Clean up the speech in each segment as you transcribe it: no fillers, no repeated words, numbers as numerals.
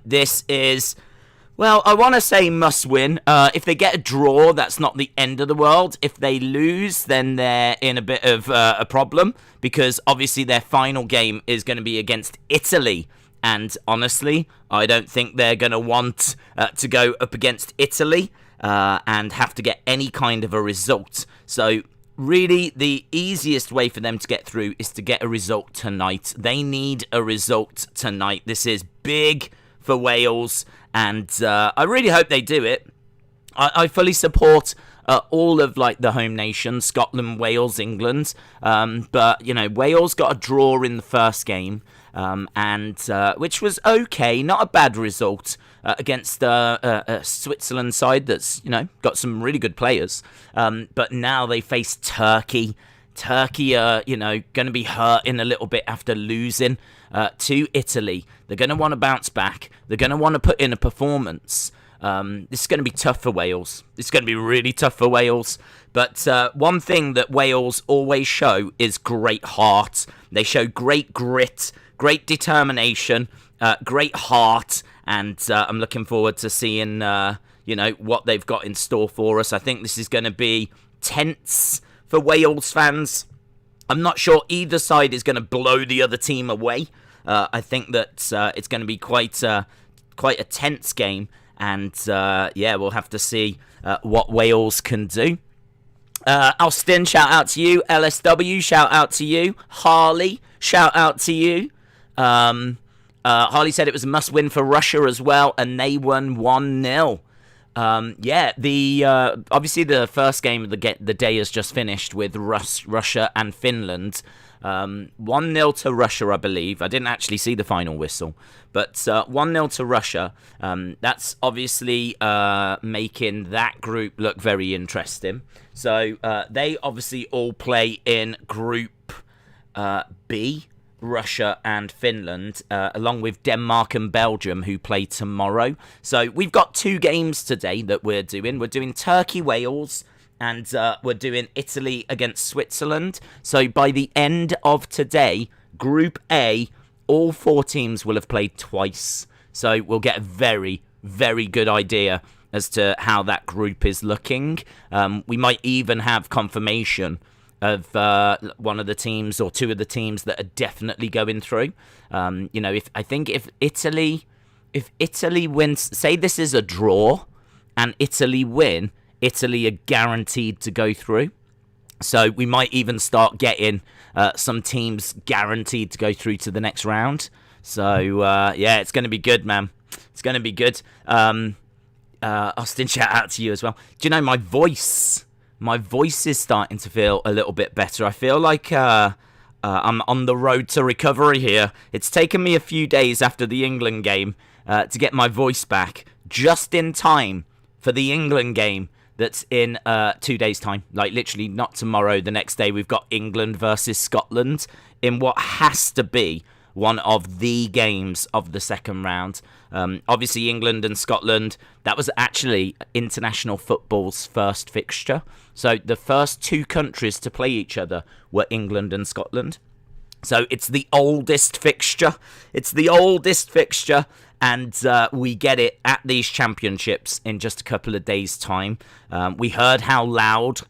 This is, well, I want to say must win. If they get a draw, that's not the end of the world. If they lose, then they're in a bit of a problem, because obviously their final game is going to be against Italy. And honestly, I don't think they're going to want to go up against Italy and have to get any kind of a result. So really, the easiest way for them to get through is to get a result tonight. They need a result tonight. This is big for Wales, and I really hope they do it. I fully support all of like the home nations, Scotland, Wales, England. But you know, Wales got a draw in the first game, and which was okay, not a bad result against a Switzerland side that's, you know, got some really good players. But now they face Turkey. Turkey are, you know, going to be hurting a little bit after losing to Italy. They're going to want to bounce back. They're going to want to put in a performance. This is going to be tough for Wales. It's going to be really tough for Wales. But one thing that Wales always show is great heart. They show great grit, great determination, great heart. And I'm looking forward to seeing, you know, what they've got in store for us. I think this is going to be tense for Wales fans. I'm not sure either side is going to blow the other team away. I think that it's going to be quite a tense game. And, yeah, we'll have to see what Wales can do. Austin, shout out to you. LSW, shout out to you. Harley, shout out to you. Harley said it was a must-win for Russia as well, and they won 1-0. Yeah, obviously the first game of the day has just finished with Russia and Finland. 1-0 to Russia, I believe. I didn't actually see the final whistle, but 1-0 to Russia. That's obviously making that group look very interesting. So they obviously all play in Group B, Russia and Finland, along with Denmark and Belgium, who play tomorrow. So we've got 2 games today that we're doing. We're doing Turkey-Wales, and we're doing Italy against Switzerland. So by the end of today, Group A, all 4 teams will have played twice. So we'll get a very, very good idea as to how that group is looking. We might even have confirmation of one of the teams or 2 of the teams that are definitely going through. You know, if Italy wins, say this is a draw, and Italy win, Italy are guaranteed to go through. So we might even start getting some teams guaranteed to go through to the next round. So yeah, it's going to be good, man. It's going to be good. Austin, shout out to you as well. Do you know, my voice is starting to feel a little bit better. I feel like I'm on the road to recovery here. It's taken me a few days after the England game to get my voice back, just in time for the England game that's in 2 days' time. Like, literally not tomorrow. The next day, we've got England versus Scotland in what has to be one of the games of the second round. Obviously, England and Scotland, that was actually international football's first fixture. So the first 2 countries to play each other were England and Scotland. So it's the oldest fixture. And we get it at these championships in just a couple of days' time. We heard how loud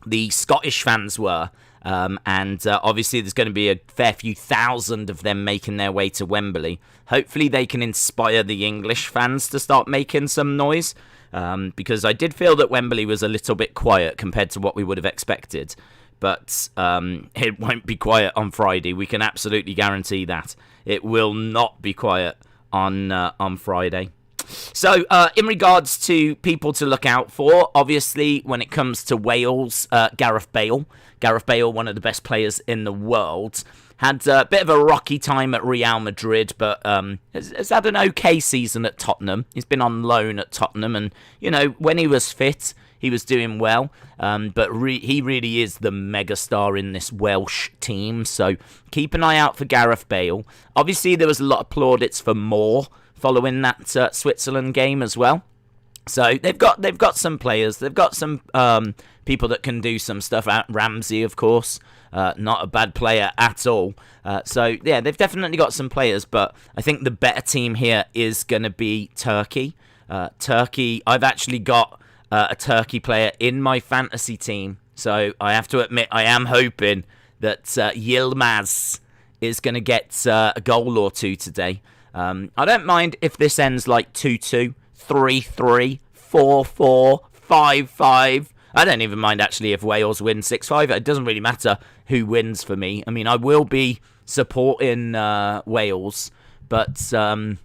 the Scottish fans were. And obviously there's going to be a fair few thousand of them making their way to Wembley. Hopefully they can inspire the English fans to start making some noise. Because I did feel that Wembley was a little bit quiet compared to what we would have expected. But it won't be quiet on Friday. We can absolutely guarantee that. It will not be quiet on Friday. So, in regards to people to look out for, obviously, when it comes to Wales, Gareth Bale, one of the best players in the world, had a bit of a rocky time at Real Madrid, but has had an okay season at Tottenham. He's been on loan at Tottenham, and, you know, when he was fit, he was doing well, but he really is the megastar in this Welsh team, so keep an eye out for Gareth Bale. Obviously, there was a lot of plaudits for Moore following that Switzerland game as well. So they've got some players. They've got some people that can do some stuff. Ramsey, of course, not a bad player at all. So yeah, they've definitely got some players. But I think the better team here is going to be Turkey. Turkey. I've actually got a Turkey player in my fantasy team. So I have to admit, I am hoping that Yilmaz is going to get a goal or two today. I don't mind if this ends like 2-2, 3-3, 4-4, 5-5. I don't even mind actually if Wales win 6-5. It doesn't really matter who wins for me. I mean, I will be supporting Wales, but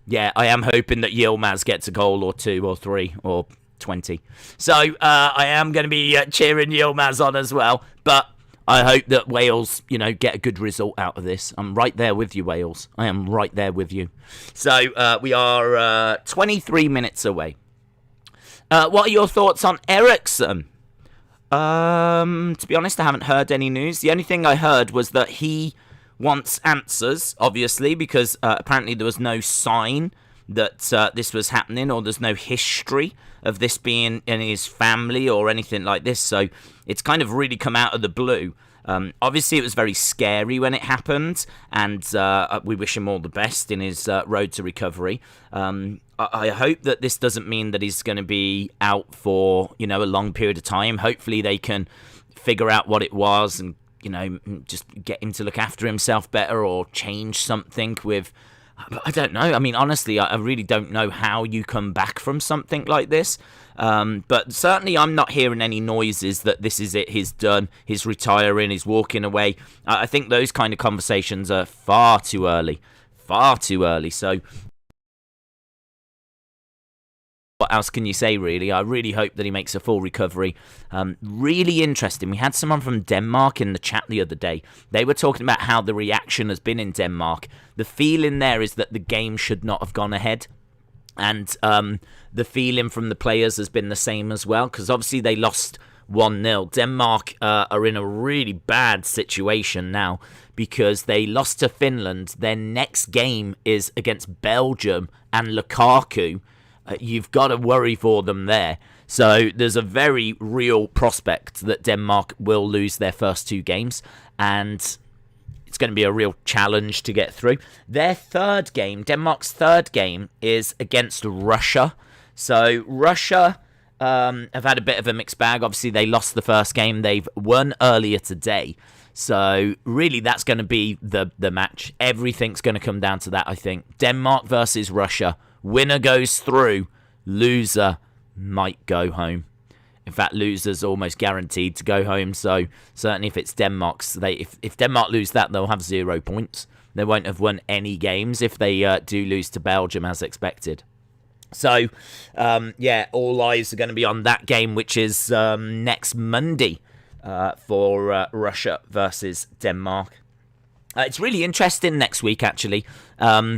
yeah, I am hoping that Yilmaz gets a goal or 2 or 3 or 20. So I am going to be cheering Yilmaz on as well, but I hope that Wales, get a good result out of this. I'm right there with you, Wales. I am right there with you. So we are 23 minutes away. What are your thoughts on Eriksen? To be honest, I haven't heard any news. The only thing I heard was that he wants answers, obviously, because apparently there was no sign that this was happening, or there's no history of this being in his family or anything like this. So it's kind of really come out of the blue. Obviously, it was very scary when it happened, and we wish him all the best in his road to recovery. I hope that this doesn't mean that he's going to be out for, a long period of time. Hopefully they can figure out what it was and, just get him to look after himself better, or change something with... I don't know. I mean, honestly, I really don't know how you come back from something like this. But certainly I'm not hearing any noises that this is it, he's done, he's retiring, he's walking away. I think those kind of conversations are far too early. Far too early. So what else can you say, really? I really hope that he makes a full recovery. Really interesting. We had someone from Denmark in the chat the other day. They were talking about how the reaction has been in Denmark. The feeling there is that the game should not have gone ahead. And the feeling from the players has been the same as well, because obviously they lost 1-0. Denmark are in a really bad situation now because they lost to Finland. Their next game is against Belgium and Lukaku. You've got to worry for them there. So there's a very real prospect that Denmark will lose their first 2 games, and it's going to be a real challenge to get through. Their third game, Denmark's third game, is against Russia. So Russia have had a bit of a mixed bag. Obviously, they lost the first game. They've won earlier today. So really, that's going to be the match. Everything's going to come down to that, I think. Denmark versus Russia. Winner goes through. Loser might go home. In fact, loser's almost guaranteed to go home. So certainly if it's Denmark's, if Denmark lose that, they'll have 0 points. They won't have won any games if they do lose to Belgium as expected. So, yeah, all eyes are going to be on that game, which is next Monday for Russia versus Denmark. It's really interesting next week, actually.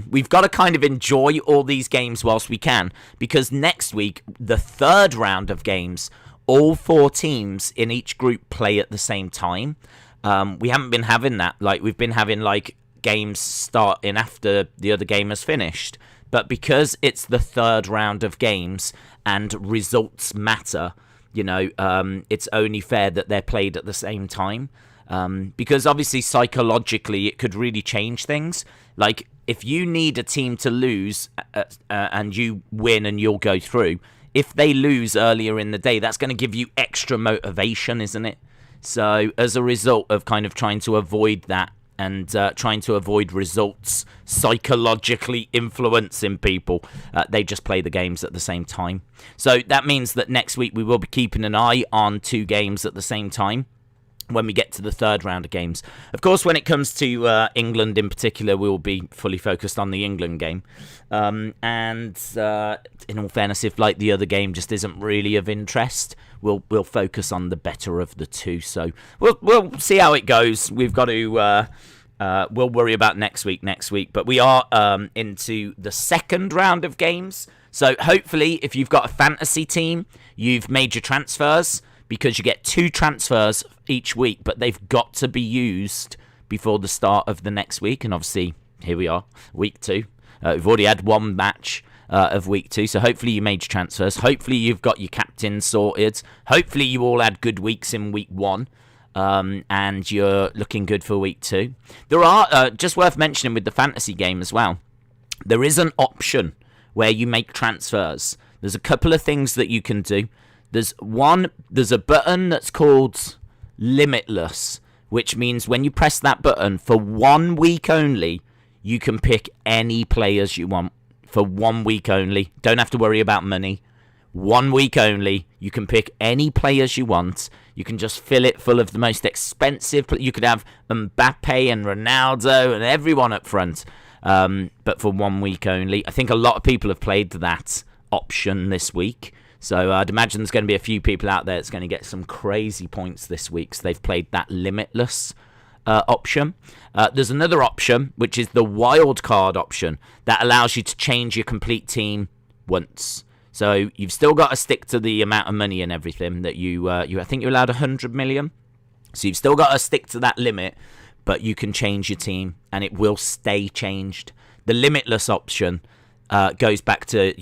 We've got to kind of enjoy all these games whilst we can, because next week, the third round of games, all 4 teams in each group play at the same time. We haven't been having that. We've been having, games starting after the other game has finished. But because it's the third round of games and results matter, it's only fair that they're played at the same time. Because obviously psychologically it could really change things. If you need a team to lose and you win and you'll go through, if they lose earlier in the day, that's going to give you extra motivation, isn't it? So as a result of kind of trying to avoid that and trying to avoid results psychologically influencing people, they just play the games at the same time. So that means that next week we will be keeping an eye on 2 games at the same time when we get to the third round of games. Of course, when it comes to England in particular, we'll be fully focused on the England game. And in all fairness, if the other game just isn't really of interest, we'll focus on the better of the 2. So we'll see how it goes. We've got to we'll worry about next week. But we are into the second round of games. So hopefully, if you've got a fantasy team, you've made your transfers, because you get 2 transfers each week, but they've got to be used before the start of the next week. And obviously, here we are, week 2. We've already had 1 match. of week 2. So hopefully you made your transfers. Hopefully you've got your captain sorted. Hopefully you all had good weeks in week 1. And you're looking good for week 2. There are, just worth mentioning with the fantasy game as well, there is an option where you make transfers. There's a couple of things that you can do. There's a button that's called Limitless, which means when you press that button for 1 week only, you can pick any players you want for 1 week only. Don't have to worry about money. 1 week only, you can pick any players you want. You can just fill it full of the most expensive. You could have Mbappe and Ronaldo and everyone up front, but for 1 week only. I think a lot of people have played that option this week. So I'd imagine there's going to be a few people out there that's going to get some crazy points this week. So they've played that Limitless option. There's another option, which is the wild card option, that allows you to change your complete team once. So you've still got to stick to the amount of money and everything that I think you're allowed 100 million. So you've still got to stick to that limit, but you can change your team and it will stay changed. The Limitless option goes back to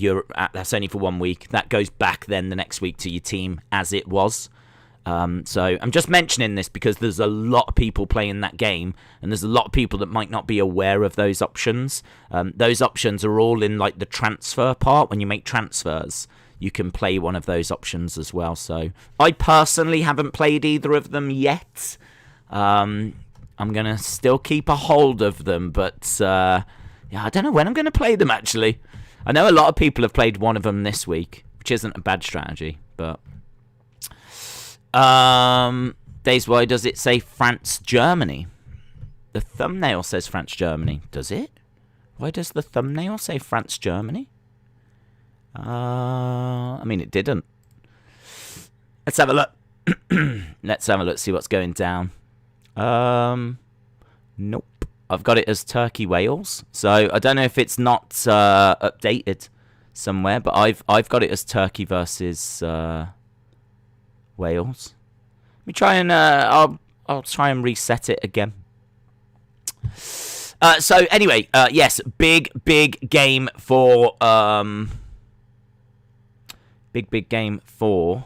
that's only for 1 week. That goes back then the next week to your team as it was. So I'm just mentioning this because there's a lot of people playing that game, and there's a lot of people that might not be aware of those options. Those options are all in like the transfer part. When you make transfers, you can play one of those options as well. So I personally haven't played either of them yet. I'm going to still keep a hold of them, but yeah, I don't know when I'm going to play them actually. I know a lot of people have played one of them this week, which isn't a bad strategy, but Days, why does it say France Germany? The thumbnail says France Germany. Does it? Why does the thumbnail say France Germany? I mean, it didn't. Let's have a look. Let's have a look, see what's going down. Nope. I've got it as Turkey Wales. So I don't know if it's not updated somewhere, but I've got it as Turkey versus Wales. Let me try and I'll try and reset it again. So anyway, yes, big game for big game for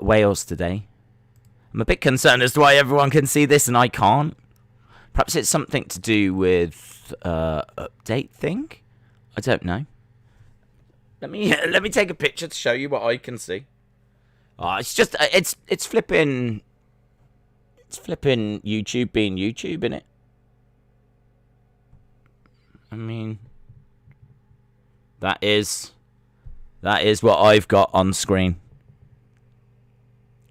Wales today. I'm a bit concerned as to why everyone can see this and I can't. Perhaps it's something to do with update thing. I don't know. Let me take a picture to show you what I can see. Oh, it's just it's flipping YouTube being YouTube, innit? I mean, that is what I've got on screen.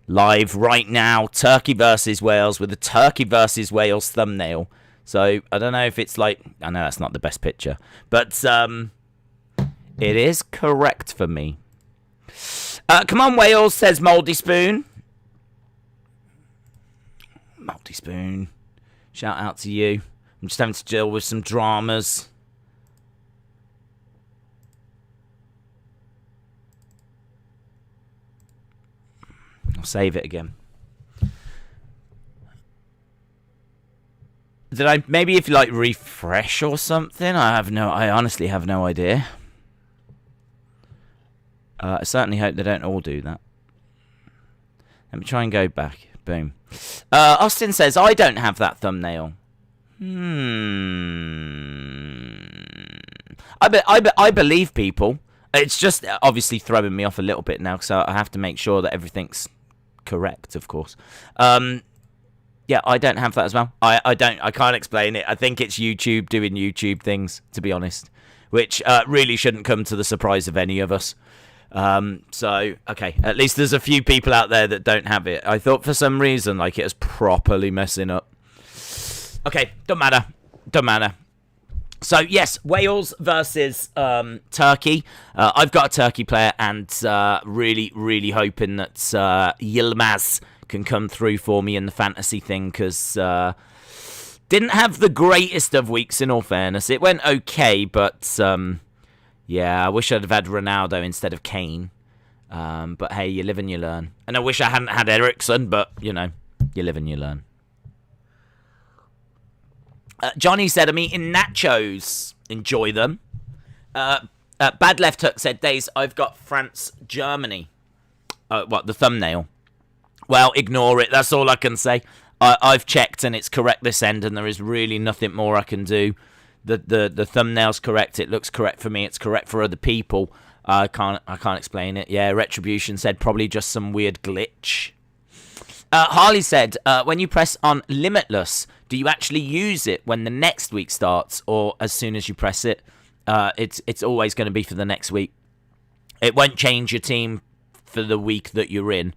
Live right now, Turkey versus Wales with a Turkey versus Wales thumbnail. So I don't know if it's like, I know that's not the best picture, but it is correct for me. Come on, Wales, says Mouldy Spoon. Mouldy Spoon. Shout out to you. I'm just having to deal with some dramas. I'll save it again. Did I, maybe if you like refresh or something? I honestly have no idea. I certainly hope they don't all do that. Let me try and go back. Boom. Austin says, I don't have that thumbnail. I believe people. It's just obviously throwing me off a little bit now, so I have to make sure that everything's correct, of course. Yeah, I don't have that as well. I can't explain it. I think it's YouTube doing YouTube things, to be honest, which really shouldn't come to the surprise of any of us. So, okay, at least there's a few people out there that don't have it. I thought for some reason, like, it was properly messing up. Okay, don't matter. So, yes, Wales versus Turkey. I've got a Turkey player and really hoping that Yilmaz can come through for me in the fantasy thing because didn't have the greatest of weeks, in all fairness. It went okay, but yeah, I wish I'd have had Ronaldo instead of Kane. But hey, you live and you learn. And I wish I hadn't had Ericsson, but, you know, you live and you learn. Johnny said, I'm eating nachos enjoy them. Bad Left Hook said, Days, I've got France, Germany. The thumbnail? Well, ignore it. That's all I can say. I've checked and it's correct this end, and there is really nothing more I can do. The thumbnail's correct. It looks correct for me. It's correct for other people. I can't explain it. Yeah, Retribution said probably just some weird glitch. Harley said, when you press on Limitless, do you actually use it when the next week starts, or as soon as you press it? It's always going to be for the next week. It won't change your team for the week that you're in,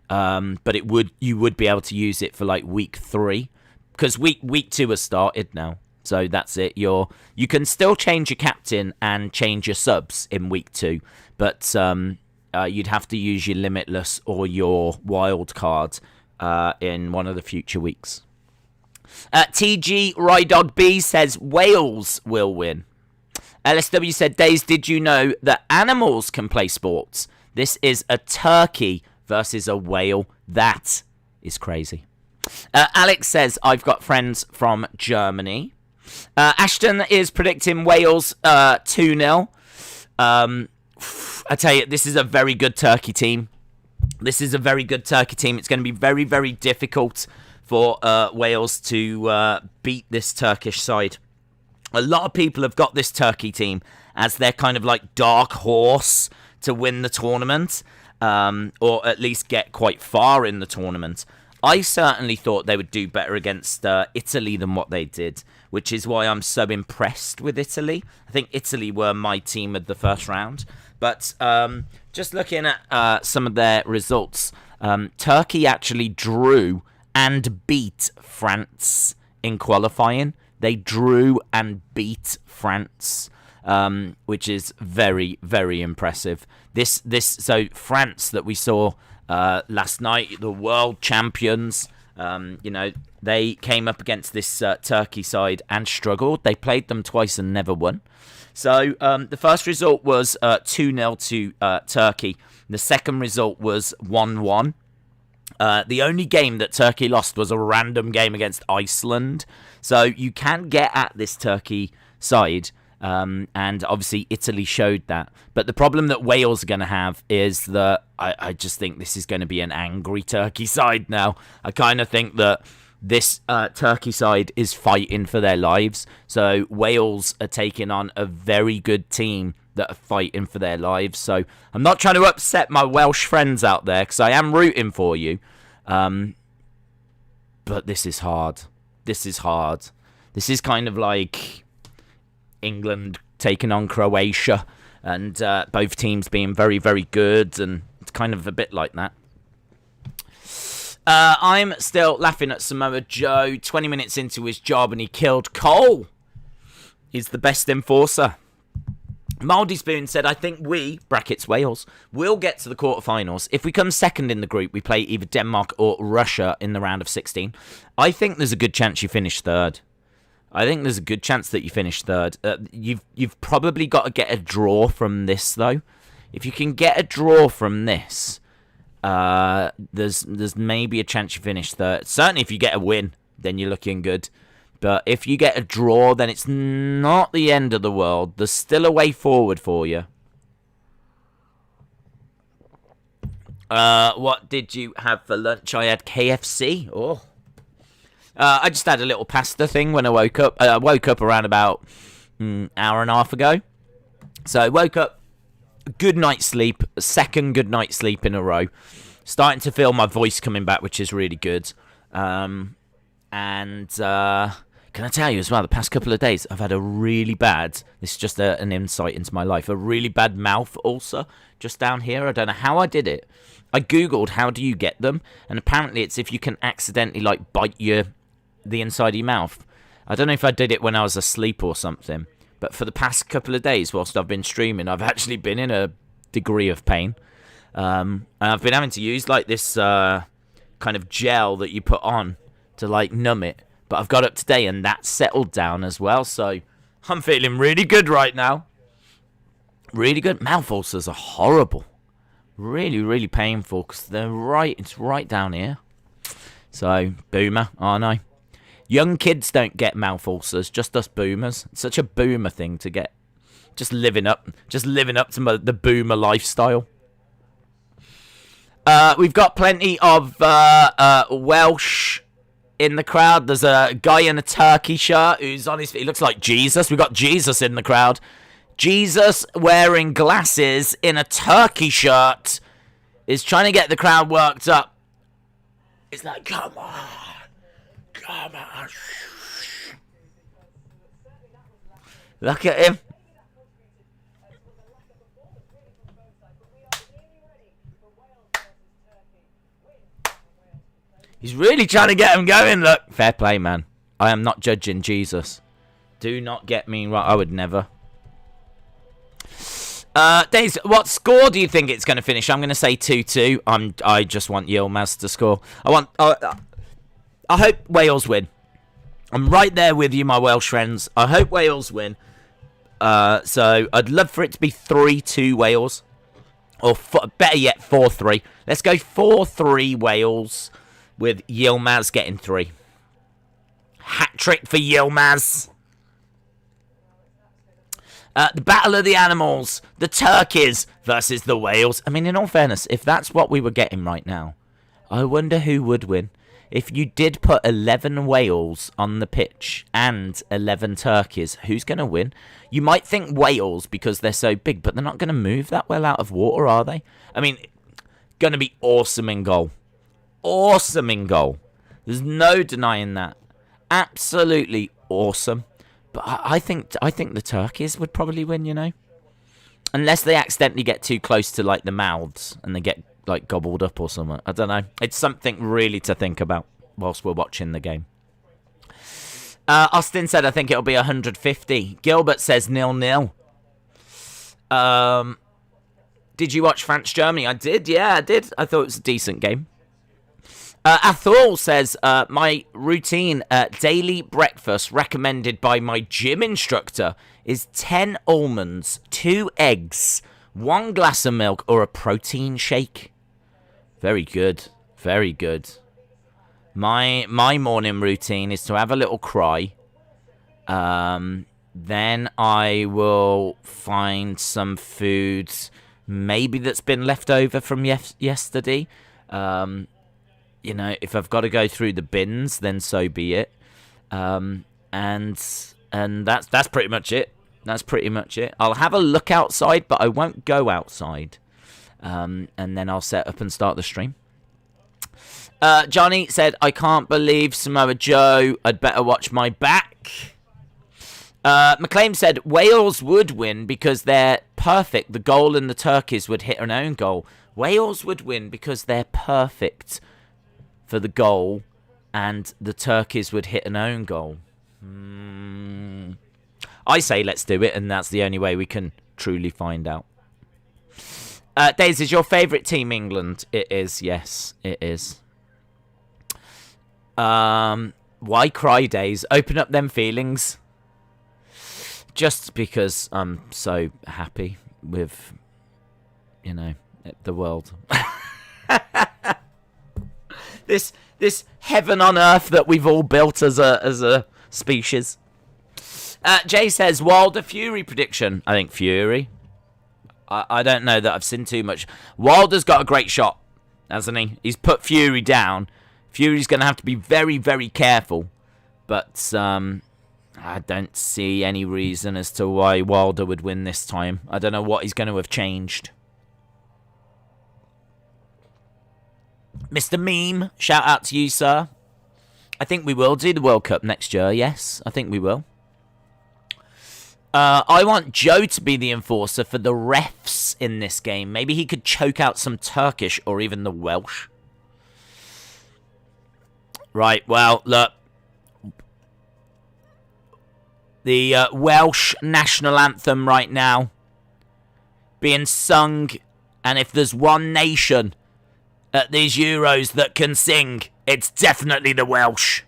but you would be able to use it for like week 3, because week 2 has started now. So that's it. You can still change your captain and change your subs in week 2, but you'd have to use your Limitless or your wild card in one of the future weeks. TG Rydod B says Wales will win. LSW said, Days, did you know that animals can play sports? This is a turkey versus a whale. That is crazy. Alex says, I've got friends from Germany. Ashton is predicting Wales 2-0. I tell you, this is a very good Turkey team. It's going to be very, very difficult for Wales to beat this Turkish side. A lot of people have got this Turkey team as their kind of like dark horse to win the tournament, or at least get quite far in the tournament. I certainly thought they would do better against Italy than what they did, which is why I'm so impressed with Italy. I think Italy were my team of the first round. But just looking at some of their results, Turkey actually drew and beat France in qualifying. They drew and beat France, which is very, very impressive. So France that we saw last night, the world champions, they came up against this Turkey side and struggled. They played them twice and never won. So the first result was 2-0 to Turkey. The second result was 1-1. The only game that Turkey lost was a random game against Iceland. So you can get at this Turkey side, and obviously Italy showed that. But the problem that Wales are going to have is that I just think this is going to be an angry Turkey side now. I kind of think that this Turkey side is fighting for their lives. So Wales are taking on a very good team that are fighting for their lives. So I'm not trying to upset my Welsh friends out there, because I am rooting for you. But this is hard. This is kind of like England taking on Croatia, and both teams being very, very good, and it's kind of a bit like that. I'm still laughing at Samoa Joe. 20 minutes into his job and he killed Cole. He's the best enforcer. Mouldy Spoon said, I think we, brackets Wales, will get to the quarterfinals. If we come second in the group, we play either Denmark or Russia in the round of 16. I think there's a good chance you finish third. You've probably got to get a draw from this, though. If you can get a draw from this, there's maybe a chance you finish third. Certainly if you get a win, then you're looking good. But if you get a draw, then it's not the end of the world. There's still a way forward for you. What did you have for lunch? I had KFC. Oh. I just had a little pasta thing when I woke up. I woke up around about an hour and a half ago. So I woke up, good night's sleep, second good night's sleep in a row. Starting to feel my voice coming back, which is really good. Can I tell you as well, the past couple of days, I've had a really bad, this is just an insight into my life, a really bad mouth ulcer just down here. I don't know how I did it. I Googled how do you get them, and apparently it's if you can accidentally bite the inside of your mouth. I don't know if I did it when I was asleep or something, but for the past couple of days whilst I've been streaming, I've actually been in a degree of pain. And I've been having to use this kind of gel that you put on to numb it. But I've got up today and that's settled down as well. So I'm feeling really good right now. Really good. Mouth ulcers are horrible. Really, really painful because it's right down here. So, boomer, aren't I? Young kids don't get mouth ulcers, just us boomers. It's such a boomer thing to get. Just living up to the boomer lifestyle. We've got plenty of Welsh in the crowd. There's a guy in a turkey shirt who's on his feet. He looks like Jesus. We've got Jesus in the crowd. Jesus wearing glasses in a turkey shirt is trying to get the crowd worked up. It's like, come on. Come on. Look at him. He's really trying to get him going, look. Fair play, man. I am not judging Jesus. Do not get me right. I would never. Days, what score do you think it's going to finish? I'm going to say 2-2. I just want Yilmaz to score. I hope Wales win. I'm right there with you, my Welsh friends. I hope Wales win. So I'd love for it to be 3-2 Wales. Or better yet, 4-3. Let's go 4-3 Wales with Yilmaz getting 3. Hat-trick for Yilmaz. The Battle of the Animals. The Turkeys versus the Wales. I mean, in all fairness, if that's what we were getting right now, I wonder who would win. If you did put 11 Wales on the pitch and 11 Turkeys, who's going to win? You might think Wales because they're so big, but they're not going to move that well out of water, are they? I mean, going to be awesome in goal. Awesome in goal. There's no denying that. Absolutely awesome. But I think the Turkeys would probably win, you know? Unless they accidentally get too close to, like, the mouths and they get, like, gobbled up or something. I don't know. It's something really to think about whilst we're watching the game. Austin said, I think it'll be 150. Gilbert says 0-0. Did you watch France-Germany? I did, yeah, I did. I thought it was a decent game. Athol says, my routine daily breakfast recommended by my gym instructor is 10 almonds, 2 eggs, 1 glass of milk, or a protein shake. Very good. Very good. My morning routine is to have a little cry. Then I will find some food, maybe that's been left over from yesterday. You know, if I've got to go through the bins, then so be it. And that's pretty much it. That's pretty much it. I'll have a look outside, but I won't go outside. And then I'll set up and start the stream. Johnny said, I can't believe Samoa Joe. I'd better watch my back. McLean said, Wales would win because they're perfect. The goal and the Turkeys would hit an own goal. Wales would win because they're perfect for the goal, and the Turkeys would hit an own goal. I say let's do it, and that's the only way we can truly find out. Days, is your favourite team England? It is, yes, it is. Why cry, Days? Open up them feelings. Just because I'm so happy with, you know, the world. This heaven on earth that we've all built as a species. Jay says, Wilder Fury prediction. I think Fury. I don't know that I've seen too much. Wilder's got a great shot, hasn't he? He's put Fury down. Fury's going to have to be very, very careful. But I don't see any reason as to why Wilder would win this time. I don't know what he's going to have changed. Mr. Meme, shout out to you, sir. I think we will do the World Cup next year, yes. I think we will. I want Joe to be the enforcer for the refs in this game. Maybe he could choke out some Turkish or even the Welsh. Right, well, look. The Welsh national anthem right now being sung. And if there's one nation at these Euros that can sing, it's definitely the Welsh.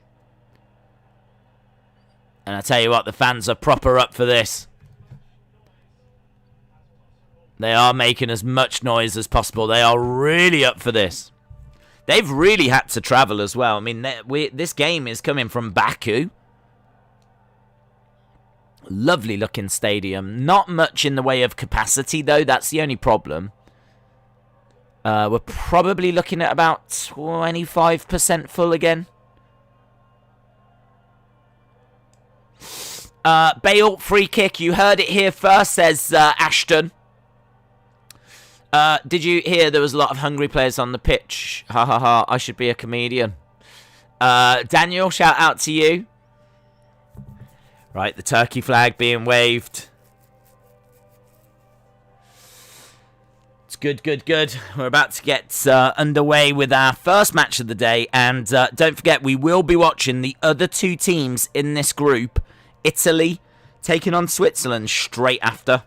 And I tell you what, the fans are proper up for this. They are making as much noise as possible. They are really up for this. They've really had to travel as well. I mean, this game is coming from Baku. Lovely looking stadium. Not much in the way of capacity, though. That's the only problem. We're probably looking at about 25% full again. Bale, free kick. You heard it here first, says Ashton. Did you hear there was a lot of hungry players on the pitch? Ha ha ha, I should be a comedian. Daniel, shout out to you. Right, the turkey flag being waved. It's good, good, good. We're about to get underway with our first match of the day. And don't forget, we will be watching the other two teams in this group. Italy taking on Switzerland straight after.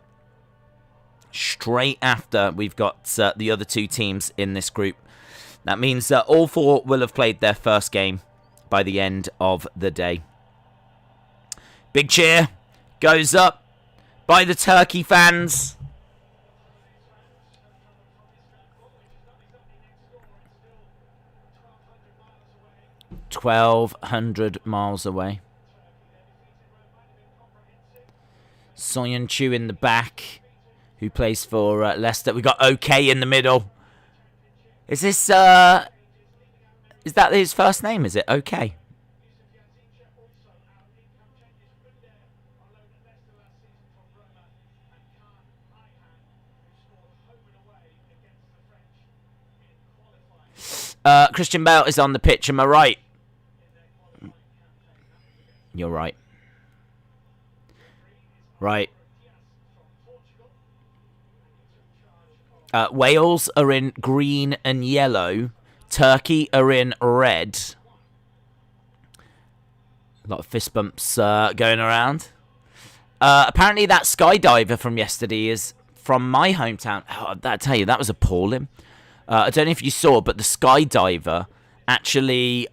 Straight after we've got the other two teams in this group. That means all four will have played their first game by the end of the day. Big cheer goes up by the Turkey fans. "1,200 miles away." Soyuncu in the back, who plays for Leicester. We got OK in the middle. Is this is that his first name? Is it OK? Christian Bale is on the pitch. Am I right? You're right. Right. Wales are in green and yellow. Turkey are in red. A lot of fist bumps going around. Apparently that skydiver from yesterday is from my hometown. Oh, I tell you, that was appalling. I don't know if you saw, but the skydiver actually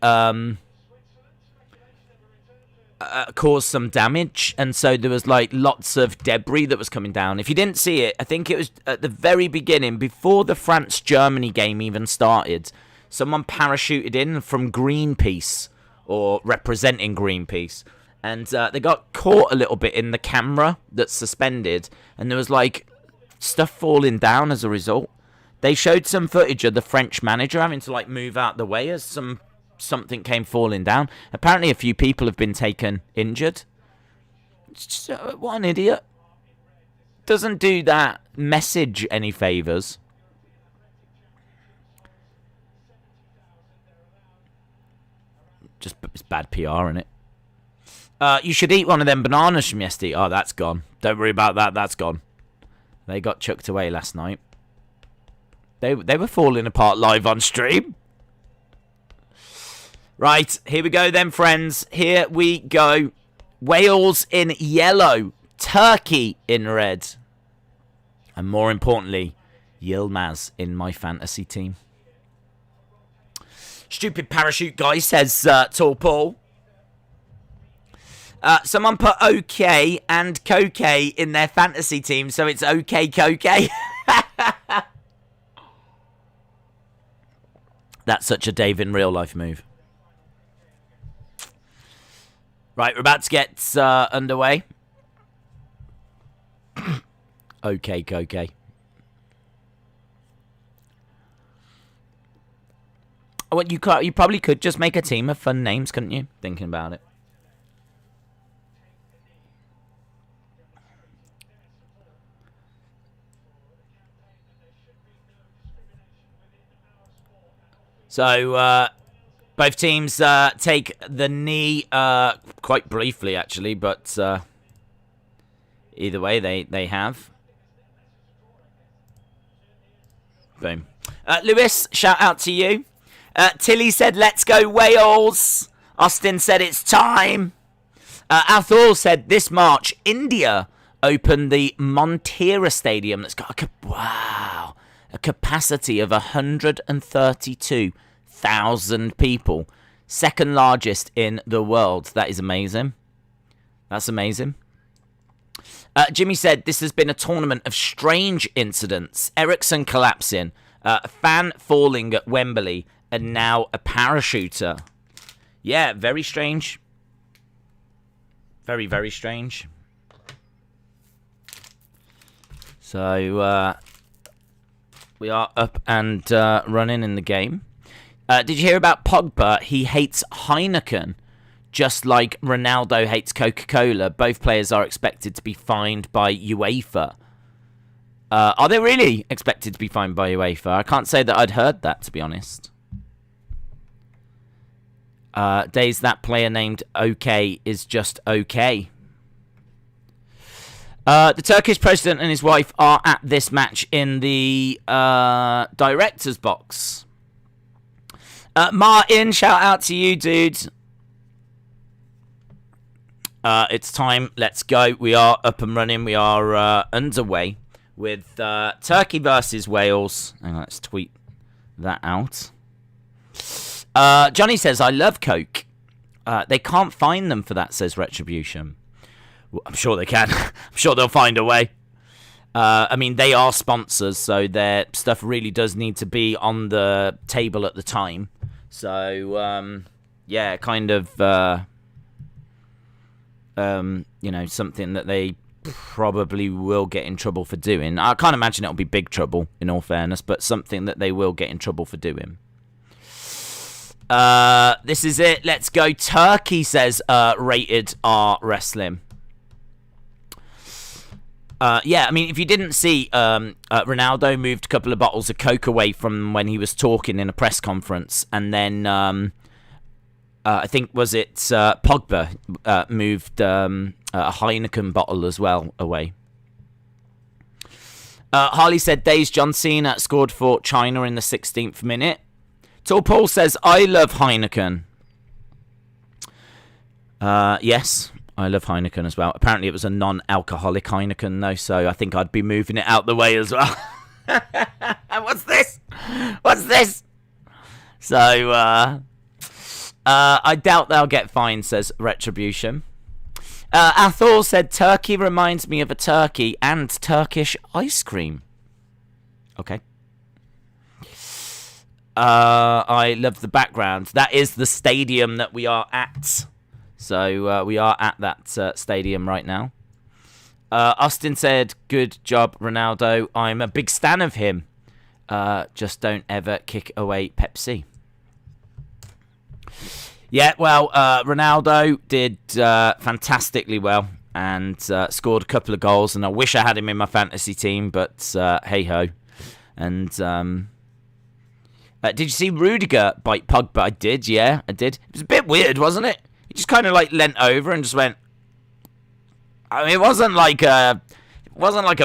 caused some damage, and so there was like lots of debris that was coming down. If you didn't see it, I think it was at the very beginning, before the France-Germany game even started, someone parachuted in from Greenpeace, or representing Greenpeace, and they got caught a little bit in the camera that's suspended, and there was like stuff falling down as a result. They showed some footage of the French manager having to like move out the way as something came falling down. Apparently a few people have been taken injured. What an idiot. Doesn't do that message any favours. Just it's bad PR, innit? You should eat one of them bananas from yesterday. Oh, that's gone. Don't worry about that. That's gone. They got chucked away last night. They were falling apart live on stream. Right, here we go then, friends. Here we go. Wales in yellow. Turkey in red. And more importantly, Yilmaz in my fantasy team. Stupid parachute guy, says Tall Paul. Someone put OK and Coque in their fantasy team, so it's OK Coque. That's such a Dave in real life move. Right, we're about to get underway. OK, Coque. Well, you probably could just make a team of fun names, couldn't you? Thinking about it. So, both teams take the knee quite briefly, actually, but either way, they have. Boom. Lewis, shout out to you. Tilly said, let's go Wales. Austin said, it's time. Athol said, this March, India opened the Montera Stadium that's got a capacity of 132,000 people. Second largest in the world. That is amazing. That's amazing. Jimmy said, this has been a tournament of strange incidents. Ericsson collapsing, a fan falling at Wembley, and now a parachuter. Yeah, very strange. Very, very strange. So, we are up and running in the game. Did you hear about Pogba? He hates Heineken, just like Ronaldo hates Coca-Cola. Both players are expected to be fined by UEFA. Are they really expected to be fined by UEFA? I can't say that I'd heard that, to be honest. Days that player named OK is just OK. The Turkish president and his wife are at this match in the director's box. Martin, shout out to you, dude. It's time. Let's go. We are up and running. We are underway with Turkey versus Wales. Hang on, let's tweet that out. Johnny says, I love Coke. They can't find them for that, says Retribution. Well, I'm sure they can. I'm sure they'll find a way. I mean, they are sponsors, so their stuff really does need to be on the table at the time. So, yeah, kind of, you know, something that they probably will get in trouble for doing. I can't imagine it'll be big trouble, in all fairness, but something that they will get in trouble for doing. This is it. Let's go. Turkey, says Rated R Wrestling. Yeah, I mean, if you didn't see, Ronaldo moved a couple of bottles of Coke away from when he was talking in a press conference, and then I think, was it Pogba moved a Heineken bottle as well away. Harley said, Days John Cena scored for China in the 16th minute. Tall Paul says, I love Heineken. Yes, I love Heineken as well. Apparently it was a non-alcoholic Heineken, though, so I think I'd be moving it out the way as well. What's this? What's this? So, I doubt they'll get fined, says Retribution. Athol said, Turkey reminds me of a turkey and Turkish ice cream. Okay. I love the background. That is the stadium that we are at. So we are at that stadium right now. Austin said, good job, Ronaldo. I'm a big stan of him. Just don't ever kick away Pepsi. Yeah, well, Ronaldo did fantastically well and scored a couple of goals. And I wish I had him in my fantasy team, but hey-ho. And did you see Rudiger bite Pogba? I did, yeah, I did. It was a bit weird, wasn't it? He just kind of like leant over and just went. I mean, it wasn't like a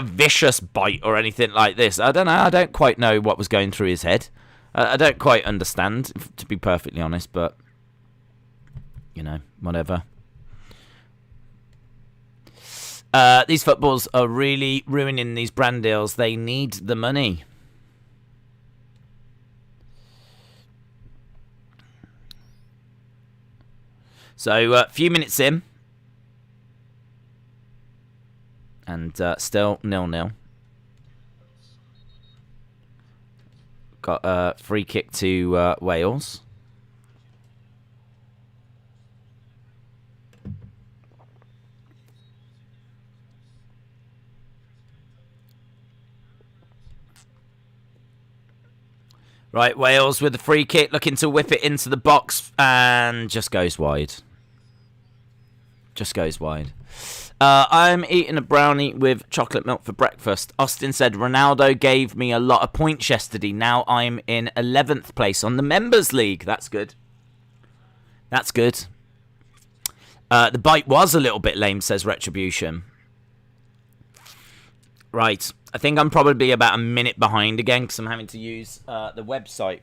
vicious bite or anything like this. I don't know. I don't quite know what was going through his head. I don't quite understand, to be perfectly honest. But you know, whatever. These footballs are really ruining these brand deals. They need the money. So, a few minutes in. And still 0-0. Got a free kick to Wales. Right, Wales with the free kick, looking to whip it into the box, and just goes wide. Just goes wide. I'm eating a brownie with chocolate milk for breakfast. Austin said, Ronaldo gave me a lot of points yesterday. Now I'm in 11th place on the Members League. That's good. That's good. The bite was a little bit lame, says Retribution. Right. I think I'm probably about a minute behind again because I'm having to use the website.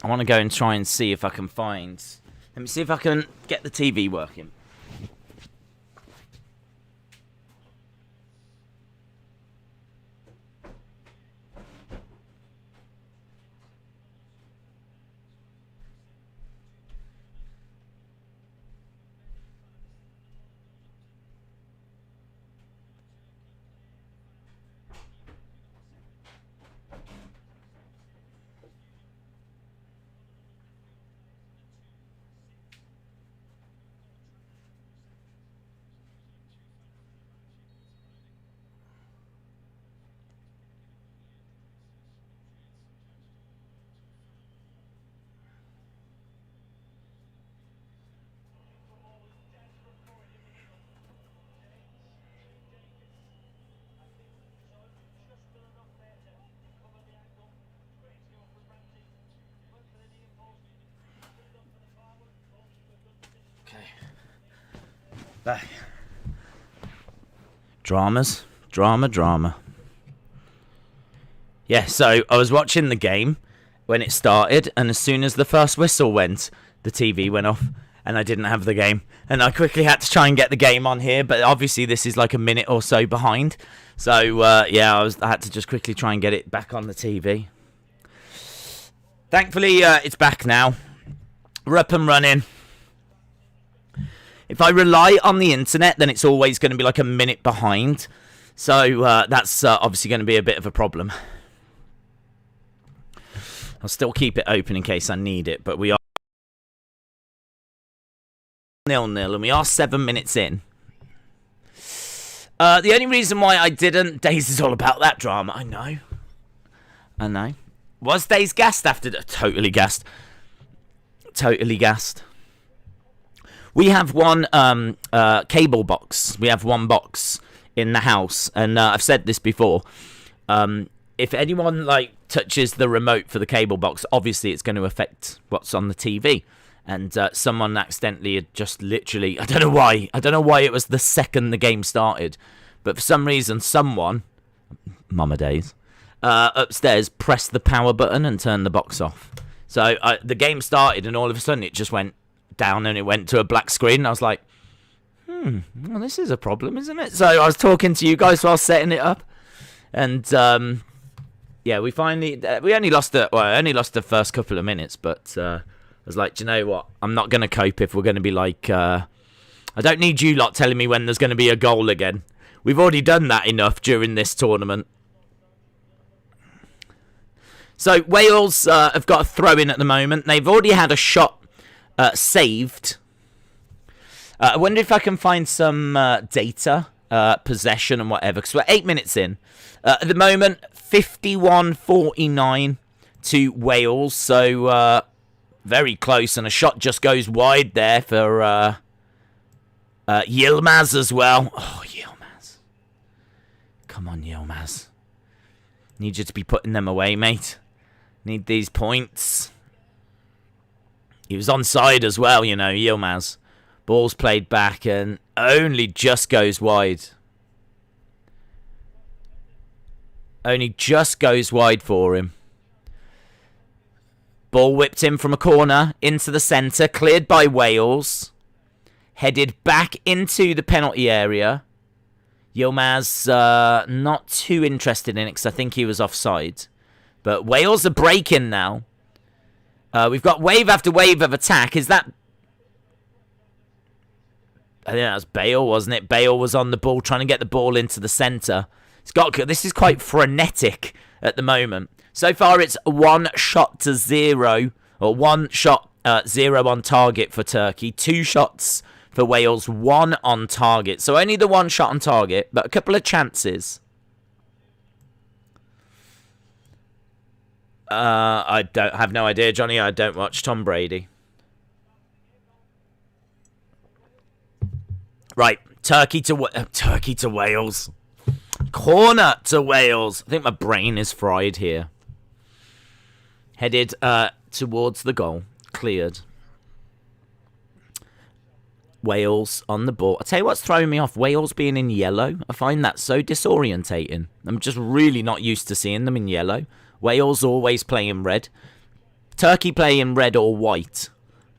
I want to go and try and see if I can find... Let me see if I can get the TV working. Dramas. Drama. Yeah, so I was watching the game when it started, and as soon as the first whistle went, the TV went off, and I didn't have the game. And I quickly had to try and get the game on here, but obviously this is like a minute or so behind. So, yeah, I had to just quickly try and get it back on the TV. Thankfully, it's back now. We're up and running. If I rely on the internet, then it's always going to be like a minute behind. So that's obviously going to be a bit of a problem. I'll still keep it open in case I need it, but we are 0-0 and we are 7 minutes in. The only reason why I didn't... Days is all about that drama. I know. Was Days gassed after... Totally gassed. We have one cable box. We have one box in the house. And I've said this before. If anyone touches the remote for the cable box, obviously it's going to affect what's on the TV. And someone accidentally had just literally... I don't know why it was the second the game started. But for some reason, someone... Mama Days... upstairs pressed the power button and turned the box off. So the game started and all of a sudden it just went down and it went to a black screen. And I was like, well, this is a problem, isn't it? So I was talking to you guys while setting it up. And, yeah, we only lost the first couple of minutes. But I was like, do you know what? I'm not going to cope if we're going to be like, I don't need you lot telling me when there's going to be a goal again. We've already done that enough during this tournament. So Wales have got a throw-in at the moment. They've already had a shot saved. I wonder if I can find some data, possession and whatever, because we're 8 minutes in. At the moment, 51-49 to Wales, so very close, and a shot just goes wide there for Yilmaz as well. Oh, Yilmaz. Come on, Yilmaz. Need you to be putting them away, mate. Need these points. He was onside as well, you know, Yilmaz. Ball's played back and only just goes wide. Only just goes wide for him. Ball whipped in from a corner into the centre. Cleared by Wales. Headed back into the penalty area. Yilmaz not too interested in it because I think he was offside. But Wales are breaking now. We've got wave after wave of attack. Is that... I think that was Bale, wasn't it? Bale was on the ball, trying to get the ball into the centre. This is quite frenetic at the moment. So far, it's 1-0, or 1-0 on target for Turkey. 2 shots for Wales, 1 on target. So only the 1 shot on target, but a couple of chances. I have no idea, Johnny. I don't watch Tom Brady. Right, Turkey to Wales. Corner to Wales. I think my brain is fried here. Headed towards the goal. Cleared. Wales on the ball. I'll tell you what's throwing me off. Wales being in yellow. I find that so disorientating. I'm just really not used to seeing them in yellow. Wales always play in red. Turkey play in red or white.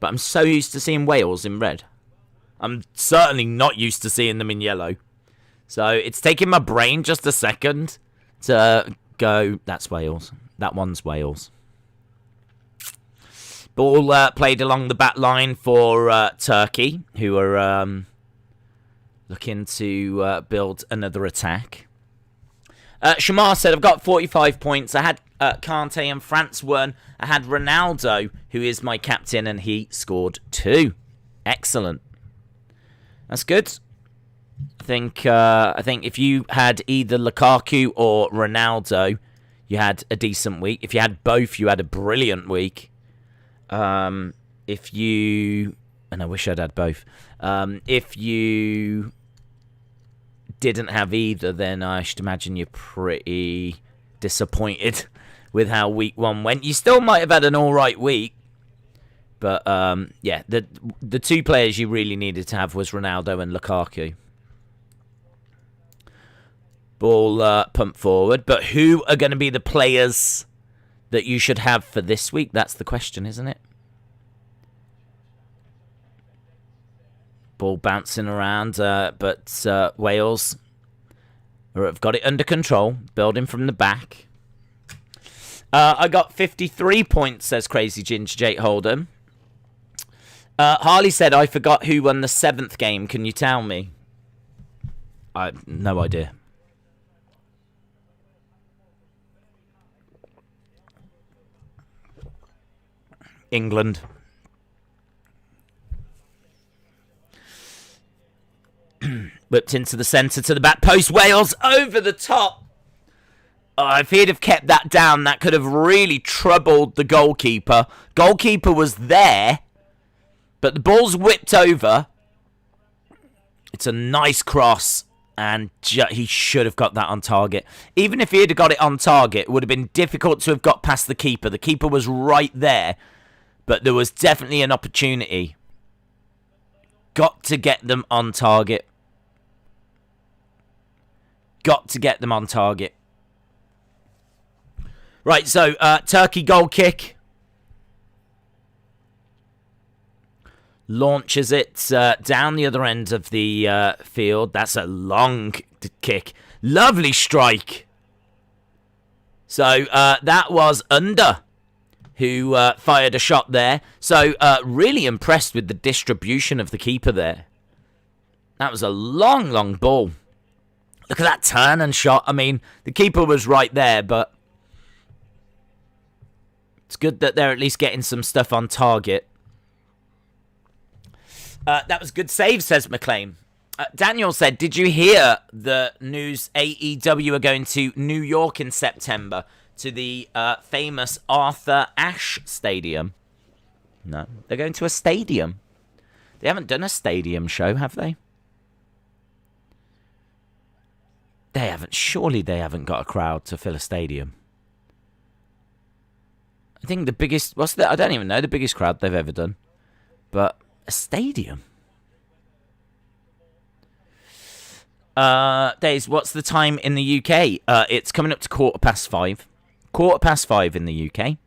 But I'm so used to seeing Wales in red. I'm certainly not used to seeing them in yellow. So it's taking my brain just a second to go, that's Wales. That one's Wales. Ball played along the back line for Turkey, who are looking to build another attack. Shamar said, I've got 45 points. I had Kante and France won. I had Ronaldo, who is my captain, and he scored 2. Excellent. That's good. I think if you had either Lukaku or Ronaldo, you had a decent week. If you had both, you had a brilliant week. If you... And I wish I'd had both. If you didn't have either, then I should imagine you're pretty disappointed with how week 1 went. You still might have had an alright week. But, yeah, the two players you really needed to have was Ronaldo and Lukaku. Ball pumped forward. But who are going to be the players that you should have for this week? That's the question, isn't it? Ball bouncing around, but Wales have got it under control, building from the back. I got 53 points, says Crazy Ginger Jake Holden. Harley said, I forgot who won the 7th game. Can you tell me? I have no idea. England. Whipped into the centre to the back post. Wales over the top. Oh, if he'd have kept that down, that could have really troubled the goalkeeper. Goalkeeper was there, but the ball's whipped over. It's a nice cross, and he should have got that on target. Even if he had got it on target, it would have been difficult to have got past the keeper. The keeper was right there, but there was definitely an opportunity. Got to get them on target. Got to get them on target. Right, so Turkey goal kick. Launches it down the other end of the field. That's a long kick. Lovely strike. So that was Under who fired a shot there. So really impressed with the distribution of the keeper there. That was a long, long ball. Look at that turn and shot. I mean, the keeper was right there, but it's good that they're at least getting some stuff on target. That was good save, says McLean. Daniel said, did you hear the news AEW are going to New York in September to the famous Arthur Ashe Stadium? No, they're going to a stadium. They haven't done a stadium show, have they? They haven't. Surely they haven't got a crowd to fill a stadium. I think the biggest... I don't even know the biggest crowd they've ever done. But a stadium? Days, what's the time in the UK? It's coming up to 5:15. 5:15 in the UK.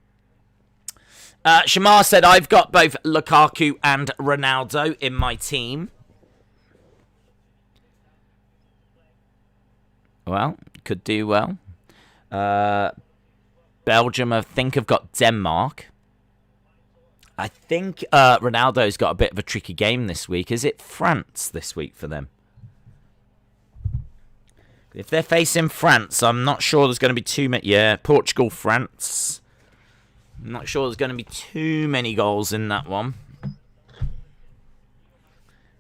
Shamar said, I've got both Lukaku and Ronaldo in my team. Well, could do well. Belgium, I think, have got Denmark. I think Ronaldo's got a bit of a tricky game this week. Is it France this week for them? If they're facing France, I'm not sure there's going to be too many. Yeah, Portugal, France. I'm not sure there's going to be too many goals in that one.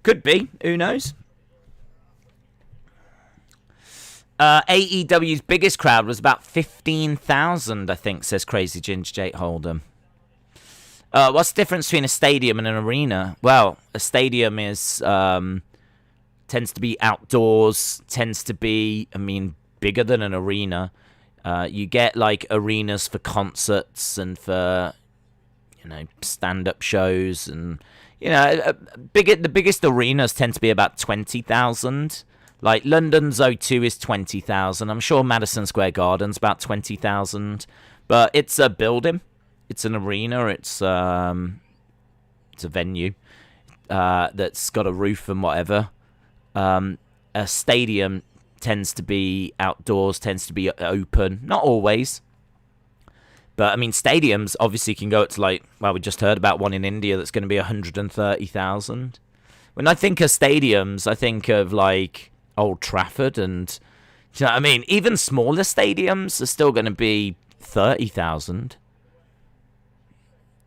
Could be. Who knows? AEW's biggest crowd was about 15,000, I think, says Crazy Ginger Jake Holden. What's the difference between a stadium and an arena? Well, a stadium is tends to be outdoors, tends to be, bigger than an arena. You get, like, arenas for concerts and for, stand-up shows. And, the biggest arenas tend to be about 20,000. Like, London's O2 is 20,000. I'm sure Madison Square Garden's about 20,000. But it's a building. It's an arena. It's a venue that's got a roof and whatever. A stadium tends to be outdoors, tends to be open. Not always. But, stadiums obviously can go up to, we just heard about one in India that's going to be 130,000. When I think of stadiums, I think of, Old Trafford and, do you know what I mean? Even smaller stadiums are still going to be 30,000.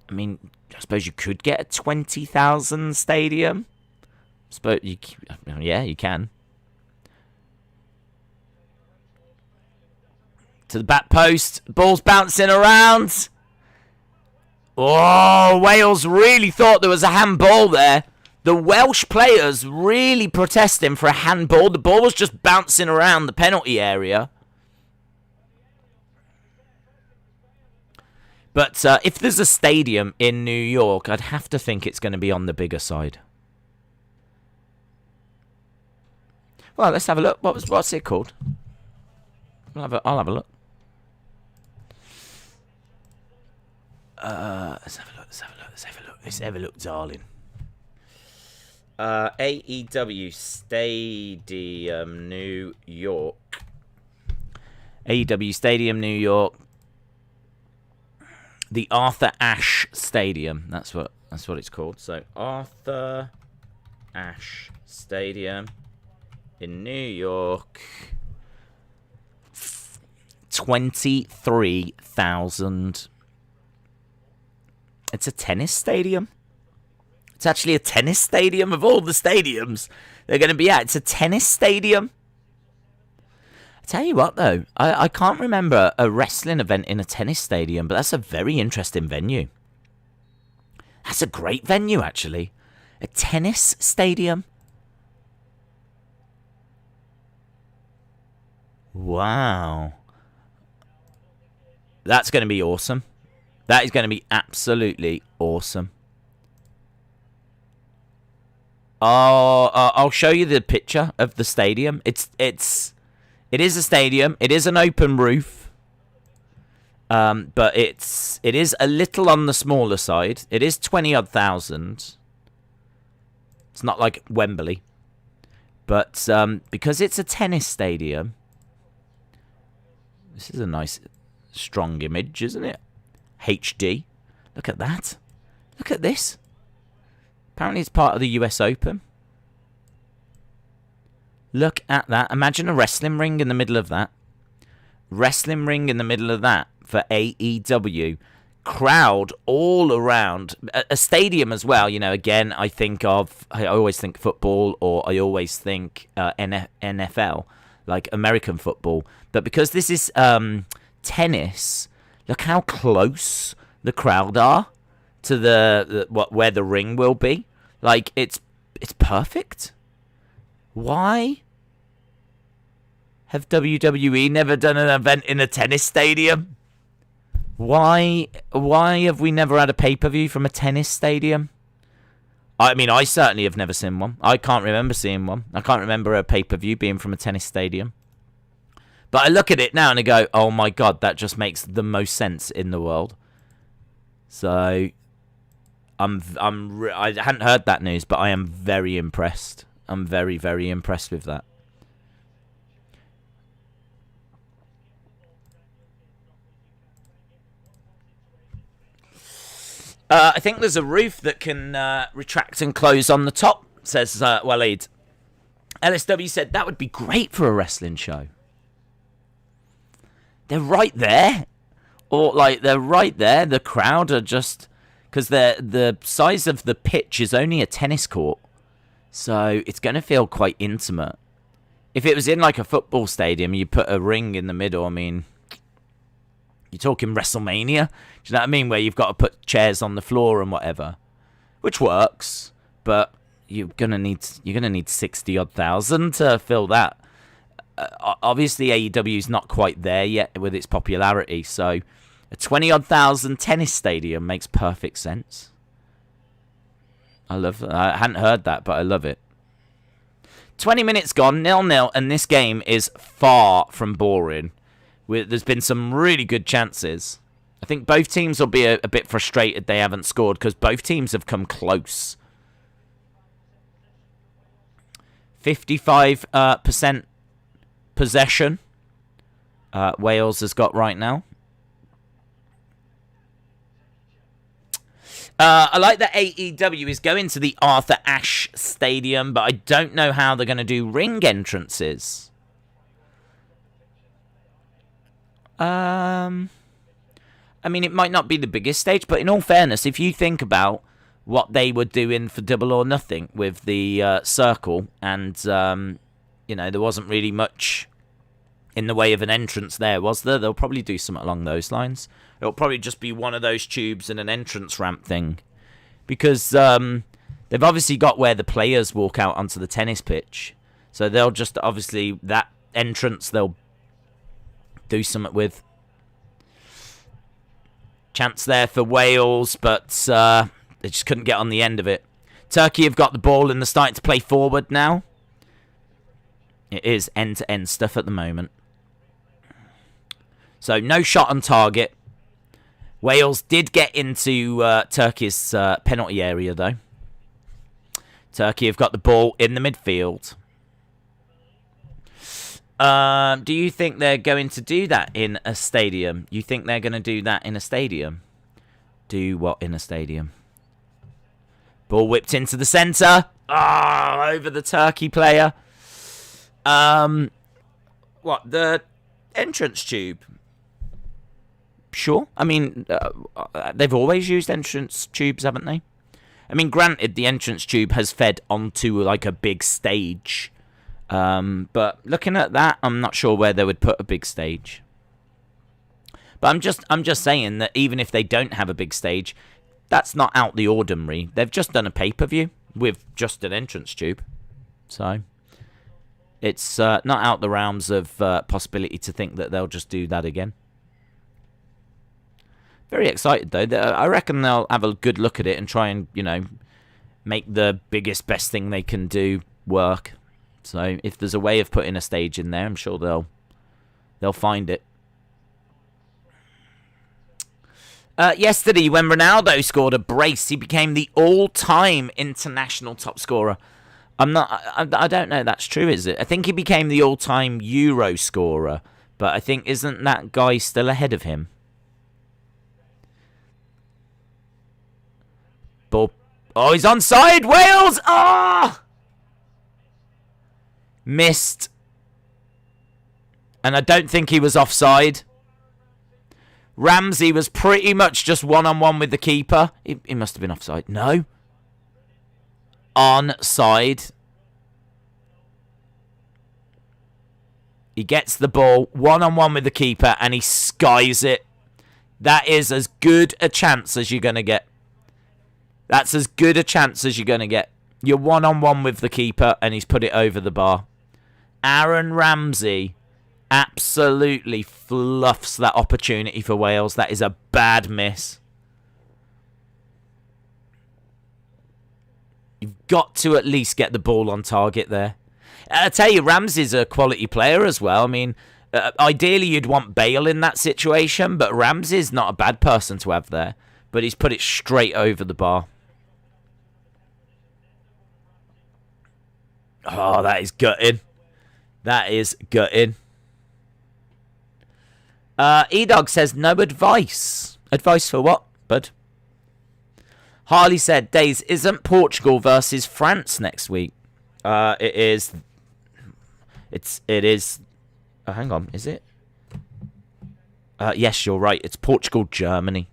I suppose you could get a 20,000 stadium. You can. To the back post. Ball's bouncing around. Oh, Wales really thought there was a handball there. The Welsh players really protesting for a handball. The ball was just bouncing around the penalty area. But if there's a stadium in New York, I'd have to think it's going to be on the bigger side. Well, let's have a look. What's it called? I'll have a look. Let's have a look. Let's have a look, darling. AEW Stadium, New York. AEW Stadium, New York. The Arthur Ashe Stadium. That's what it's called. So Arthur Ashe Stadium in New York. 23,000. It's a tennis stadium. It's actually a tennis stadium of all the stadiums they're going to be at. It's a tennis stadium. I tell you what, though, I can't remember a wrestling event in a tennis stadium, but that's a very interesting venue. That's a great venue, actually. A tennis stadium. Wow. That's going to be awesome. That is going to be absolutely awesome. I'll show you the picture of the stadium. It is a stadium. It is an open roof. But it is a little on the smaller side. It is 20-odd thousand. It's not like Wembley. But because it's a tennis stadium, this is a nice, strong image, isn't it? HD. Look at that. Look at this. Apparently it's part of the US Open. Look at that. Imagine a wrestling ring in the middle of that. Wrestling ring in the middle of that for AEW. Crowd all around. A stadium as well. You know, again, I always think football, or I always think NFL, like American football. But because this is tennis, look how close the crowd are to where the ring will be. Like, it's perfect. Why have WWE never done an event in a tennis stadium? Why have we never had a pay-per-view from a tennis stadium? I mean, I certainly have never seen one. I can't remember seeing one. I can't remember a pay-per-view being from a tennis stadium. But I look at it now and I go, oh my God, that just makes the most sense in the world. So, I hadn't heard that news, but I am very impressed. I'm very, very impressed with that. I think there's a roof that can retract and close on the top, says Waleed. LSW said that would be great for a wrestling show. They're right there. Or, like, they're right there. The crowd are just... Because the size of the pitch is only a tennis court. So it's going to feel quite intimate. If it was in, like, a football stadium, you put a ring in the middle, I mean... You're talking WrestleMania? Do you know what I mean? Where you've got to put chairs on the floor and whatever. Which works. But you're going to need 60-odd thousand to fill that. Obviously, AEW is not quite there yet with its popularity, so a 20-odd thousand tennis stadium makes perfect sense. I love that. I hadn't heard that, but I love it. 20 minutes gone, 0-0, and this game is far from boring. There's been some really good chances. I think both teams will be a bit frustrated they haven't scored, because both teams have come close. 55% possession Wales has got right now. I like that AEW is going to the Arthur Ashe Stadium, but I don't know how they're going to do ring entrances. I mean, it might not be the biggest stage, but in all fairness, if you think about what they were doing for Double or Nothing with the circle, and, there wasn't really much in the way of an entrance there, was there? They'll probably do something along those lines. It'll probably just be one of those tubes and an entrance ramp thing. Because they've obviously got where the players walk out onto the tennis pitch. So they'll just, obviously, that entrance they'll do something with. Chance there for Wales, but they just couldn't get on the end of it. Turkey have got the ball and they're starting to play forward now. It is end-to-end stuff at the moment. So no shot on target. Wales did get into Turkey's penalty area, though. Turkey have got the ball in the midfield. Do you think they're going to do that in a stadium? You think they're going to do that in a stadium? Do what in a stadium? Ball whipped into the centre. Over the Turkey player. What? The entrance tube? Sure. I mean, they've always used entrance tubes, haven't they? I mean, granted, the entrance tube has fed onto like a big stage. But looking at that, I'm not sure where they would put a big stage. But I'm just saying that even if they don't have a big stage, that's not out the ordinary. They've just done a pay-per-view with just an entrance tube. So it's not out the realms of possibility to think that they'll just do that again. Very excited, though. I reckon they'll have a good look at it and try and, make the biggest, best thing they can do work. So if there's a way of putting a stage in there, I'm sure they'll find it. Yesterday, when Ronaldo scored a brace, he became the all-time international top scorer. I don't know if that's true, is it? I think he became the all-time Euro scorer, but I think isn't that guy still ahead of him? Ball. Oh, he's onside. Wales. Missed. And I don't think he was offside. Ramsey was pretty much just one-on-one with the keeper. He must have been offside. No. Onside. He gets the ball one-on-one with the keeper and he skies it. That is as good a chance as you're going to get. That's as good a chance as you're going to get. You're one-on-one with the keeper and he's put it over the bar. Aaron Ramsey absolutely fluffs that opportunity for Wales. That is a bad miss. You've got to at least get the ball on target there. I tell you, Ramsey's a quality player as well. I mean, ideally you'd want Bale in that situation, but Ramsey's not a bad person to have there. But he's put it straight over the bar. Oh, that is gutting. That is gutting. E-Dog says, no advice. Advice for what, bud? Harley said, Days, isn't Portugal versus France next week? It is. It is. Hang on, is it? Yes, you're right. It's Portugal-Germany.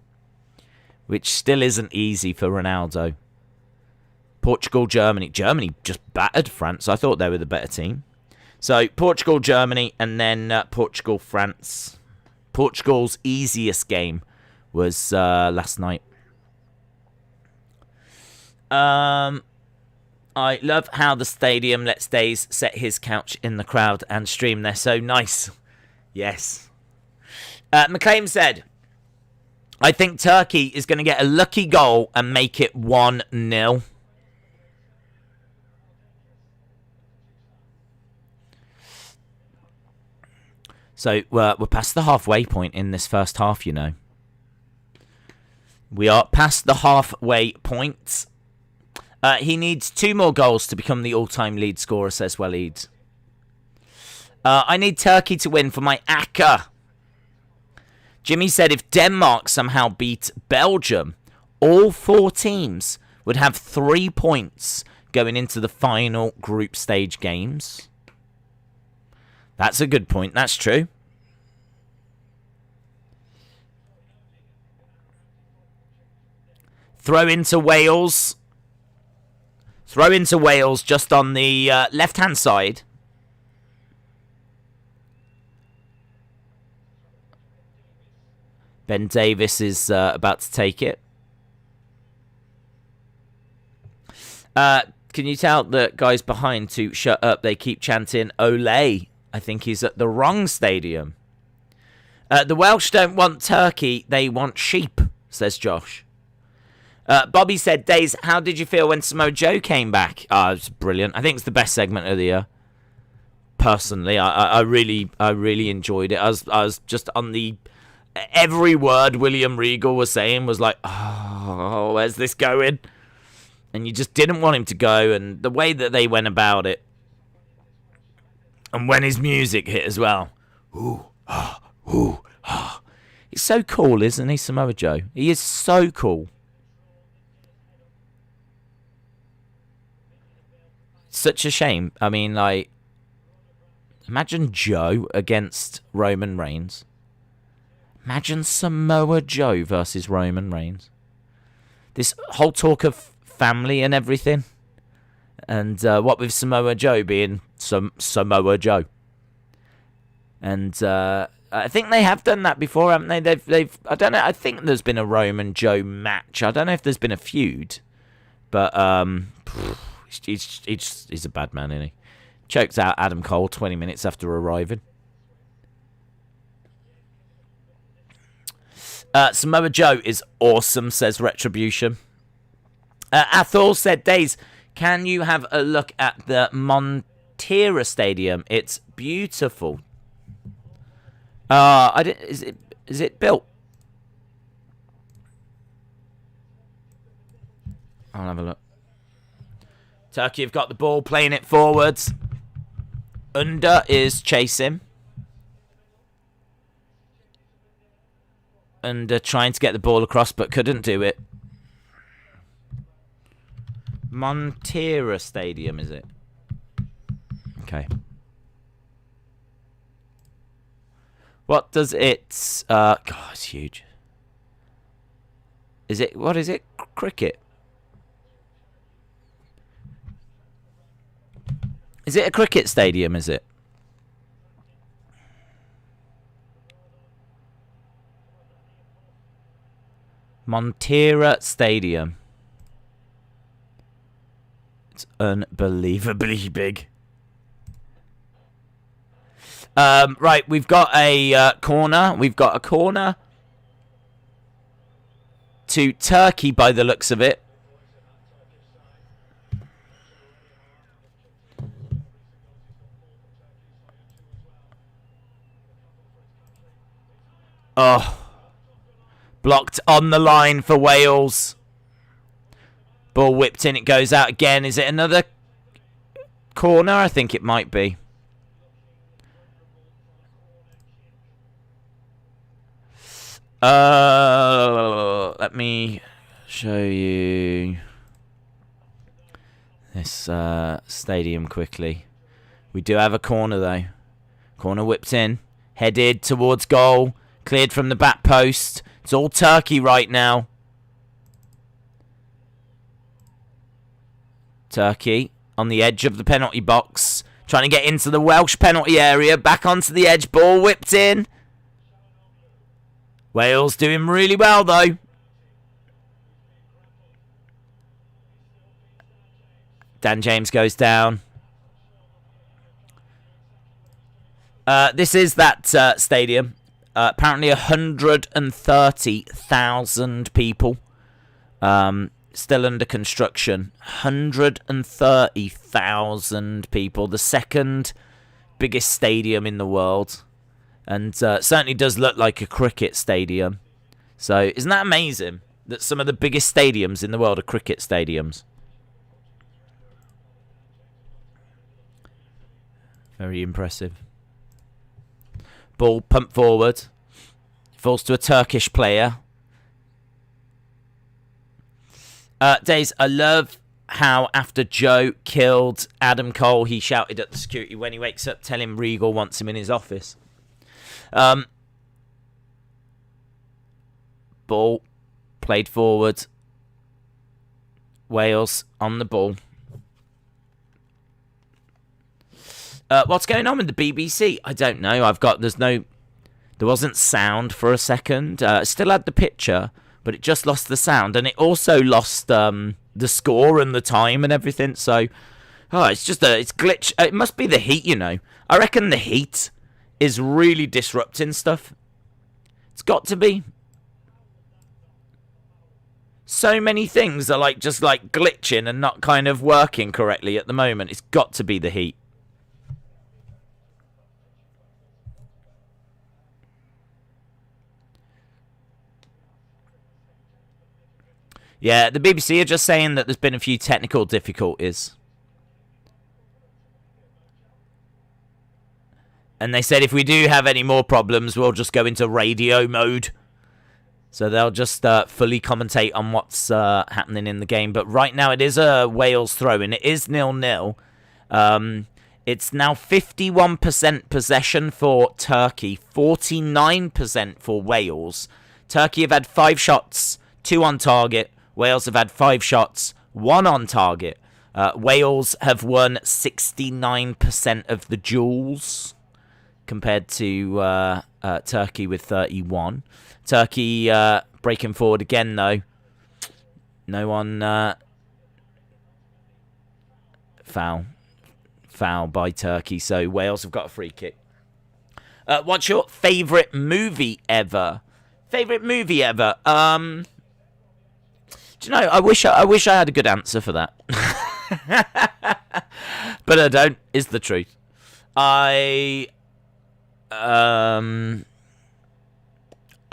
Which still isn't easy for Ronaldo. Portugal-Germany. Germany just battered France. I thought they were the better team. So, Portugal-Germany and then Portugal-France. Portugal's easiest game was last night. I love how the stadium lets Days set his couch in the crowd and stream. They're so nice. Yes. McLean said, I think Turkey is going to get a lucky goal and make it 1-0. So we're past the halfway point in this first half, you know. We are past the halfway point. He needs 2 more goals to become the all-time lead scorer, says Waleed. I need Turkey to win for my ACCA. Jimmy said if Denmark somehow beat Belgium, all 4 teams would have 3 points going into the final group stage games. That's a good point. That's true. Throw into Wales. Throw into Wales just on the left-hand side. Ben Davis is about to take it. Can you tell the guys behind to shut up? They keep chanting Olay. I think he's at the wrong stadium. The Welsh don't want turkey. They want sheep. says Josh. Bobby said, Days, how did you feel when Samoa Joe came back? Oh, it was brilliant. I think it's the best segment of the year. Personally, I really enjoyed it. I was just on the... Every word William Regal was saying was like, oh, where's this going? And you just didn't want him to go, and the way that they went about it. And when his music hit as well. Ooh, ah, ooh, ah. He's so cool, isn't he, Samoa Joe? He is so cool. Such a shame. I mean, like, imagine Joe against Roman Reigns. Imagine Samoa Joe versus Roman Reigns. This whole talk of family and everything. And what with Samoa Joe being Samoa Joe. And I think they have done that before, haven't they? They've I don't know. I think there's been a Roman Joe match. I don't know if there's been a feud. But he's a bad man, isn't he? Chokes out Adam Cole 20 minutes after arriving. Samoa Joe is awesome, says Retribution. Athol said, Days, can you have a look at the Montera Stadium? It's beautiful. Is it built? I'll have a look. Turkey have got the ball, playing it forwards. Under is chasing. And trying to get the ball across, but couldn't do it. Montera Stadium, is it? Okay. What does it... God, it's huge. Is it... What is it? Cricket? Is it a cricket stadium, is it? Montera Stadium. It's unbelievably big. Right, we've got a corner. We've got a corner to Turkey by the looks of it. Oh. Blocked on the line for Wales. Ball whipped in. It goes out again. Is it another corner? I think it might be. Let me show you this stadium quickly. We do have a corner though. Corner whipped in. Headed towards goal. Cleared from the back post. It's all Turkey right now. Turkey on the edge of the penalty box. Trying to get into the Welsh penalty area. Back onto the edge. Ball whipped in. Wales doing really well though. Dan James goes down. This is that stadium. Apparently 130,000 people. Still under construction. 130,000 people. The second biggest stadium in the world. And certainly does look like a cricket stadium. So isn't that amazing? That some of the biggest stadiums in the world are cricket stadiums. Very impressive. Ball pumped forward. Falls to a Turkish player. Days, I love how after Joe killed Adam Cole, he shouted at the security when he wakes up, tell him Regal wants him in his office. Ball played forward. Wales on the ball. What's going on with the BBC? I don't know. There wasn't sound for a second. Still had the picture, but it just lost the sound, and it also lost the score and the time and everything. So, it's glitch. It must be the heat, you know. I reckon the heat is really disrupting stuff. It's got to be. So many things are like just like glitching and not kind of working correctly at the moment. It's got to be the heat. Yeah, the BBC are just saying that there's been a few technical difficulties. And they said if we do have any more problems, we'll just go into radio mode. So they'll just fully commentate on what's happening in the game. But right now it is a Wales throw, and it is 0-0. It's now 51% possession for Turkey, 49% for Wales. Turkey have had 5 shots, 2 on target. Wales have had 5 shots, 1 on target. Wales have won 69% of the duels compared to Turkey with 31. Turkey breaking forward again, though. No one... Foul by Turkey, so Wales have got a free kick. What's your favourite movie ever? Favourite movie ever? Do you know, I wish I had a good answer for that. But I don't, is the truth. I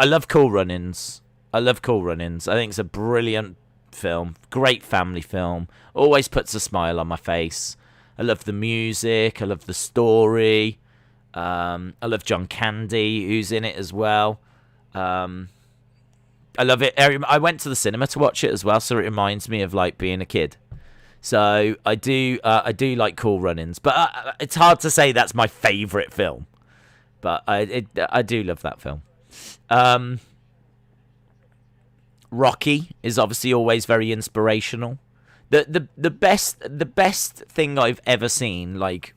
love Cool Runnings. I think it's a brilliant film. Great family film. Always puts a smile on my face. I love the music. I love the story. I love John Candy, who's in it as well. I love it. I went to the cinema to watch it as well, so it reminds me of like being a kid. So I do like Cool Runnings, but it's hard to say that's my favourite film. But I do love that film. Rocky is obviously always very inspirational. The best thing I've ever seen, like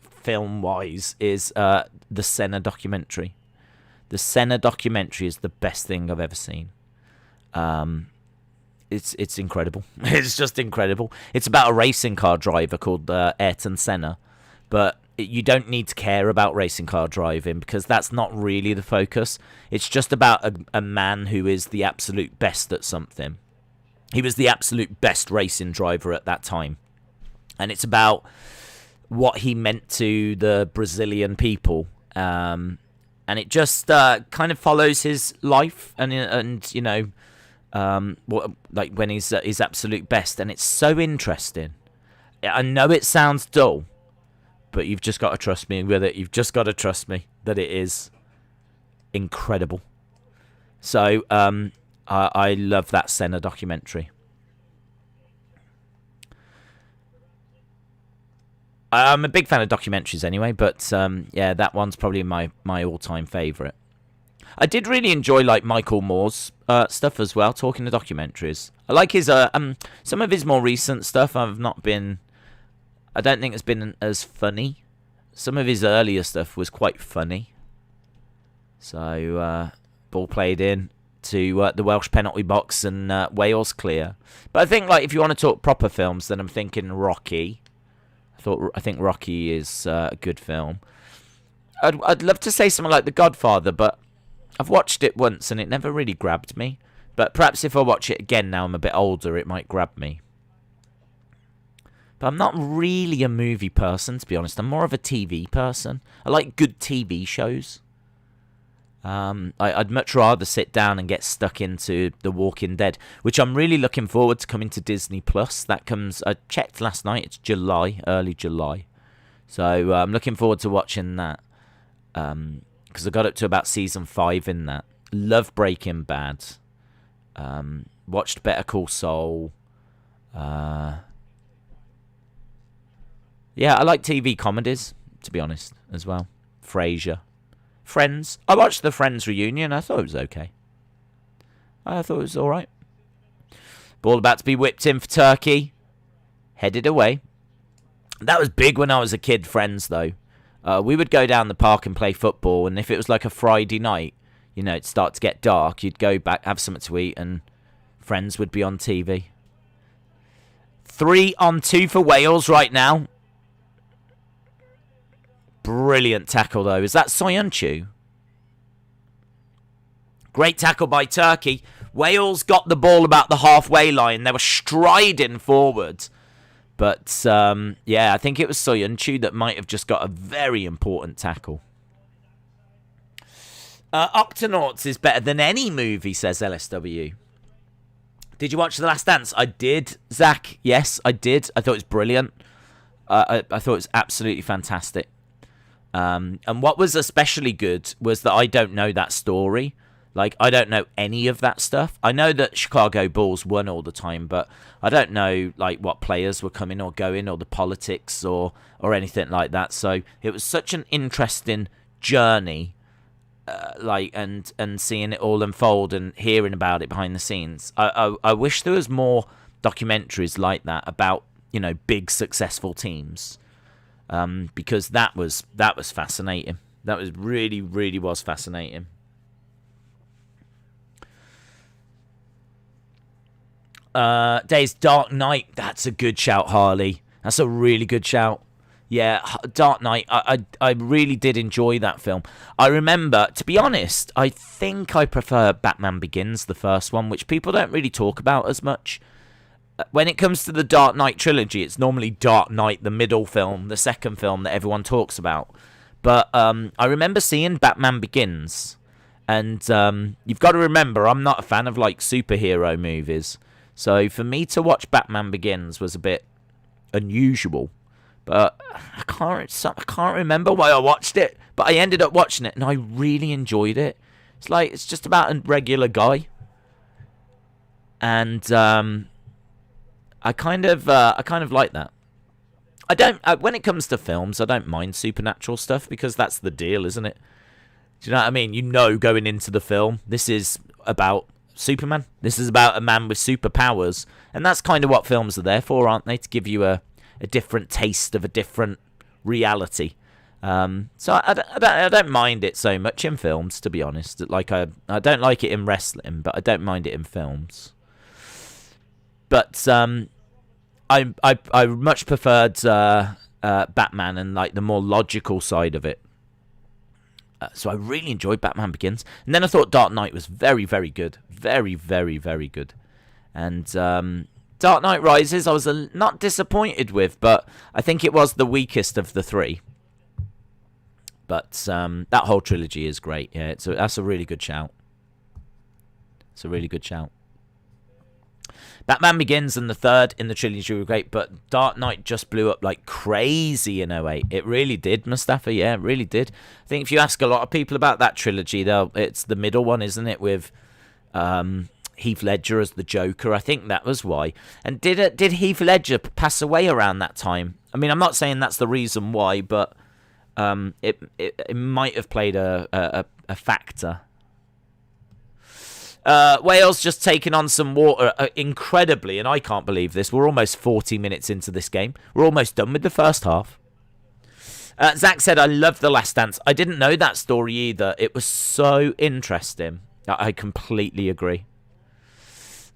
film wise, is the Senna documentary. The Senna documentary is the best thing I've ever seen. It's incredible. It's just incredible. It's about a racing car driver called Ayrton Senna, but you don't need to care about racing car driving because that's not really the focus. It's just about a man who is the absolute best at something. He was the absolute best racing driver at that time. And it's about what he meant to the Brazilian people. And it just kind of follows his life and you know, like when he's at his absolute best. And it's so interesting. I know it sounds dull, but you've just got to trust me with it. You've just got to trust me that it is incredible. So I love that Senna documentary. I'm a big fan of documentaries anyway, but yeah, that one's probably my all-time favourite. I did really enjoy like Michael Moore's stuff as well, talking to documentaries. I like his some of his more recent stuff. I don't think it's been as funny. Some of his earlier stuff was quite funny. So ball played in to the Welsh penalty box and Wales clear. But I think like if you want to talk proper films, then I'm thinking Rocky. I think Rocky is a good film. I'd love to say something like The Godfather, but I've watched it once and it never really grabbed me. But perhaps if I watch it again now I'm a bit older, it might grab me. But I'm not really a movie person, to be honest. I'm more of a TV person. I like good TV shows. I'd much rather sit down and get stuck into The Walking Dead, which I'm really looking forward to coming to Disney Plus. That comes, I checked last night, it's July, early July. So I'm looking forward to watching that. Because I got up to about season 5 in that. Love Breaking Bad. Watched Better Call Saul. Yeah, I like TV comedies, to be honest, as well. Frasier. Friends. I watched the Friends reunion. I thought it was okay. I thought it was all right. Ball about to be whipped in for Turkey. Headed away. That was big when I was a kid, Friends, though. We would go down the park and play football, and if it was like a Friday night, you know, it'd start to get dark, you'd go back, have something to eat, and Friends would be on TV. 3-on-2 for Wales right now. Brilliant tackle, though. Is that Soyuncu? Great tackle by Turkey. Wales got the ball about the halfway line. They were striding forward. But, yeah, I think it was Soyuncu that might have just got a very important tackle. Octonauts is better than any movie, says LSW. Did you watch The Last Dance? I did, Zach. Yes, I did. I thought it was brilliant. I thought it was absolutely fantastic. And what was especially good was that I don't know that story. Like, I don't know any of that stuff. I know that Chicago Bulls won all the time, but I don't know, like, what players were coming or going or the politics or anything like that. So it was such an interesting journey, and seeing it all unfold and hearing about it behind the scenes. I wish there was more documentaries like that about, you know, big successful teams, because that was fascinating. That was really, really was fascinating. Days Dark Knight. That's a good shout, Harley. That's a really good shout. Yeah, Dark Knight. I really did enjoy that film. I remember, to be honest, I think I prefer Batman Begins, the first one, which people don't really talk about as much. When it comes to the Dark Knight trilogy, it's normally Dark Knight, the middle film, the second film that everyone talks about. But I remember seeing Batman Begins, and you've got to remember, I'm not a fan of like superhero movies. So for me to watch Batman Begins was a bit unusual. But I can't remember why I watched it. But I ended up watching it, and I really enjoyed it. It's just about a regular guy. And I kind of like that. I don't. When it comes to films, I don't mind supernatural stuff because that's the deal, isn't it? Do you know what I mean? You know, going into the film, this is about Superman. This is about a man with superpowers, and that's kind of what films are there for, aren't they? To give you a different taste of a different reality. So I don't mind it so much in films, to be honest. Like I don't like it in wrestling, but I don't mind it in films. But I much preferred Batman and like the more logical side of it. So I really enjoyed Batman Begins. And then I thought Dark Knight was very, very good. Very, very, very good. And Dark Knight Rises I was not disappointed with, but I think it was the weakest of the three. But that whole trilogy is great. Yeah, that's a really good shout. It's a really good shout. Batman Begins and the third in the trilogy were great, but Dark Knight just blew up like crazy in 2008. It really did, Mustafa. Yeah, it really did. I think if you ask a lot of people about that trilogy, it's the middle one, isn't it, with Heath Ledger as the Joker. I think that was why. And did Heath Ledger pass away around that time? I mean, I'm not saying that's the reason why, but it might have played a factor. Wales just taking on some water incredibly, and I can't believe this. We're almost 40 minutes into this game. We're almost done with the first half. Zach said, I love The Last Dance. I didn't know that story either. It was so interesting. I completely agree.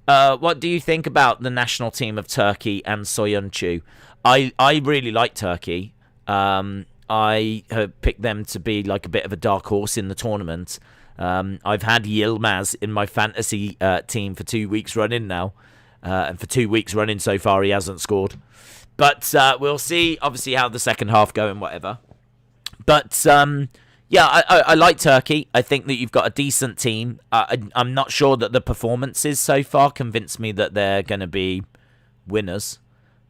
What do you think about the national team of Turkey and Soyuncu? I really like Turkey. I have picked them to be like a bit of a dark horse in the tournament. I've had Yilmaz in my fantasy team for 2 weeks running now. And for 2 weeks running so far, he hasn't scored. But we'll see, obviously, how the second half go and whatever. But, yeah, I like Turkey. I think that you've got a decent team. I'm not sure that the performances so far convince me that they're going to be winners.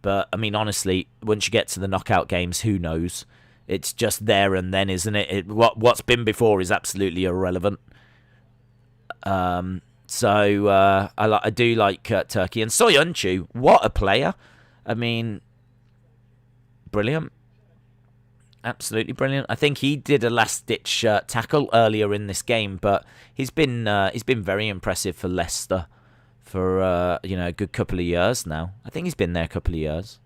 But, I mean, honestly, once you get to the knockout games, who knows? It's just there and then, isn't it? What's been before is absolutely irrelevant. So I do like Turkey. And Soyuncu, what a player. I mean, brilliant. Absolutely brilliant. I think he did a last-ditch tackle earlier in this game, but he's been very impressive for Leicester for a good couple of years now. I think he's been there a couple of years.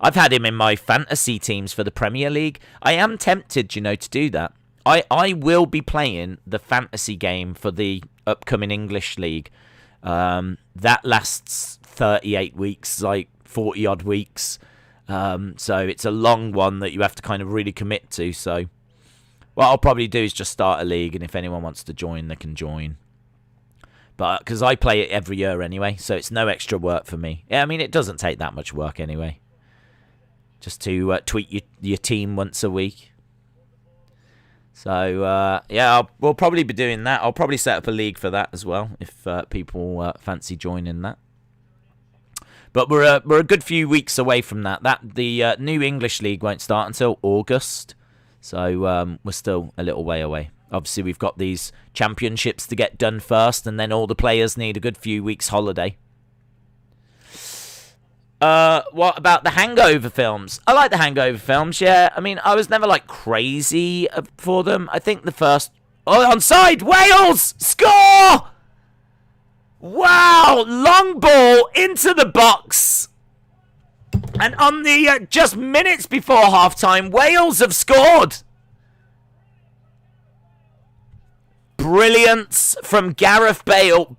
I've had him in my fantasy teams for the Premier League. I am tempted, to do that. I will be playing the fantasy game for the upcoming English League. That lasts 38 weeks, like 40-odd weeks. So it's a long one that you have to kind of really commit to. So what I'll probably do is just start a league, and if anyone wants to join, they can join. But because I play it every year anyway, so it's no extra work for me. Yeah, I mean, it doesn't take that much work anyway. Just to tweet your team once a week. So, yeah, we'll probably be doing that. I'll probably set up a league for that as well, if people fancy joining that. But we're a good few weeks away from that. The new English league won't start until August. So we're still a little way away. Obviously, we've got these championships to get done first, and then all the players need a good few weeks' holiday. What about the Hangover films? I like the Hangover films, yeah. I mean, I was never, like, crazy for them. I think the first... Oh, onside! Wales! Score! Wow! Long ball into the box. And on the just minutes before halftime, Wales have scored. Brilliance from Gareth Bale.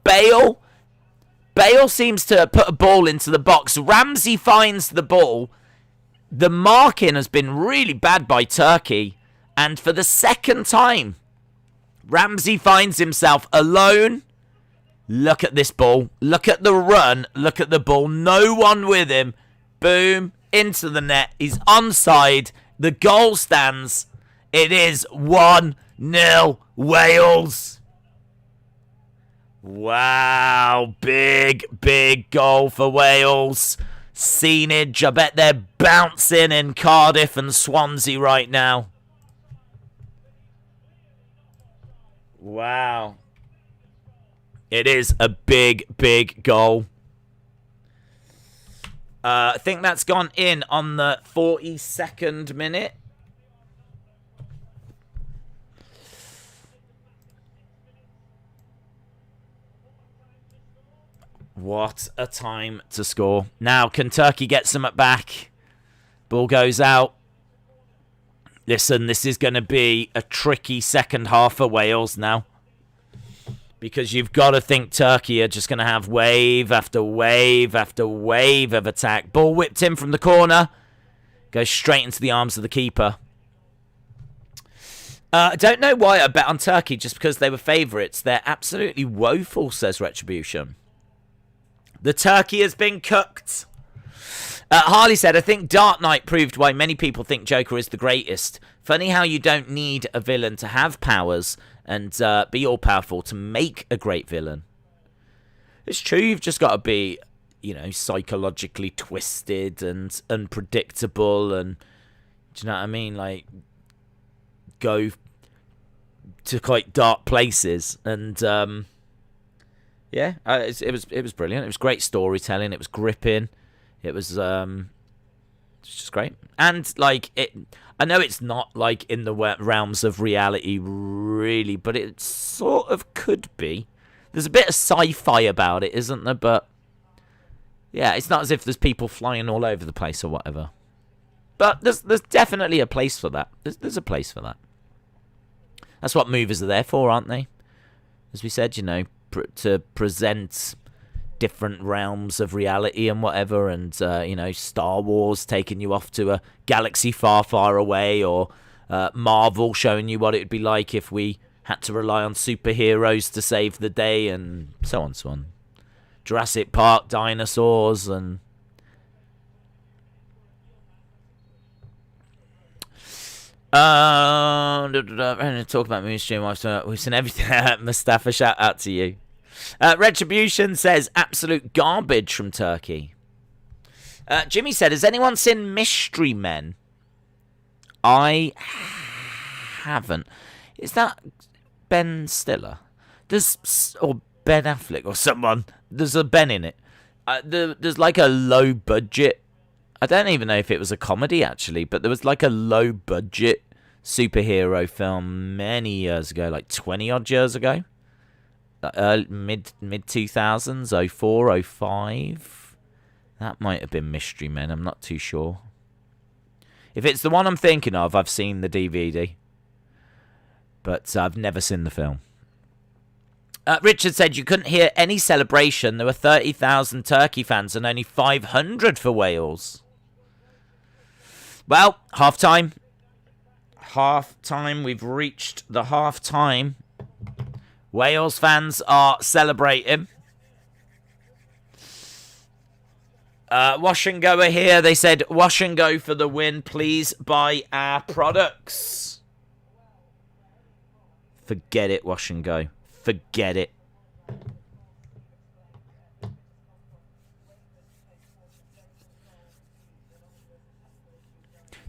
Bale seems to put a ball into the box. Ramsey finds the ball. The marking has been really bad by Turkey. And for the second time, Ramsey finds himself alone. Look at this ball. Look at the run. Look at the ball. No one with him. Boom. Into the net. He's onside. The goal stands. It is 1-0 Wales. Wow. Big goal for Wales. Scenage. I bet they're bouncing in Cardiff and Swansea right now. Wow. It is a big goal. I think that's gone in on the 42nd minute. What a time to score. Now, can Turkey get some at back? Ball goes out. Listen, this is going to be a tricky second half for Wales now. Because you've got to think Turkey are just going to have wave after wave after wave of attack. Ball whipped in from the corner. Goes straight into the arms of the keeper. I don't know why I bet on Turkey just because they were favourites. They're absolutely woeful, says Retribution. The turkey has been cooked. Harley said, I think Dark Knight proved why many people think Joker is the greatest. Funny how you don't need a villain to have powers and be all-powerful to make a great villain. It's true, you've just got to be, you know, psychologically twisted and unpredictable and, do you know what I mean? Like, go to quite dark places. And, yeah, it was brilliant. It was great storytelling. It was gripping. It was just great. And, like, I know it's not, like, in the realms of reality, really, but it sort of could be. There's a bit of sci-fi about it, isn't there? But, yeah, it's not as if there's people flying all over the place or whatever. But there's definitely a place for that. There's a place for that. That's what movies are there for, aren't they? As we said, you know, to present different realms of reality and whatever, and you know, Star Wars taking you off to a galaxy far, far away, or Marvel showing you what it would be like if we had to rely on superheroes to save the day, and so on, so on. Jurassic Park, dinosaurs, and talk about Moon Stream. We've seen everything. Mustafa, shout out to you. Retribution says absolute garbage from Turkey. Jimmy said, has anyone seen Mystery Men? I haven't. Is that Ben Stiller? Or Ben Affleck or someone? There's a Ben in it. There's like a low budget. I don't even know if it was a comedy actually, but there was like a low budget superhero film many years ago, like 20 odd years ago. Mid 2000s, 04, 05. That might have been Mystery Men. I'm not too sure. If it's the one I'm thinking of, I've seen the DVD, but I've never seen the film. Richard said you couldn't hear any celebration. There were 30,000 Turkey fans and only 500 for Wales. Well, half-time. Half-time. We've reached the half-time. Wales fans are celebrating. Wash and Go are here. They said, Wash and Go for the win. Please buy our products. Forget it, Wash and Go. Forget it.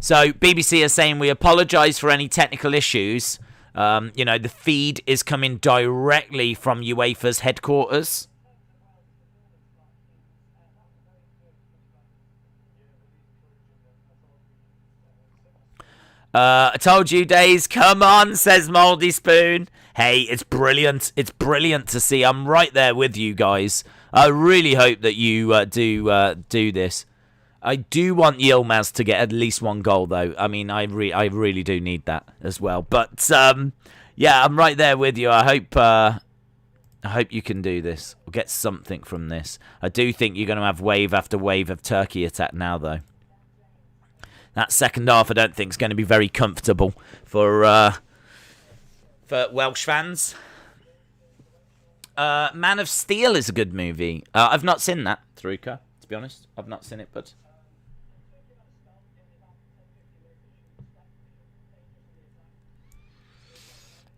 So, BBC are saying we apologise for any technical issues. The feed is coming directly from UEFA's headquarters. I told you, Days. Come on, says Mouldy Spoon. Hey, it's brilliant. It's brilliant to see. I'm right there with you guys. I really hope that you do this. I do want Yilmaz to get at least one goal, though. I mean, I really do need that as well. But yeah, I'm right there with you. I hope you can do this or get something from this. I do think you're going to have wave after wave of Turkey attack now, though. That second half, I don't think, is going to be very comfortable for Welsh fans. Man of Steel is a good movie. I've not seen that, Taruka, to be honest. I've not seen it, but...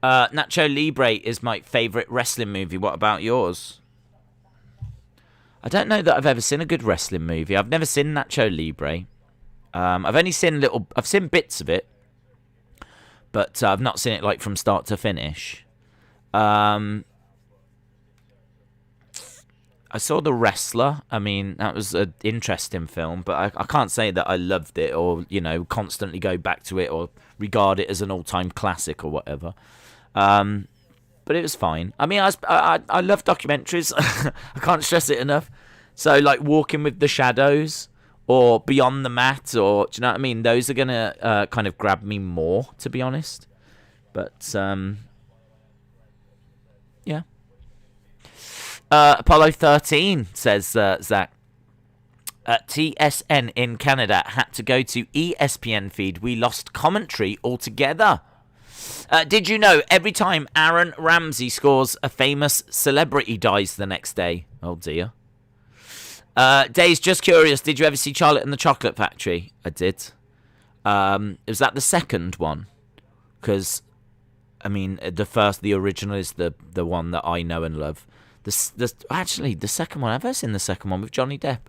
Nacho Libre is my favourite wrestling movie. What about yours? I don't know that I've ever seen a good wrestling movie. I've never seen Nacho Libre. I've only seen I've seen bits of it, but I've not seen it like from start to finish. I saw The Wrestler. I mean, that was an interesting film, but I can't say that I loved it or, constantly go back to it or regard it as an all-time classic or whatever. But it was fine. I mean, I love documentaries. I can't stress it enough. So, like Walking with the Shadows or Beyond the Mat, or do you know what I mean? Those are going to kind of grab me more, to be honest. But, yeah. Apollo 13, says Zach. TSN in Canada had to go to ESPN feed. We lost commentary altogether. Did you know every time Aaron Ramsey scores, a famous celebrity dies the next day? Oh, dear. Days, just curious, did you ever see Charlotte and the Chocolate Factory? I did. Was that the second one? Because, I mean, the original is the one that I know and love. Actually, the second one, I've ever seen the second one with Johnny Depp.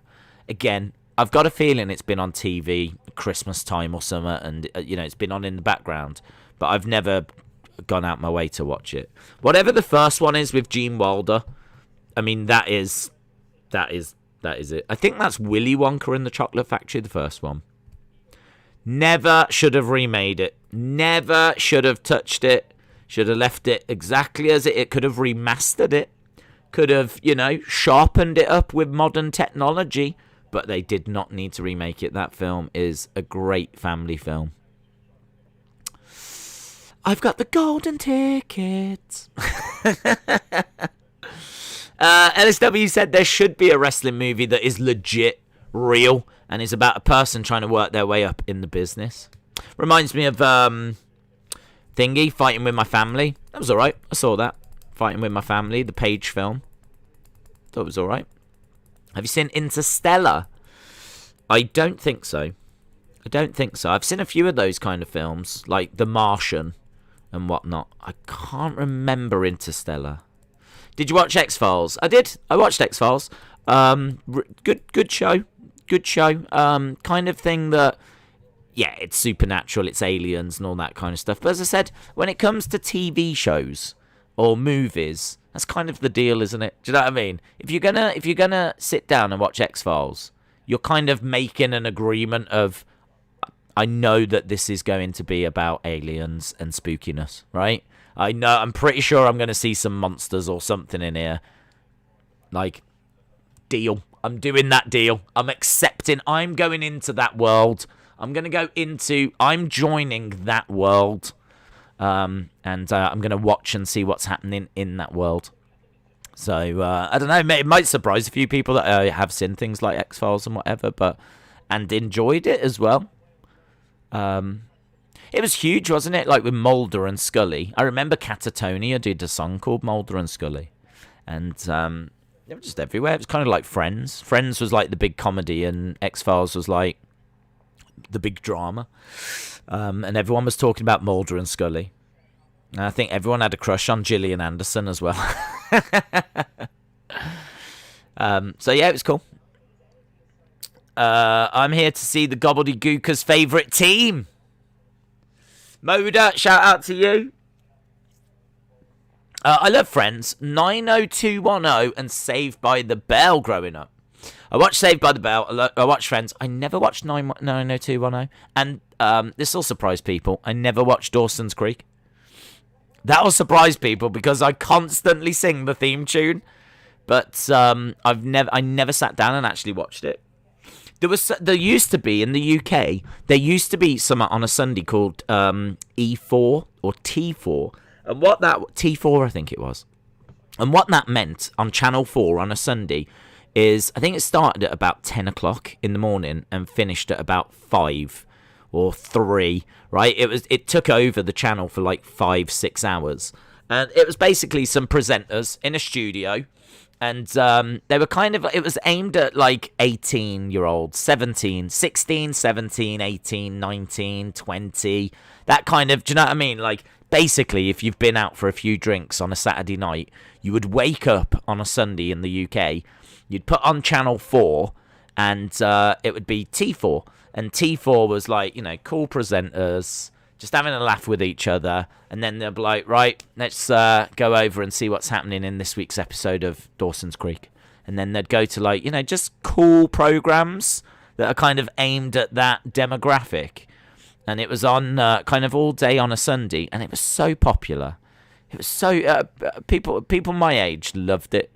Again, I've got a feeling it's been on TV Christmas time or summer, and it's been on in the background, but I've never gone out my way to watch it. Whatever the first one is with Gene Wilder, I mean, that is it. I think that's Willy Wonka and the Chocolate Factory, the first one. Never should have remade it. Never should have touched it. Should have left it exactly as it could have remastered it. Could have, sharpened it up with modern technology. But they did not need to remake it. That film is a great family film. I've got the golden ticket. LSW said there should be a wrestling movie that is legit, real, and is about a person trying to work their way up in the business. Reminds me of Thingy, Fighting With My Family. That was alright. I saw that. Fighting With My Family, the Page film. Thought it was alright. Have you seen Interstellar? I don't think so. I've seen a few of those kind of films, like The Martian and whatnot. I can't remember Interstellar. Did you watch X-Files? I did. I watched X-Files. Good show. Kind of thing that, yeah, it's supernatural, it's aliens and all that kind of stuff. But as I said, when it comes to TV shows or movies, that's kind of the deal, isn't it? Do you know what I mean? If you're gonna sit down and watch X-Files, you're kind of making an agreement of, I know that this is going to be about aliens and spookiness, right? I'm pretty sure I'm going to see some monsters or something in here. Like, deal. I'm doing that deal. I'm accepting. I'm going into that world. I'm joining that world. And I'm going to watch and see what's happening in that world. So, I don't know. It might surprise a few people that have seen things like It was huge, wasn't it? Like with Muldur and Scully. I remember Catatonia did a song called Muldur and Scully. And they were just everywhere. It was kind of like Friends. Friends was like the big comedy, and X-Files was like the big drama. And everyone was talking about Mulder and Scully. And I think everyone had a crush on Gillian Anderson as well. So yeah, it was cool. I'm here to see the Gobbledygooker's favourite team. Moda, shout out to you. I love Friends, 90210 and Saved by the Bell growing up. I watched Saved by the Bell, I watched Friends. I never watched 90210. And this will surprise people, I never watched Dawson's Creek. That will surprise people because I constantly sing the theme tune. But I never sat down and actually watched it. There used to be in the UK, there used to be something on a Sunday called E4 or T4. And what that T4, I think it was. And what that meant on Channel 4 on a Sunday is, I think it started at about 10 o'clock in the morning and finished at about 5 or 3, right? It took over the channel for like 5-6 hours. And it was basically some presenters in a studio. And they were it was aimed at like 18-year-olds, 16, 17, 18, 19, 20, that kind of, do you know what I mean? Like, basically, if you've been out for a few drinks on a Saturday night, you would wake up on a Sunday in the UK, you'd put on Channel 4, and it would be T4. And T4 was like, cool presenters, just having a laugh with each other. And then they'll be like, right, let's go over and see what's happening in this week's episode of Dawson's Creek. And then they'd go to like, just cool programs that are kind of aimed at that demographic. And it was on kind of all day on a Sunday, and it was so popular. It was so people my age loved it,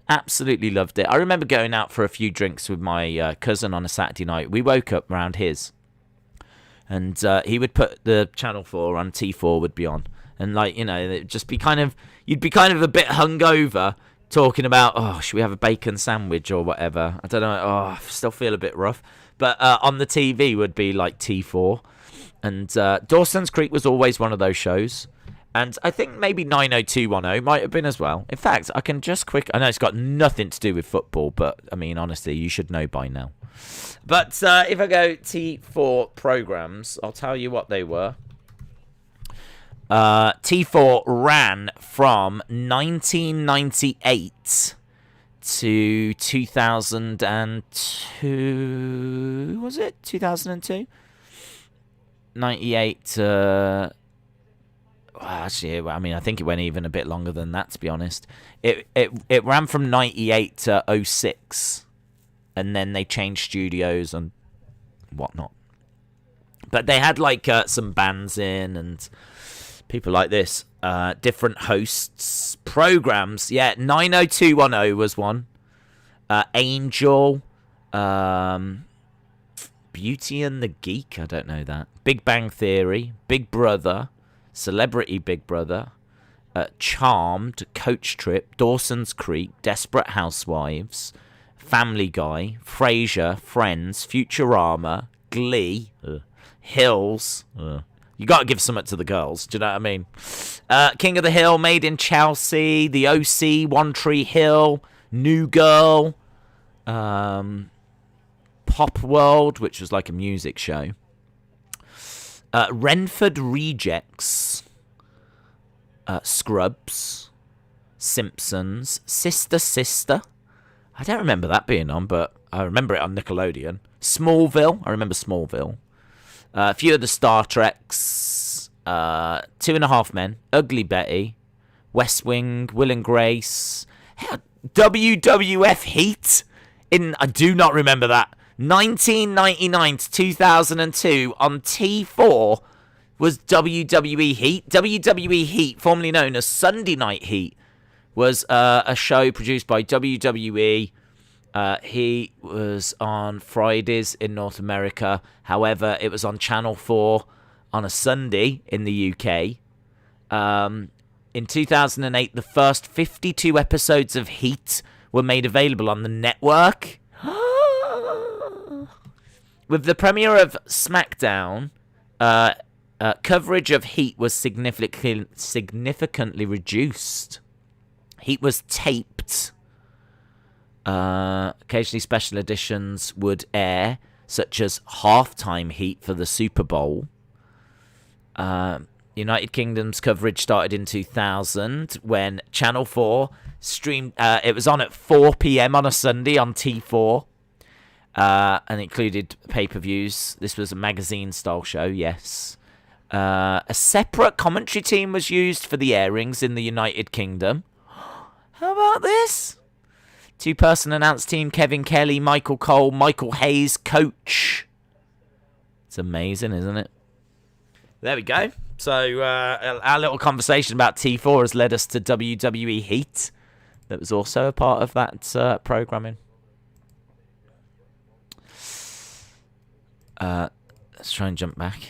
absolutely loved it. I remember going out for a few drinks with my cousin on a Saturday night. We woke up around his, and he would put the Channel 4 on. T4 would be on, and like it'd just be you'd be kind of a bit hungover, talking about should we have a bacon sandwich or whatever. I don't know. I still feel a bit rough, but on the TV would be like T4. And Dawson's Creek was always one of those shows. And I think maybe 90210 might have been as well. In fact, I know it's got nothing to do with football, but, I mean, honestly, you should know by now. But if I go T4 programs, I'll tell you what they were. T4 ran from 1998 to 2002. Was it 2002? 98 actually, I mean, I think it went even a bit longer than that, to be honest. It ran from 98 to 06, and then they changed studios and whatnot. But they had like some bands in and people like this, different hosts, programs. Yeah, 90210 was one. Angel, Beauty and the Geek, I don't know that. Big Bang Theory, Big Brother, Celebrity Big Brother, Charmed, Coach Trip, Dawson's Creek, Desperate Housewives, Family Guy, Frasier, Friends, Futurama, Glee, Hills. You got to give something to the girls, do you know what I mean? King of the Hill, Made in Chelsea, The OC, One Tree Hill, New Girl, Pop World, which was like a music show. Renford Rejects, Scrubs, Simpsons, Sister Sister. I don't remember that being on, but I remember it on Nickelodeon. Smallville, I remember Smallville. A few of the Star Treks, 2.5 Men, Ugly Betty, West Wing, Will and Grace, WWF Heat. I do not remember that. 1999 to 2002 on T4 was WWE Heat. WWE Heat, formerly known as Sunday Night Heat, was a show produced by WWE. He was on Fridays in North America. However, it was on Channel 4 on a Sunday in the UK. In 2008, the first 52 episodes of Heat were made available on the network. With the premiere of SmackDown, Coverage of Heat was significantly reduced. Heat was taped. Occasionally special editions would air, such as halftime Heat for the Super Bowl. United Kingdom's coverage started in 2000 when Channel 4 streamed. It was on at 4 p.m. on a Sunday on T4, and included pay-per-views. This was a magazine-style show, yes. A separate commentary team was used for the airings in the United Kingdom. How about this? 2-person announced team: Kevin Kelly, Michael Cole, Michael Hayes, coach. It's amazing, isn't it? There we go. So our little conversation about T4 has led us to WWE Heat. That was also a part of that programming. Let's try and jump back.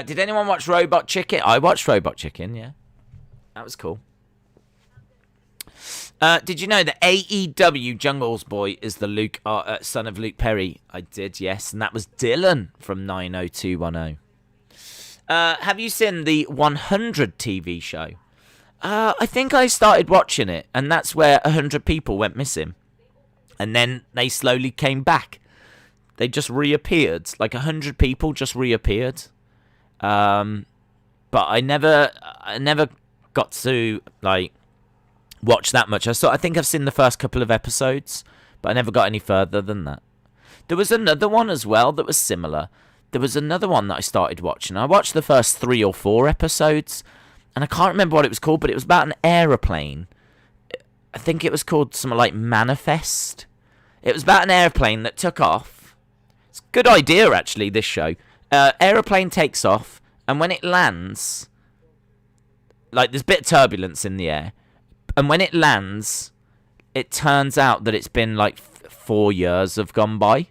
Did anyone watch Robot Chicken? I watched Robot Chicken, yeah. That was cool. Did you know that AEW Jungle's Boy is the son of Luke Perry? I did, yes. And that was Dylan from 90210. Have you seen the 100 TV show? I think I started watching it, and that's where 100 people went missing. And then they slowly came back. They just reappeared. Like 100 people just reappeared. But I never got to like watch that much. I think I've seen the first couple of episodes, but I never got any further than that. There was another one as well that was similar. There was another one that I started watching. I watched the first 3 or 4 episodes, and I can't remember what it was called, but it was about an aeroplane. I think it was called something like Manifest. It was about an airplane that took off. It's a good idea, actually, this show. Aeroplane takes off, and when it lands, like there's a bit of turbulence in the air, and when it lands, it turns out that it's been like 4 years have gone by.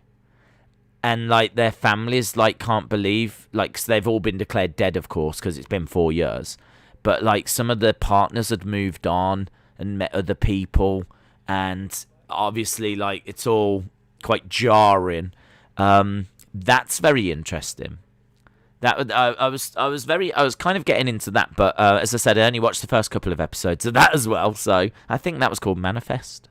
And, like, their families, like, can't believe, like, 'cause they've all been declared dead, of course, because it's been 4 years. But, like, some of the partners had moved on and met other people. And, obviously, like, it's all quite jarring. That's very interesting. I was kind of getting into that. But, as I said, I only watched the first couple of episodes of that as well. So, I think that was called Manifest.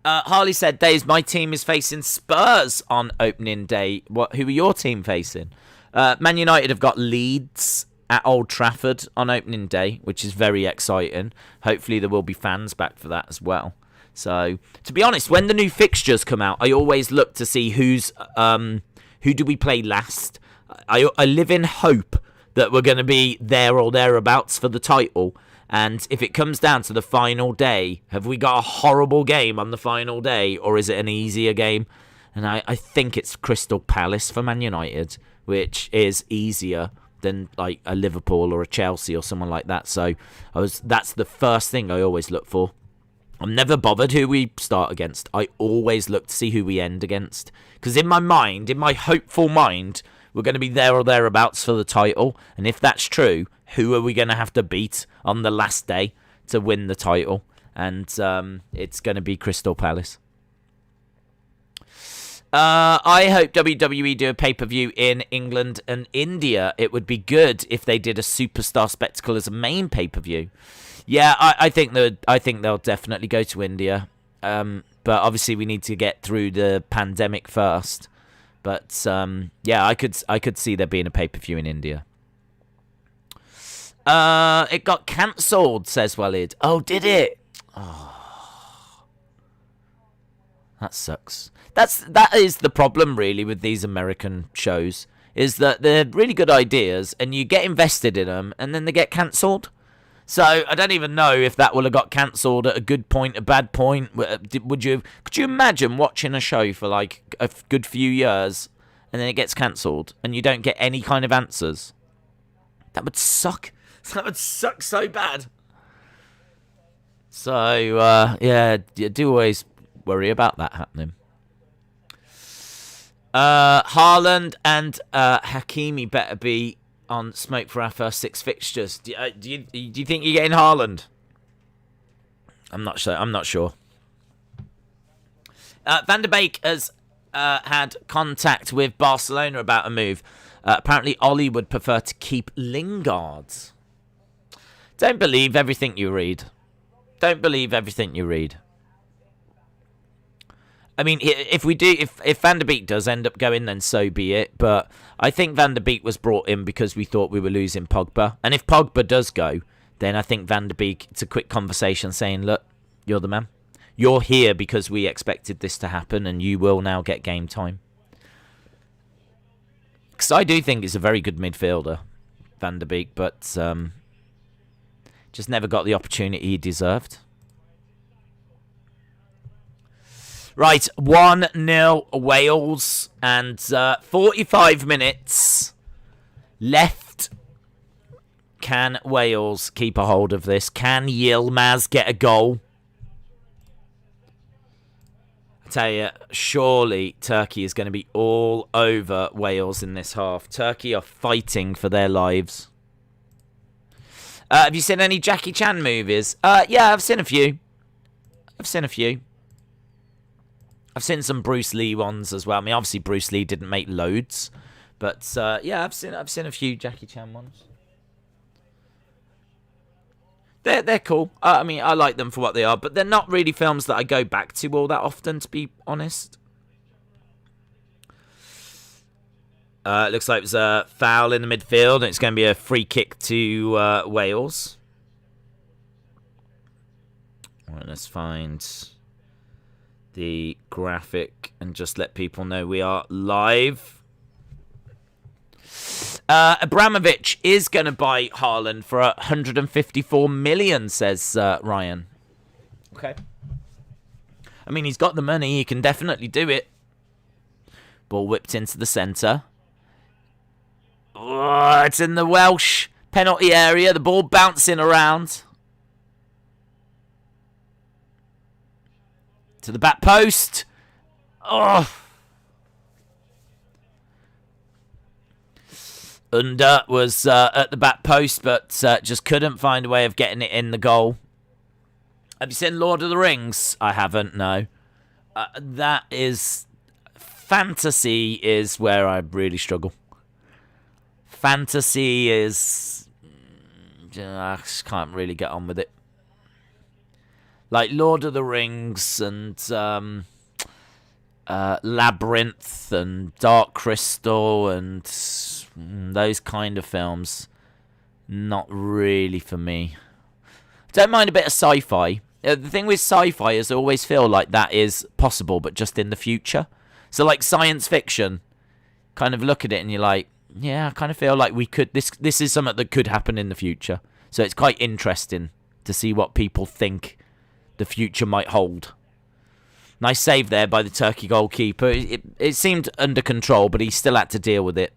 Harley said, Days, my team is facing Spurs on opening day. Who are your team facing? Man United have got Leeds at Old Trafford on opening day, which is very exciting. Hopefully there will be fans back for that as well. So, to be honest, when the new fixtures come out, I always look to see who do we play last. I live in hope that we're going to be there or thereabouts for the title. And if it comes down to the final day, have we got a horrible game on the final day, or is it an easier game? And I think it's Crystal Palace for Man United, which is easier than like a Liverpool or a Chelsea or someone like that. So that's the first thing I always look for. I'm never bothered who we start against. I always look to see who we end against. Because in my mind, in my hopeful mind, we're going to be there or thereabouts for the title. And if that's true, who are we going to have to beat on the last day to win the title? And it's going to be Crystal Palace. I hope WWE do a pay-per-view in England and India. It would be good if they did a Superstar Spectacle as a main pay-per-view. Yeah, I think they'll definitely go to India. But obviously we need to get through the pandemic first. But yeah, I could see there being a pay-per-view in India. It got cancelled, says Walid. Oh, did it? Oh, that sucks. That is the problem, really, with these American shows, is that they're really good ideas, and you get invested in them, and then they get cancelled. So I don't even know if that will have got cancelled at a good point, a bad point. Could you imagine watching a show for like a good few years, and then it gets cancelled, and you don't get any kind of answers? That would suck. That would suck so bad. So, yeah, you do always worry about that happening. Haaland and Hakimi better be on smoke for our first 6 fixtures. Do you think you're getting Haaland? I'm not sure. Van der Beek has had contact with Barcelona about a move. Apparently, Ollie would prefer to keep Lingard. Don't believe everything you read. Don't believe everything you read. I mean, if Van der Beek does end up going, then so be it. But I think Van der Beek was brought in because we thought we were losing Pogba. And if Pogba does go, then I think Van der Beek, it's a quick conversation saying, look, you're the man. You're here because we expected this to happen, and you will now get game time. Because I do think he's a very good midfielder, Van der Beek, but just never got the opportunity he deserved. Right, 1-0 Wales, and 45 minutes left. Can Wales keep a hold of this? Can Yilmaz get a goal? I tell you, surely Turkey is going to be all over Wales in this half. Turkey are fighting for their lives. Have you seen any Jackie Chan movies? Yeah, I've seen a few. I've seen some Bruce Lee ones as well. I mean, obviously Bruce Lee didn't make loads, but yeah, I've seen a few Jackie Chan ones. They're cool. I mean, I like them for what they are, but they're not really films that I go back to all that often, to be honest. It looks like it was a foul in the midfield, and it's going to be a free kick to Wales. All right, let's find the graphic and just let people know we are live. Abramovich is going to buy Haaland for 154 million, says Ryan. Okay. I mean, he's got the money. He can definitely do it. Ball whipped into the centre. Oh, it's in the Welsh penalty area. The ball bouncing around. To the back post. Oh. Under was at the back post, but just couldn't find a way of getting it in the goal. Have you seen Lord of the Rings? I haven't, no. That is... Fantasy is where I really struggle. Fantasy is... I just can't really get on with it. Like Lord of the Rings and Labyrinth and Dark Crystal and those kind of films, not really for me. Don't mind a bit of sci-fi. The thing with sci-fi is I always feel like that is possible, but just in the future. So like science fiction, kind of look at it and you're like, yeah, I kind of feel like we could. This is something that could happen in the future. So it's quite interesting to see what people think the future might hold. Nice save there by the Turkey goalkeeper. It seemed under control, but he still had to deal with it.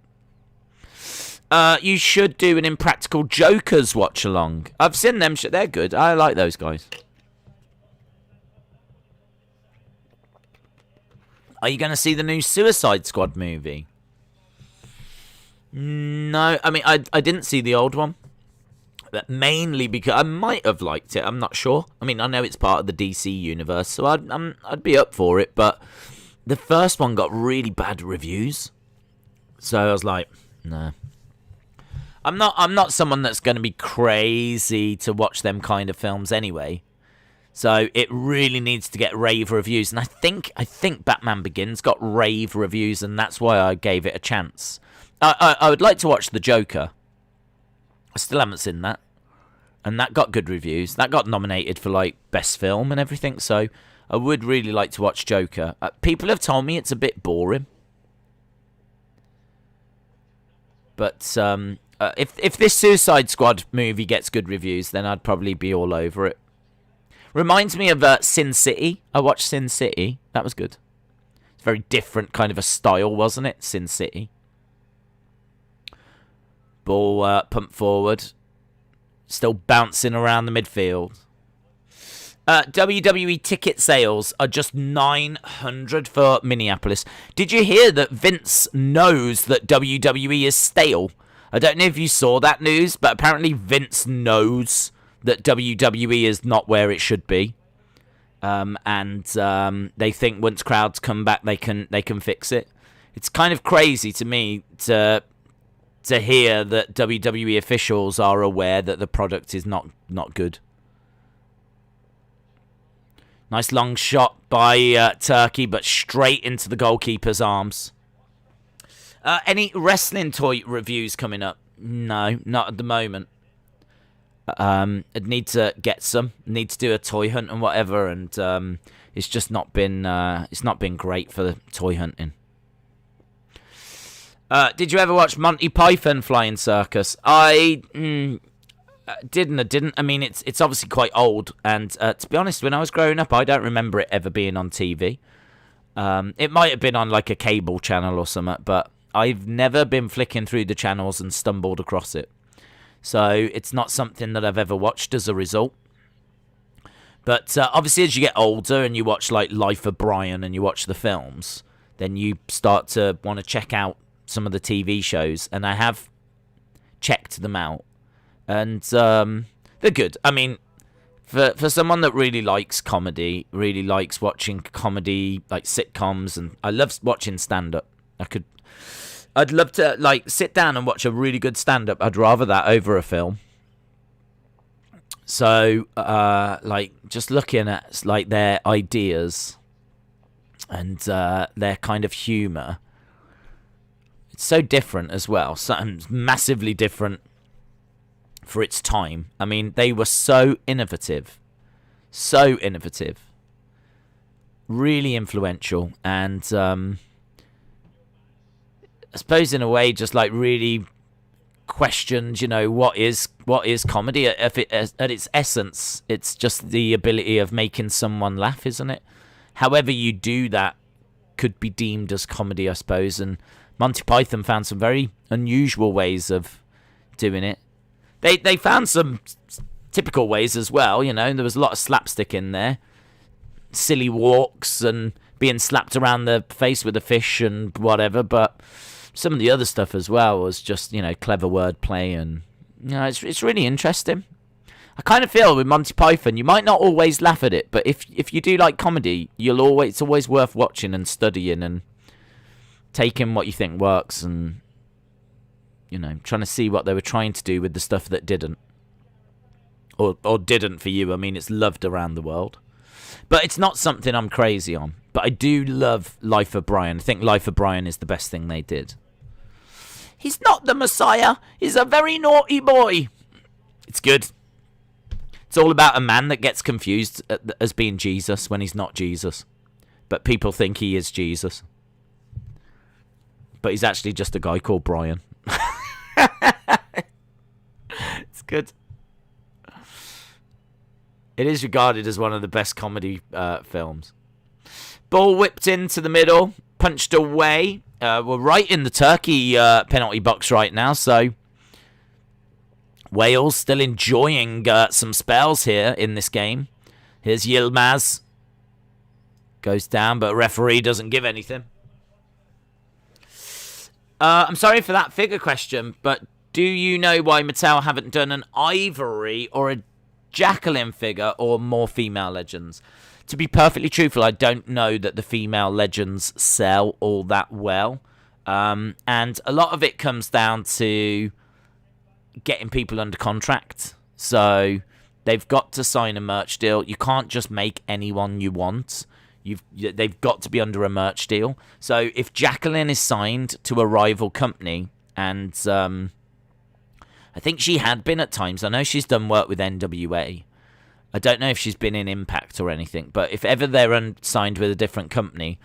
You should do an Impractical Jokers watch along. I've seen them. They're good. I like those guys. Are you going to see the new Suicide Squad movie? No. I mean, I didn't see the old one. But mainly because I might have liked it. I'm not sure. I mean, I know it's part of the DC universe, so I'd be up for it. But the first one got really bad reviews, so I was like, no. I'm not someone that's going to be crazy to watch them kind of films anyway. So it really needs to get rave reviews, and I think Batman Begins got rave reviews, and that's why I gave it a chance. I would like to watch The Joker. I still haven't seen that. And that got good reviews. That got nominated for, like, best film and everything. So I would really like to watch Joker. People have told me it's a bit boring. But if this Suicide Squad movie gets good reviews, then I'd probably be all over it. Reminds me of Sin City. I watched Sin City. That was good. It's a very different kind of a style, wasn't it? Sin City. Ball pumped forward. Still bouncing around the midfield. WWE ticket sales are just 900 for Minneapolis. Did you hear that Vince knows that WWE is stale? I don't know if you saw that news, but apparently Vince knows that WWE is not where it should be. And they think once crowds come back, they can fix it. It's kind of crazy to me to to hear that WWE officials are aware that the product is not good. Nice long shot by Turkey, but straight into the goalkeeper's arms. Any wrestling toy reviews coming up? No, not at the moment. I'd need to get some. Need to do a toy hunt and whatever, and it's just not been. It's not been great for the toy hunting. Did you ever watch Monty Python Flying Circus? I didn't. I mean, it's obviously quite old, and to be honest, when I was growing up, I don't remember it ever being on TV. It might have been on like a cable channel or something, but I've never been flicking through the channels and stumbled across it. So it's not something that I've ever watched as a result. But obviously, as you get older and you watch like Life of Brian and you watch the films, then you start to want to check out some of the TV shows, and I have checked them out. And they're good. I mean, for someone that really likes comedy, really likes watching comedy, like sitcoms, and I love watching stand-up. I'd love to like sit down and watch a really good stand-up. I'd rather that over a film. So, like, just looking at like their ideas and their kind of humour, it's so different as well. Something massively different for its time. I mean, they were so innovative, really influential, and I suppose in a way just like really questioned, you know, what is comedy at its essence. It's just the ability of making someone laugh, isn't it? However you do that could be deemed as comedy, I suppose, and Monty Python found some very unusual ways of doing it. They found some typical ways as well, you know, and there was a lot of slapstick in there. Silly walks and being slapped around the face with a fish and whatever, but some of the other stuff as well was just, you know, clever wordplay, and, you know, it's really interesting. I kind of feel with Monty Python, you might not always laugh at it, but if you do like comedy, it's always worth watching and studying and taking what you think works and, you know, trying to see what they were trying to do with the stuff that didn't. Or didn't for you. I mean, it's loved around the world. But it's not something I'm crazy on. But I do love Life of Brian. I think Life of Brian is the best thing they did. He's not the Messiah. He's a very naughty boy. It's good. It's all about a man that gets confused as being Jesus when he's not Jesus. But people think he is Jesus. But he's actually just a guy called Brian. It's good. It is regarded as one of the best comedy films. Ball whipped into the middle, punched away. We're right in the Turkey penalty box right now, so Wales still enjoying some spells here in this game. Here's Yilmaz. Goes down, but referee doesn't give anything. I'm sorry for that figure question, but do you know why Mattel haven't done an Ivory or a Jacqueline figure or more female legends? To be perfectly truthful, I don't know that the female legends sell all that well. And a lot of it comes down to getting people under contract. So they've got to sign a merch deal. You can't just make anyone you want. They've got to be under a merch deal. So if Jacqueline is signed to a rival company, and I think she had been at times. I know she's done work with NWA. I don't know if she's been in Impact or anything. But if ever they're signed with a different company,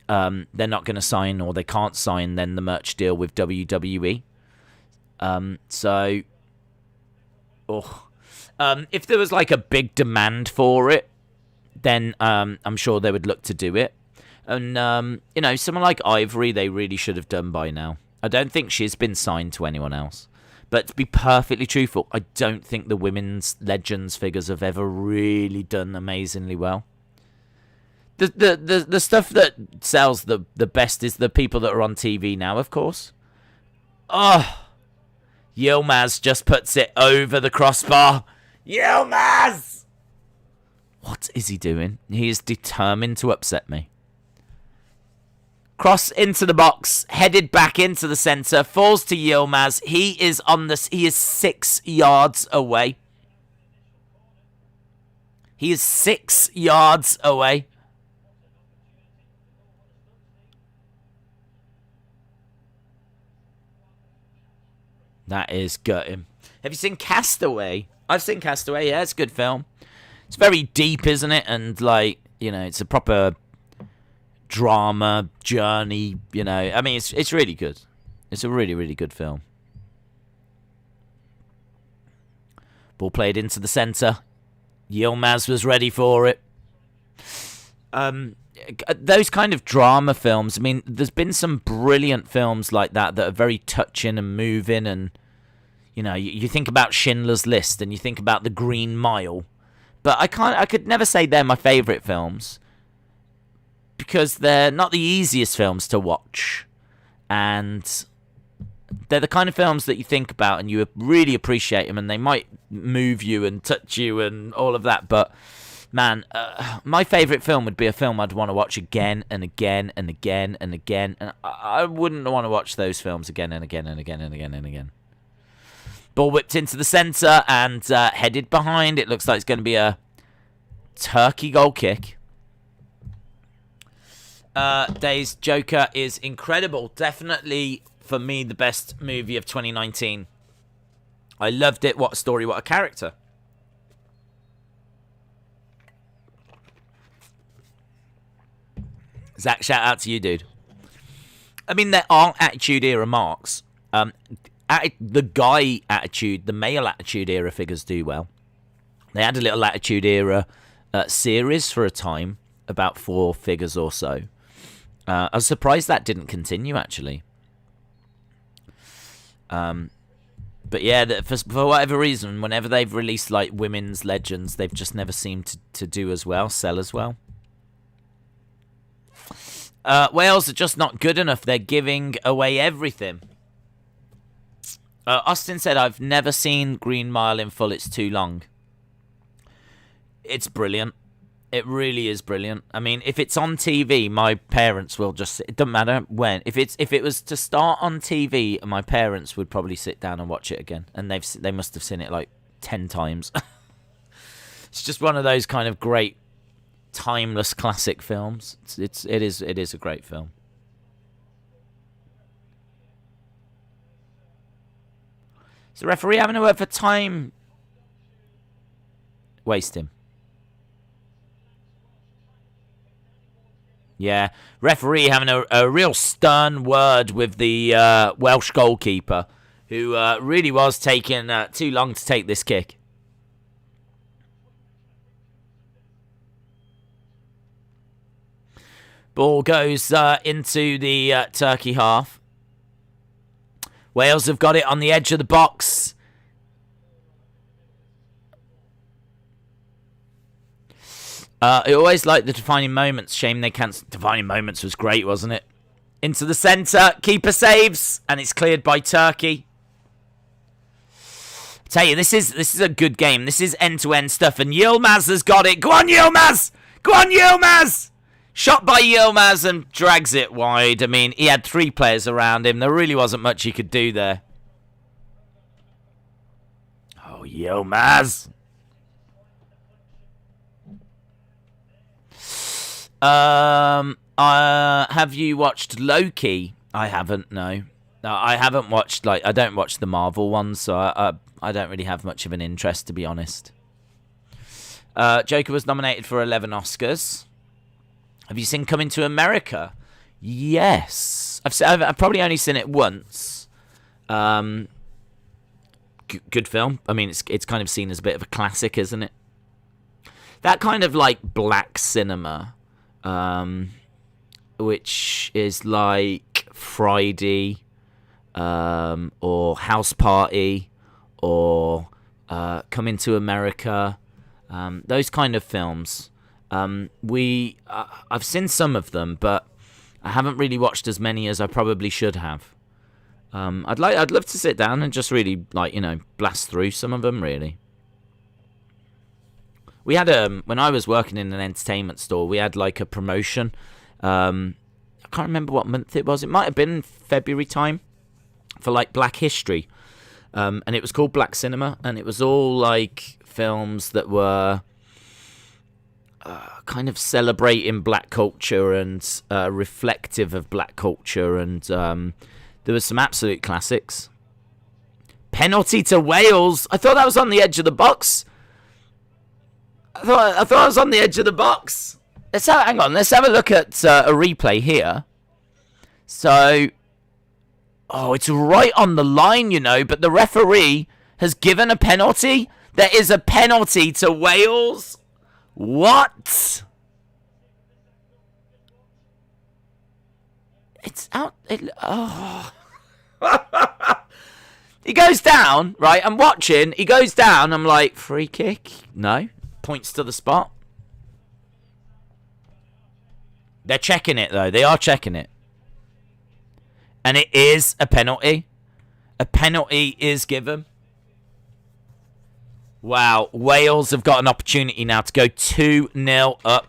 they're not going to sign, or they can't sign then the merch deal with WWE. If there was like a big demand for it, then I'm sure they would look to do it. And, you know, someone like Ivory, they really should have done by now. I don't think she's been signed to anyone else. But to be perfectly truthful, I don't think the women's Legends figures have ever really done amazingly well. The stuff that sells the best is the people that are on TV now, of course. Oh, Yilmaz just puts it over the crossbar. Yilmaz! What is he doing? He is determined to upset me. Cross into the box, headed back into the centre, falls to Yilmaz. He is 6 yards away. He is 6 yards away. That is gutting. Have you seen Castaway? I've seen Castaway, yeah, it's a good film. It's very deep, isn't it? And, like, you know, it's a proper drama, journey, you know. I mean, it's really good. It's a really, really good film. Ball played into the centre. Yilmaz was ready for it. Those kind of drama films, I mean, there's been some brilliant films like that are very touching and moving, and, you know, you think about Schindler's List and you think about The Green Mile, but I could never say they're my favourite films, because they're not the easiest films to watch, and they're the kind of films that you think about and you really appreciate them, and they might move you and touch you and all of that, but man, my favourite film would be a film I'd want to watch again and again and again and again, and I wouldn't want to watch those films again and again and again and again and again. Ball whipped into the centre and headed behind. It looks like it's going to be a Turkey goal kick. Day's Joker is incredible. Definitely, for me, the best movie of 2019. I loved it. What a story, what a character. Zach, shout out to you, dude. I mean, there are Attitude Era marks. The guy Attitude, the male Attitude Era figures do well. They had a little Attitude Era series for a time, about 4 figures or so. I was surprised that didn't continue, actually. But yeah, for whatever reason, whenever they've released like women's legends, they've just never seemed to do as well, sell as well. Wales are just not good enough. They're giving away everything. Austin said, I've never seen Green Mile in full. It's too long. It's brilliant. It really is brilliant. I mean, if it's on TV, my parents will just sit. It doesn't matter when. If it was to start on TV, my parents would probably sit down and watch it again. And they must have seen it like 10 times. It's just one of those kind of great timeless classic films. It is a great film. Is the referee having a word for time? Waste him. Yeah, referee having a real stern word with the Welsh goalkeeper, who really was taking too long to take this kick. Ball goes into the Turkey half. Wales have got it on the edge of the box. I always like the defining moments. Shame they can't. Defining moments was great, wasn't it? Into the centre. Keeper saves. And it's cleared by Turkey. I tell you, this is a good game. This is end-to-end stuff. And Yilmaz has got it. Go on, Yilmaz! Go on, Yilmaz! Shot by Yilmaz and drags it wide. I mean, he had 3 players around him. There really wasn't much he could do there. Oh, Yilmaz! Have you watched Loki? I haven't, no. I haven't watched, I don't watch the Marvel ones, so I don't really have much of an interest, to be honest. Joker was nominated for 11 Oscars. Have you seen Coming to America? Yes. I've probably only seen it once. Good film. I mean, it's kind of seen as a bit of a classic, isn't it? That kind of black cinema, which is like Friday, or House Party, or Coming to America, those kind of films. I've seen some of them, but I haven't really watched as many as I probably should have. I'd love to sit down and just really blast through some of them, really. We had when I was working in an entertainment store, we had a promotion. can't remember what month it was. It might have been February time for like Black History. And it was called Black Cinema, and it was all like films that were kind of celebrating black culture and reflective of black culture, and there was some absolute classics. Penalty to Wales. I thought that was on the edge of the box. I thought I was on the edge of the box. Hang on. Let's have a look at a replay here. So, it's right on the line, you know, but the referee has given a penalty. There is a penalty to Wales. What? It's out. He goes down, right? I'm watching. He goes down. I'm like, free kick? No. Points to the spot. They're checking it, though. They are checking it. And it is a penalty. A penalty is given. Wow. Wales have got an opportunity now to go 2-0 up.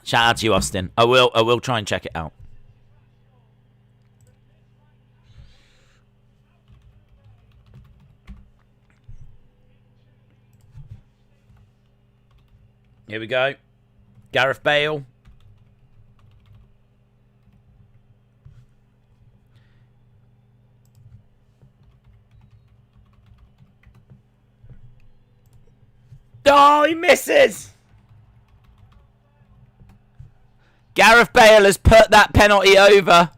Shout out to you, Austin. I will try and check it out. Here we go. Gareth Bale. Oh, he misses. Gareth Bale has put that penalty over.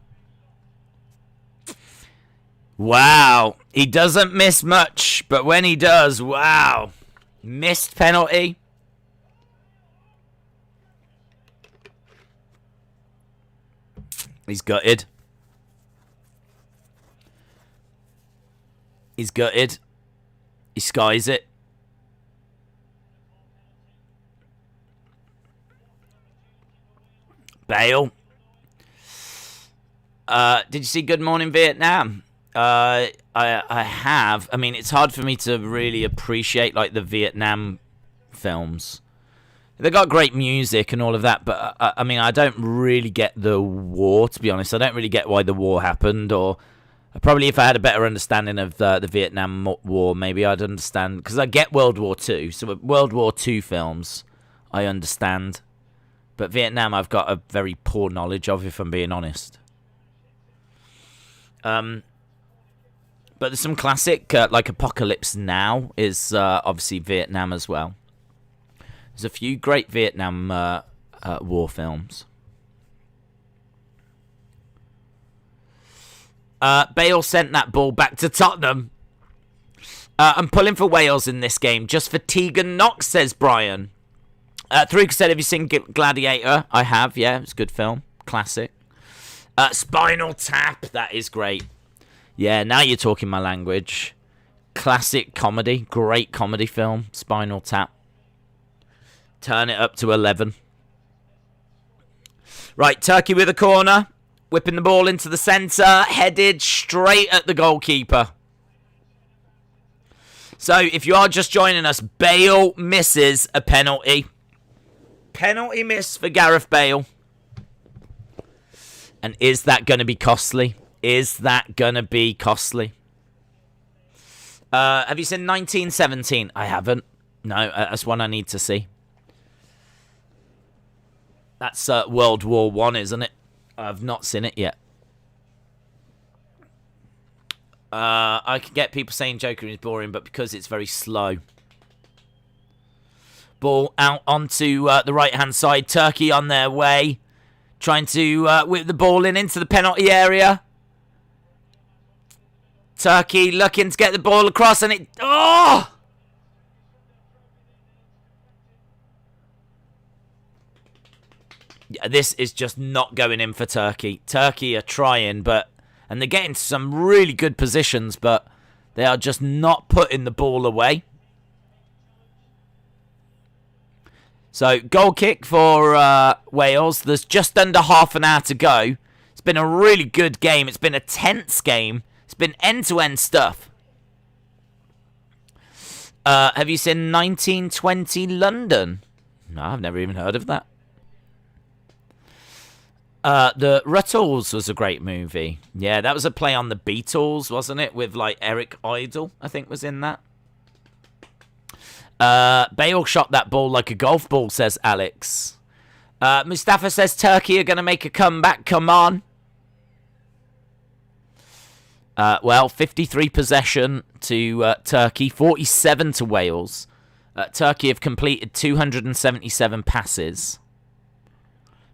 Wow. He doesn't miss much, but when he does, wow. Missed penalty. He's gutted. He's gutted. He skies it. Bale. Did you see Good Morning Vietnam? I have. I mean, it's hard for me to really appreciate like the Vietnam films. They got great music and all of that, but I mean, I don't really get the war, to be honest. I don't really get why the war happened, or probably if I had a better understanding of the Vietnam War, maybe I'd understand, because I get World War II, so World War II films, I understand, but Vietnam I've got a very poor knowledge of, if I'm being honest. But there's some classic, like Apocalypse Now is obviously Vietnam as well. There's a few great Vietnam war films. Bale sent that ball back to Tottenham. I'm pulling for Wales in this game, just for Tegan Knox, says Brian. Thruk said, have you seen Gladiator? I have, yeah, it's a good film. Classic. Spinal Tap, that is great. Yeah, now you're talking my language. Classic comedy, great comedy film, Spinal Tap. Turn it up to 11. Right, Turkey with a corner. Whipping the ball into the centre. Headed straight at the goalkeeper. So, if you are just joining us, Bale misses a penalty. Penalty miss for Gareth Bale. And is that going to be costly? Is that going to be costly? Have you seen 1917? I haven't. No, that's one I need to see. That's World War I, isn't it? I've not seen it yet. I can get people saying Joker is boring, but because it's very slow. Ball out onto the right-hand side. Turkey on their way. Trying to whip the ball into the penalty area. Turkey looking to get the ball across, and it... Oh! Yeah, this is just not going in for Turkey. Turkey are trying, and they're getting some really good positions, but they are just not putting the ball away. So, goal kick for Wales. There's just under half an hour to go. It's been a really good game. It's been a tense game. It's been end-to-end stuff. Have you seen 1920 London? No, I've never even heard of that. The Ruttles was a great movie. Yeah, that was a play on the Beatles, wasn't it? With, like, Eric Idle, I think, was in that. Bale shot that ball like a golf ball, says Alex. Mustafa says Turkey are going to make a comeback. Come on. Well, 53 possession to Turkey, 47 to Wales. Turkey have completed 277 passes.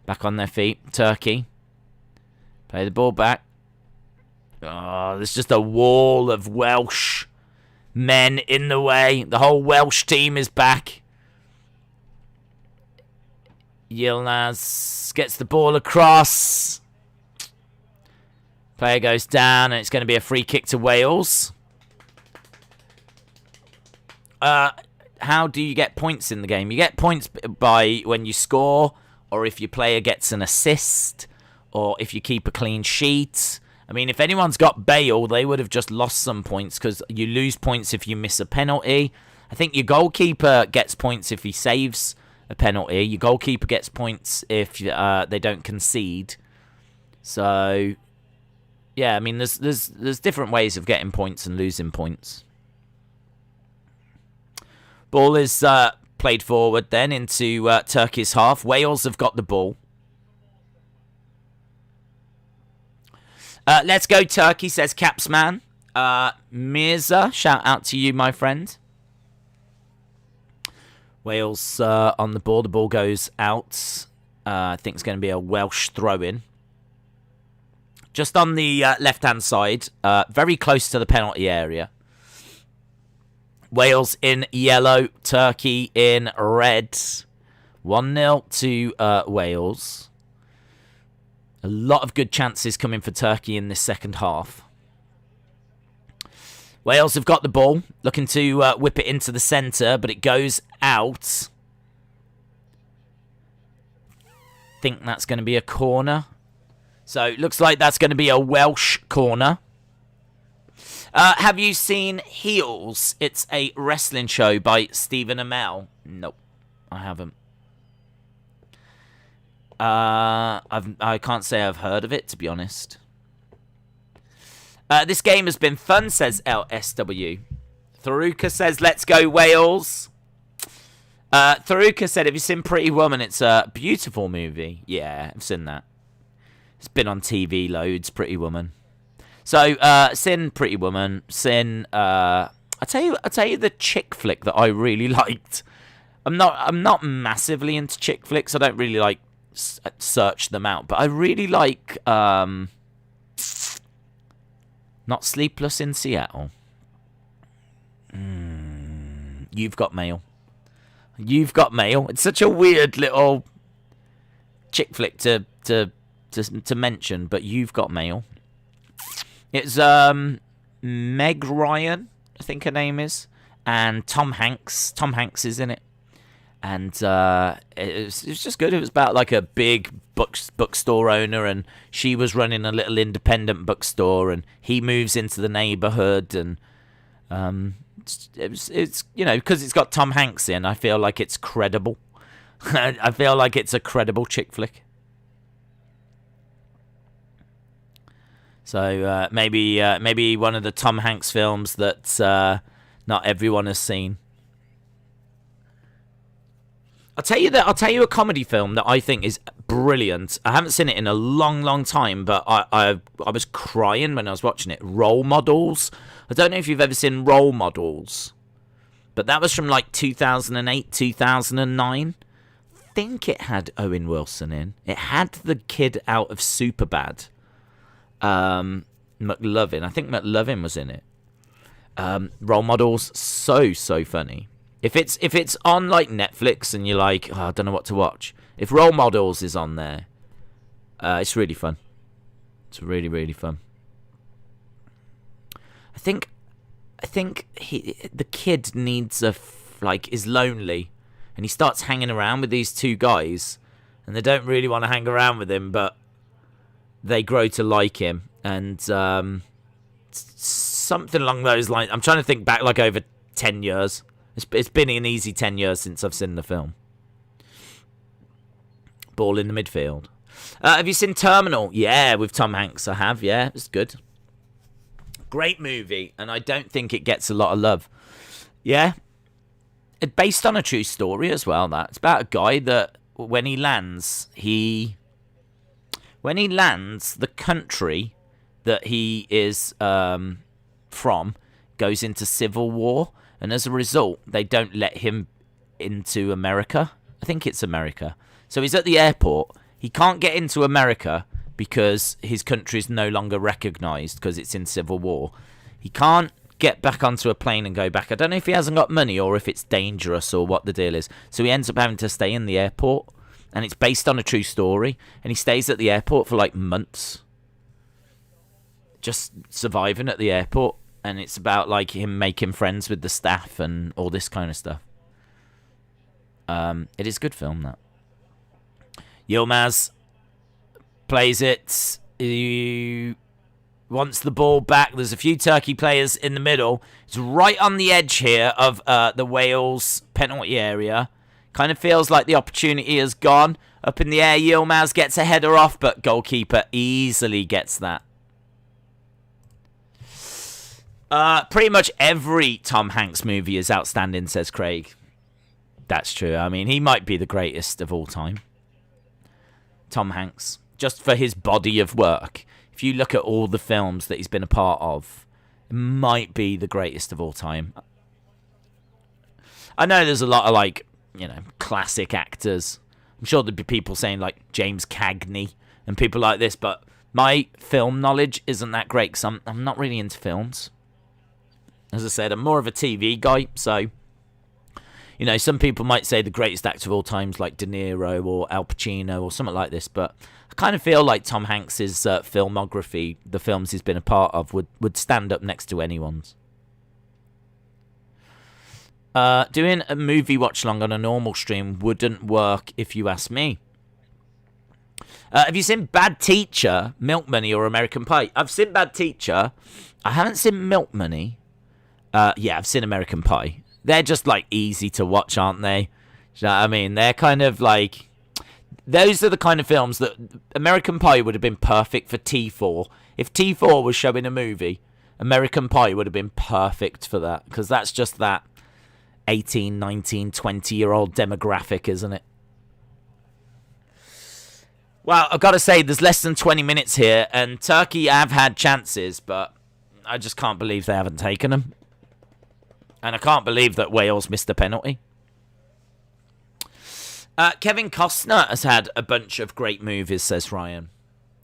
Back on their feet. Turkey. Play the ball back. Oh, there's just a wall of Welsh men in the way. The whole Welsh team is back. Yilmaz gets the ball across. Player goes down, and it's going to be a free kick to Wales. How do you get points in the game? You get points by when you score, or if your player gets an assist, or if you keep a clean sheet. I mean, if anyone's got Bale, they would have just lost some points, because you lose points if you miss a penalty. I think your goalkeeper gets points if he saves a penalty. Your goalkeeper gets points if they don't concede. So, yeah, I mean, there's different ways of getting points and losing points. Ball is played forward then into Turkey's half. Wales have got the ball. Let's go Turkey, says Capsman. Mirza, shout out to you, my friend. Wales on the ball. The ball goes out. I think it's going to be a Welsh throw-in. Just on the left-hand side, very close to the penalty area. Wales in yellow, Turkey in red. 1-0 to Wales. A lot of good chances coming for Turkey in this second half. Wales have got the ball, looking to whip it into the centre, but it goes out. Think that's going to be a corner. So it looks like that's going to be a Welsh corner. Have you seen Heels? It's a wrestling show by Stephen Amell. Nope, I haven't. I can't say I've heard of it, to be honest. This game has been fun, says LSW. Tharuka says, let's go Wales. Tharuka said, have you seen Pretty Woman? It's a beautiful movie. Yeah, I've seen that. It's been on TV loads, Pretty Woman. So, sin Pretty Woman, sin. I tell you the chick flick that I really liked. I'm not massively into chick flicks. I don't really like search them out, but I really like not Sleepless in Seattle. You've Got Mail. You've Got Mail. It's such a weird little chick flick to mention, but You've Got Mail. It's Meg Ryan, I think her name is, and Tom Hanks. Tom Hanks is in it, and it was just good. It was about like a big bookstore owner, and she was running a little independent bookstore, and he moves into the neighborhood, and it's you know, because it's got Tom Hanks in, I feel like it's credible. I feel like it's a credible chick flick. So maybe one of the Tom Hanks films that not everyone has seen. I'll tell you a comedy film that I think is brilliant. I haven't seen it in a long time, but I was crying when I was watching it. Role Models. I don't know if you've ever seen Role Models, but that was from like 2008, 2009. I think it had Owen Wilson in. It had the kid out of Superbad. McLovin. I think McLovin was in it. Role Models, so funny. If it's on like Netflix and you're like, oh, I don't know what to watch. If Role Models is on there, it's really fun. It's really fun. I think the kid needs is lonely, and he starts hanging around with these two guys, and they don't really want to hang around with him, but they grow to like him, and something along those lines. I'm trying to think back like over 10 years. It's been an easy 10 years since I've seen the film. Ball in the midfield. Have you seen Terminal? Yeah, with Tom Hanks. I have, yeah. It's good. Great movie, and I don't think it gets a lot of love. Yeah. It's based on a true story as well, that. It's about a guy that, when he lands, the country that he is from goes into civil war, and as a result, they don't let him into America. I think it's America. So he's at the airport. He can't get into America because his country is no longer recognised because it's in civil war. He can't get back onto a plane and go back. I don't know if he hasn't got money or if it's dangerous or what the deal is. So he ends up having to stay in the airport, and it's based on a true story. And he stays at the airport for like months, just surviving at the airport. And it's about like him making friends with the staff and all this kind of stuff. It is a good film, that. Yilmaz plays it. He wants the ball back. There's a few Turkey players in the middle. It's right on the edge here of the Wales penalty area. Kind of feels like the opportunity has gone. Up in the air, Yilmaz gets a header off, but goalkeeper easily gets that. Pretty much every Tom Hanks movie is outstanding, says Craig. That's true. I mean, he might be the greatest of all time. Tom Hanks. Just for his body of work. If you look at all the films that he's been a part of, it might be the greatest of all time. I know there's a lot of, like, you know, classic actors. I'm sure there'd be people saying, like, James Cagney and people like this, but my film knowledge isn't that great because I'm not really into films. As I said, I'm more of a TV guy, so... You know, some people might say the greatest actor of all times, like De Niro or Al Pacino or something like this, but I kind of feel like Tom Hanks' filmography, the films he's been a part of, would stand up next to anyone's. Doing a movie watch-along on a normal stream wouldn't work if you ask me. Have you seen Bad Teacher, Milk Money, or American Pie? I've seen Bad Teacher. I haven't seen Milk Money. Yeah, I've seen American Pie. They're just, like, easy to watch, aren't they? Do you know what I mean? They're kind of, like... Those are the kind of films that... American Pie would have been perfect for T4. If T4 was showing a movie, American Pie would have been perfect for that. Because that's just that 18, 19, 20-year-old demographic, isn't it? Well, I've got to say, there's less than 20 minutes here. And Turkey have had chances, but I just can't believe they haven't taken them. And I can't believe that Wales missed a penalty. Kevin Costner has had a bunch of great movies, says Ryan.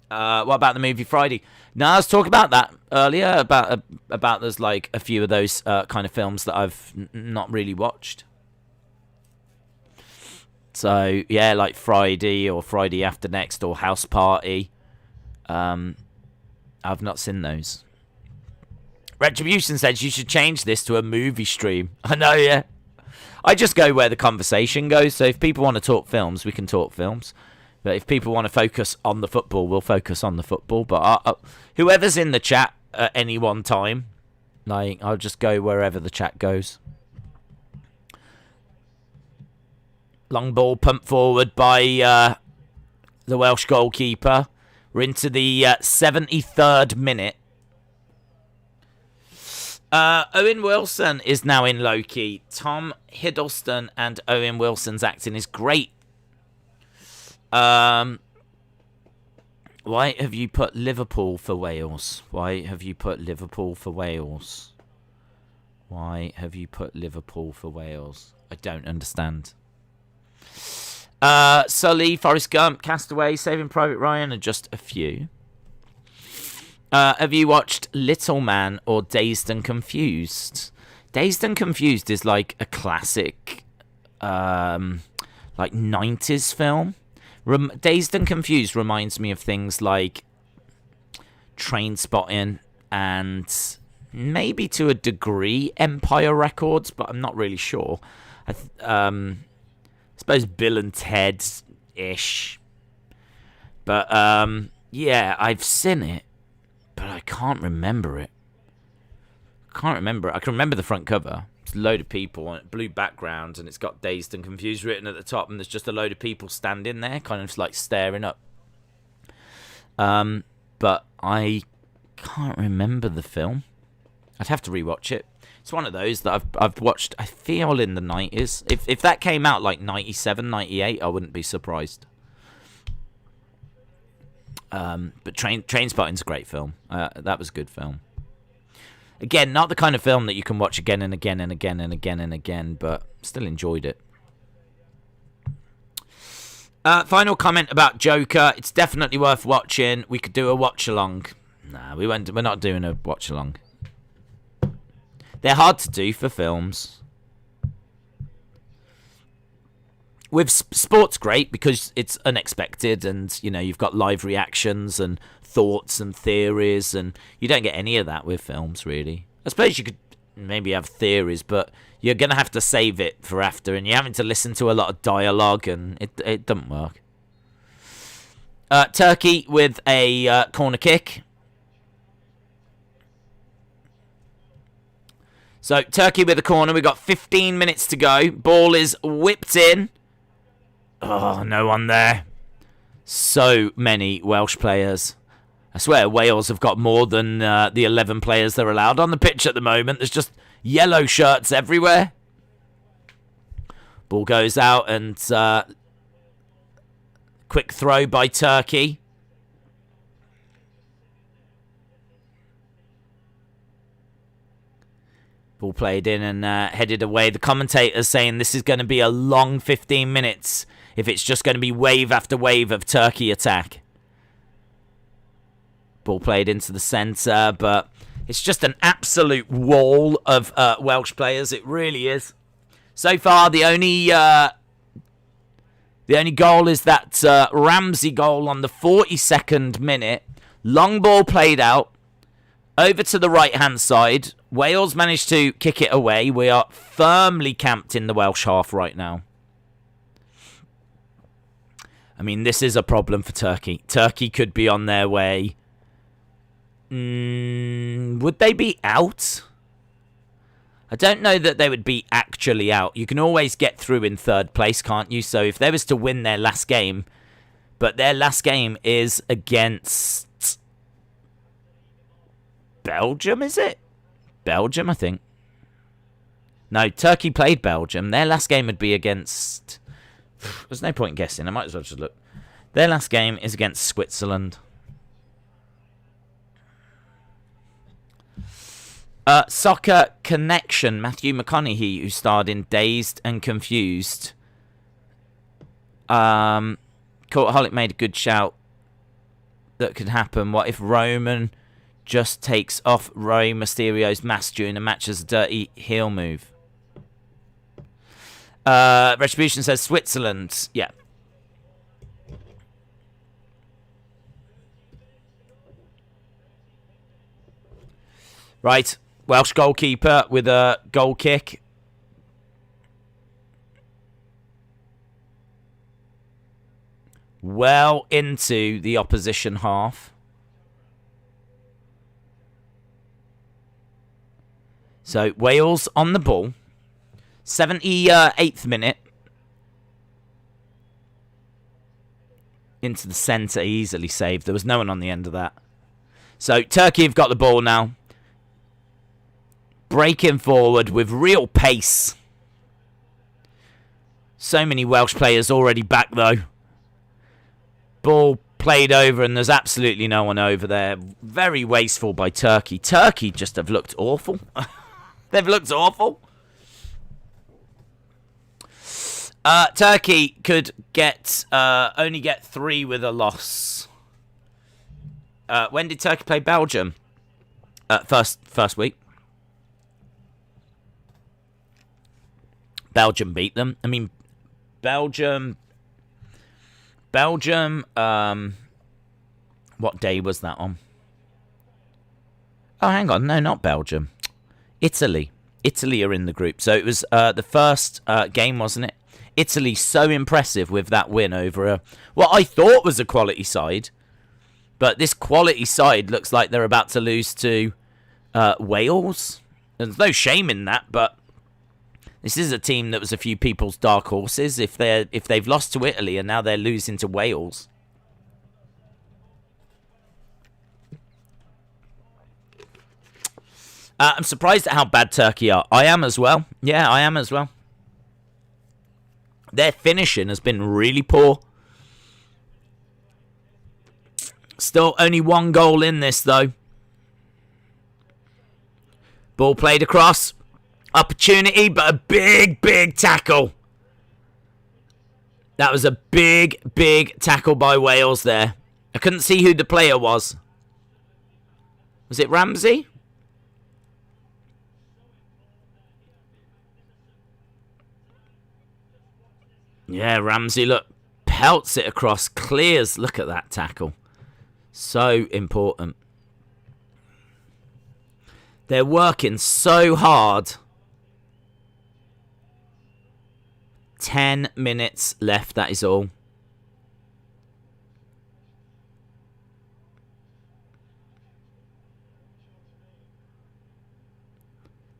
What about the movie Friday? No, I was talking about that earlier, about there's like a few of those kind of films that I've not really watched. So, yeah, like Friday or Friday After Next or House Party. I've not seen those. Retribution says you should change this to a movie stream. I know, yeah. I just go where the conversation goes. So if people want to talk films, we can talk films. But if people want to focus on the football, we'll focus on the football. But whoever's in the chat at any one time, like, I'll just go wherever the chat goes. Long ball pumped forward by the Welsh goalkeeper. We're into the 73rd minute. Owen Wilson is now in Loki. Tom Hiddleston and Owen Wilson's acting is great. Why have you put Liverpool for Wales? Why have you put Liverpool for Wales? Why have you put Liverpool for Wales? I don't understand. Sully, Forrest Gump, Castaway, Saving Private Ryan are just a few. Have you watched Little Man or Dazed and Confused? Dazed and Confused is like a classic, like 90s film. Dazed and Confused reminds me of things like Trainspotting and maybe to a degree Empire Records, but I'm not really sure. I suppose Bill and Ted-ish. But, yeah, I've seen it. But I can't remember it. I can remember the front cover. a load of people on blue background, and it's got Dazed and Confused written at the top, and there's just a load of people standing there, kind of like staring up. But I can't remember the film. I'd have to rewatch it. It's one of those that I've watched, I feel, in the 90s. If that came out like 97, 98, I wouldn't be surprised. But Trainspotting's a great film. That was a good film. Again, not the kind of film that you can watch again and again and again and again and again, but still enjoyed it. Final comment about Joker. It's definitely worth watching. We could do a watch-along. Nah, we're not doing a watch-along. They're hard to do for films. With sport's great because it's unexpected, and you've got live reactions and thoughts and theories, and you don't get any of that with films, really. I suppose you could maybe have theories, but you're gonna have to save it for after, and you're having to listen to a lot of dialogue, and it doesn't work. Turkey with a corner kick. So Turkey with a corner. We've got 15 minutes to go. Ball is whipped in. Oh, no one there. So many Welsh players. I swear Wales have got more than the 11 players they're allowed on the pitch at the moment. There's just yellow shirts everywhere. Ball goes out, and quick throw by Turkey. Ball played in and headed away. The commentator's saying this is going to be a long 15 minutes if it's just going to be wave after wave of Turkey attack. Ball played into the centre, but it's just an absolute wall of Welsh players. It really is. So far, the only goal is that Ramsey goal on the 42nd minute. Long ball played out over to the right-hand side. Wales managed to kick it away. We are firmly camped in the Welsh half right now. I mean, this is a problem for Turkey. Turkey could be on their way. Would they be out? I don't know that they would be actually out. You can always get through in third place, can't you? So if they was to win their last game, but their last game is against Belgium, is it? Belgium, I think. No, Turkey played Belgium. Their last game would be against... There's no point in guessing. I might as well just look. Their last game is against Switzerland. Soccer Connection. Matthew McConaughey, who starred in Dazed and Confused. Courtaholic made a good shout that could happen. What if Roman just takes off Rey Mysterio's mask during a match as a dirty heel move? Retribution says Switzerland. Yeah. Right. Welsh goalkeeper with a goal kick. Well into the opposition half. So Wales on the ball. 78th minute. Into the centre, easily saved. There was no one on the end of that. So Turkey have got the ball now. Breaking forward with real pace. So many Welsh players already back though. Ball played over and there's absolutely no one over there. Very wasteful by Turkey. Turkey just have looked awful. They've looked awful. Turkey could get only get 3 with a loss. When did Turkey play Belgium? First week. Belgium beat them. I mean, Belgium. What day was that on? Oh, hang on. No, not Belgium. Italy. Italy are in the group. So it was the first game, wasn't it? Italy so impressive with that win over what I thought was a quality side. But this quality side looks like they're about to lose to Wales. There's no shame in that, but This is a team that was a few people's dark horses. If they've lost to Italy and now they're losing to Wales. I'm surprised at how bad Turkey are. I am as well. Yeah, I am as well. Their finishing has been really poor. Still only 1 goal in this, though. Ball played across. Opportunity, but a big, big tackle. That was a big, big tackle by Wales there. I couldn't see who the player was. Was it Ramsey? Yeah, Ramsey, look, pelts it across, clears. Look at that tackle. So important. They're working so hard. 10 minutes left, that is all.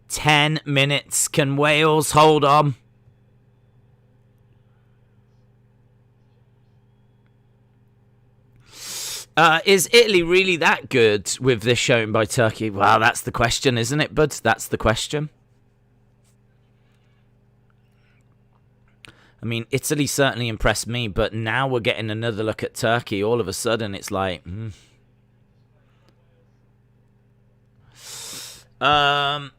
Ten minutes. Can Wales hold on? Is Italy really that good with this showing by Turkey? Well, that's the question, isn't it, bud? That's the question. I mean, Italy certainly impressed me, but now we're getting another look at Turkey. All of a sudden, it's like... I'm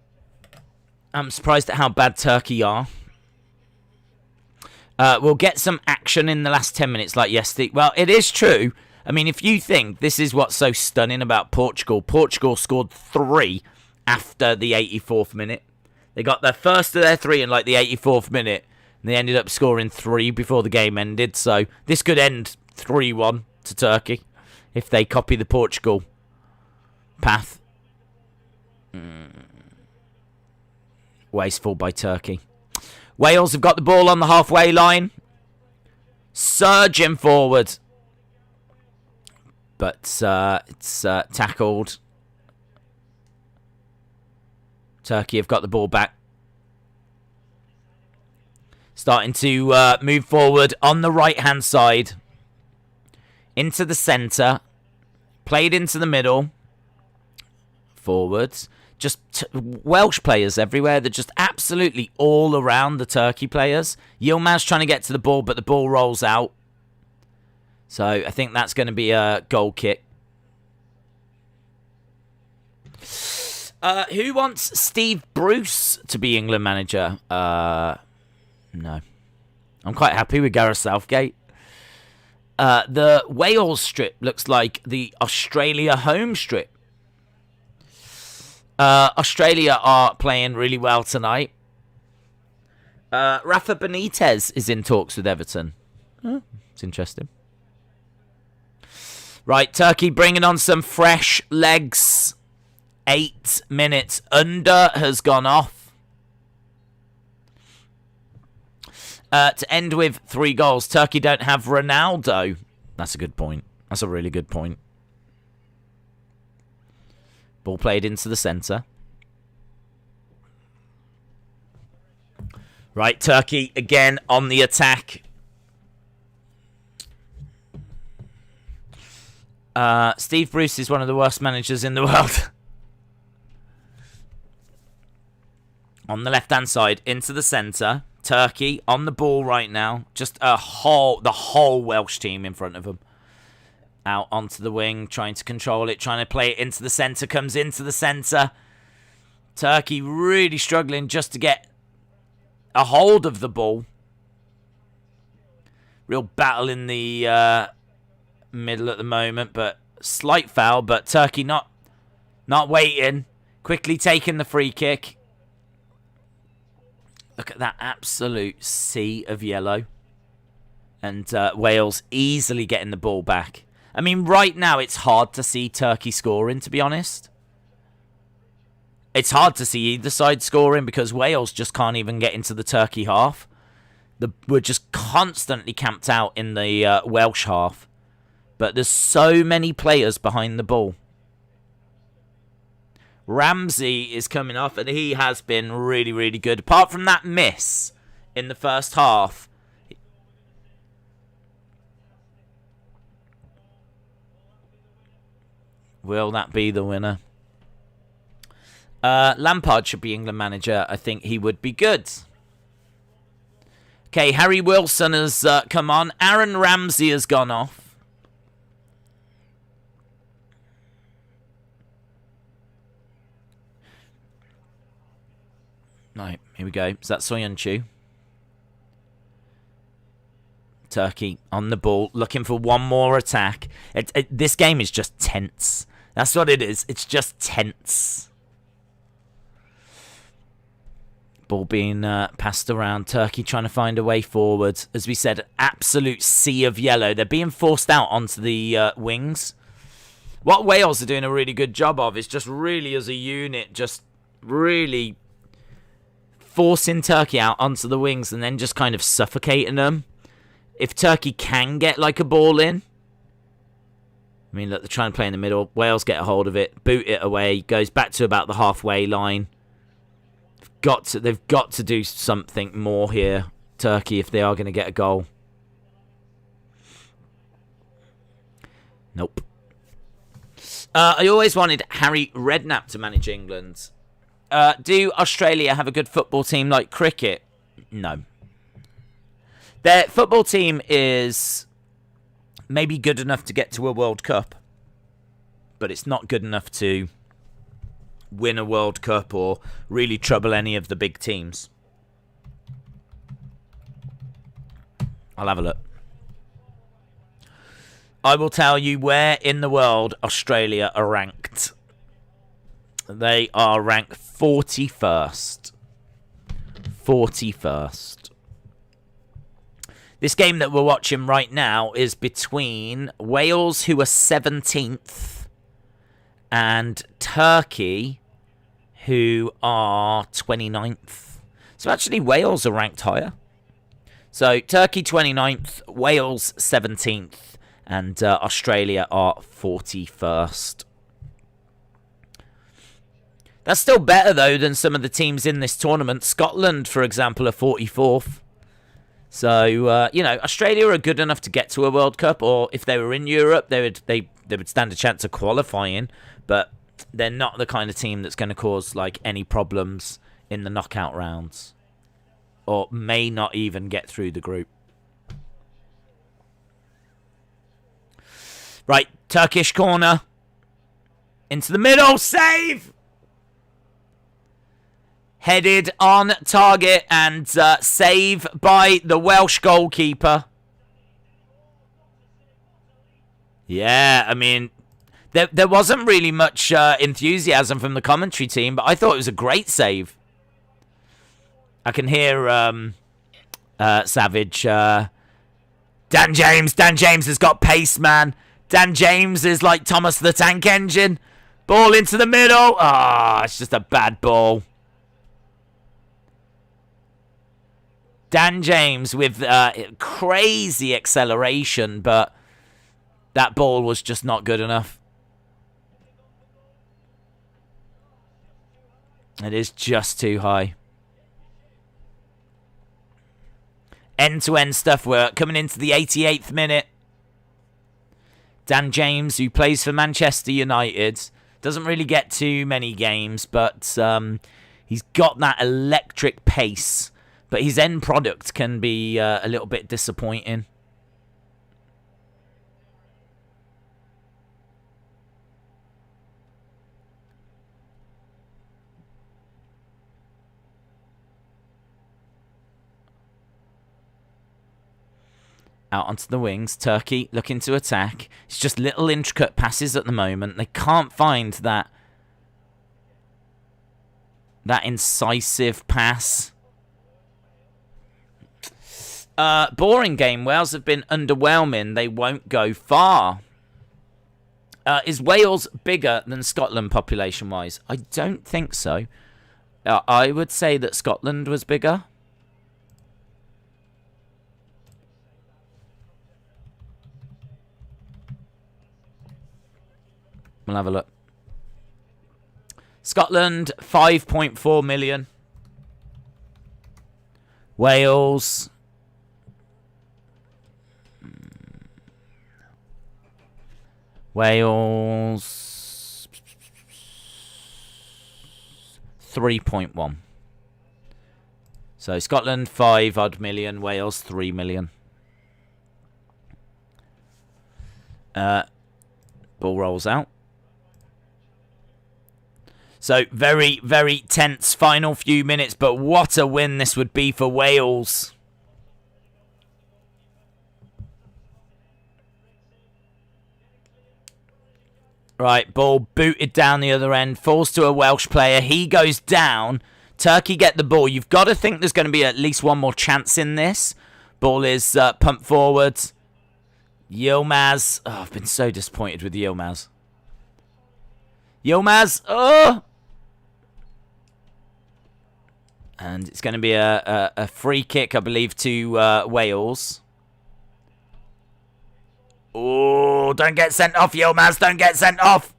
surprised at how bad Turkey are. We'll get some action in the last 10 minutes like yesterday. Well, it is true. I mean, if you think this is what's so stunning about Portugal. Portugal scored 3 after the 84th minute. They got their first of their 3 in like the 84th minute. And they ended up scoring 3 before the game ended. So this could end 3-1 to Turkey if they copy the Portugal path. Wasteful by Turkey. Wales have got the ball on the halfway line. Surging forward. But it's tackled. Turkey have got the ball back. Starting to move forward on the right-hand side. Into the centre. Played into the middle. Forwards. Just Welsh players everywhere. They're just absolutely all around the Turkey players. Yilmaz's trying to get to the ball, but the ball rolls out. So I think that's going to be a goal kick. Who wants Steve Bruce to be England manager? No. I'm quite happy with Gareth Southgate. The Wales strip looks like the Australia home strip. Australia are playing really well tonight. Rafa Benitez is in talks with Everton. It's interesting. Right, Turkey bringing on some fresh legs. 8 minutes. Under has gone off. To end with 3 goals. Turkey don't have Ronaldo. That's a good point. That's a really good point. Ball played into the centre. Right, Turkey again on the attack. Steve Bruce is one of the worst managers in the world. On the left-hand side, into the centre. Turkey on the ball right now. Just the whole Welsh team in front of them. Out onto the wing, trying to control it, trying to play it into the centre. Comes into the centre. Turkey really struggling just to get a hold of the ball. Real battle in the middle at the moment, but slight foul. But Turkey not waiting. Quickly taking the free kick. Look at that absolute sea of yellow. And Wales easily getting the ball back. I mean, right now it's hard to see Turkey scoring, to be honest. It's hard to see either side scoring because Wales just can't even get into the Turkey half. We're just constantly camped out in the Welsh half. But there's so many players behind the ball. Ramsey is coming off, and he has been really, really good. Apart from that miss in the first half. Will that be the winner? Lampard should be England manager. I think he would be good. Okay, Harry Wilson has come on. Aaron Ramsey has gone off. Right, here we go. Is that Soyuncu? Turkey on the ball, looking for one more attack. This game is just tense. That's what it is. It's just tense. Ball being passed around. Turkey trying to find a way forward. As we said, absolute sea of yellow. They're being forced out onto the wings. What Wales are doing a really good job of is just really as a unit, just really forcing Turkey out onto the wings and then just kind of suffocating them. If Turkey can get like a ball in, I mean, look, they're trying to play in the middle. Wales get a hold of it, boot it away, goes back to about the halfway line. They've got to do something more here, Turkey, if they are going to get a goal. Nope. I always wanted Harry Redknapp to manage England. Do Australia have a good football team like cricket? No. Their football team is maybe good enough to get to a World Cup, but it's not good enough to win a World Cup or really trouble any of the big teams. I'll have a look. I will tell you where in the world Australia are ranked. They are ranked 41st. 41st. This game that we're watching right now is between Wales, who are 17th, and Turkey, who are 29th. So actually Wales are ranked higher. So Turkey 29th, Wales 17th, and Australia are 41st. That's still better, though, than some of the teams in this tournament. Scotland, for example, are 44th. So, Australia are good enough to get to a World Cup, or if they were in Europe, they would stand a chance of qualifying, but they're not the kind of team that's going to cause, like, any problems in the knockout rounds, or may not even get through the group. Right, Turkish corner. Into the middle, save! Headed on target and save by the Welsh goalkeeper. Yeah, I mean, there wasn't really much enthusiasm from the commentary team, but I thought it was a great save. I can hear Savage. Dan James has got pace, man. Dan James is like Thomas the Tank Engine. Ball into the middle. It's just a bad ball. Dan James with crazy acceleration, but that ball was just not good enough. It is just too high. End-to-end stuff. We're coming into the 88th minute. Dan James, who plays for Manchester United, doesn't really get too many games, but he's got that electric pace. But his end product can be a little bit disappointing. Out onto the wings. Turkey looking to attack. It's just little intricate passes at the moment. They can't find that incisive pass. Boring game. Wales have been underwhelming. They won't go far. Is Wales bigger than Scotland population-wise? I don't think so. I would say that Scotland was bigger. We'll have a look. Scotland, 5.4 million. Wales. Wales. 3.1. So Scotland, 5 odd million. Wales, 3 million. Ball rolls out. So very, very tense final few minutes, but what a win this would be for Wales. Right, ball booted down the other end, falls to a Welsh player. He goes down. Turkey get the ball. You've got to think there's going to be at least one more chance in this. Ball is pumped forward. Yilmaz. Oh, I've been so disappointed with Yilmaz. Yilmaz. Oh! And it's going to be a free kick, I believe, to Wales. Oh, don't get sent off, Yilmaz. Don't get sent off.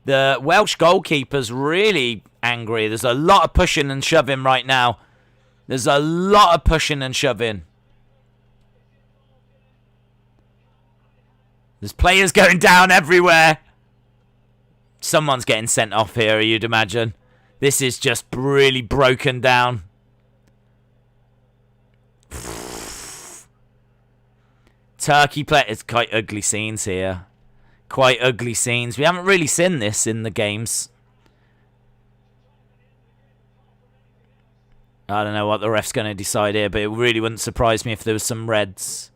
The Welsh goalkeeper's really angry. There's a lot of pushing and shoving right now. There's a lot of pushing and shoving. There's players going down everywhere. Someone's getting sent off here, you'd imagine. This is just really broken down. Turkey play. It's quite ugly scenes here. Quite ugly scenes. We haven't really seen this in the games. I don't know what the ref's going to decide here, but it really wouldn't surprise me if there was some reds.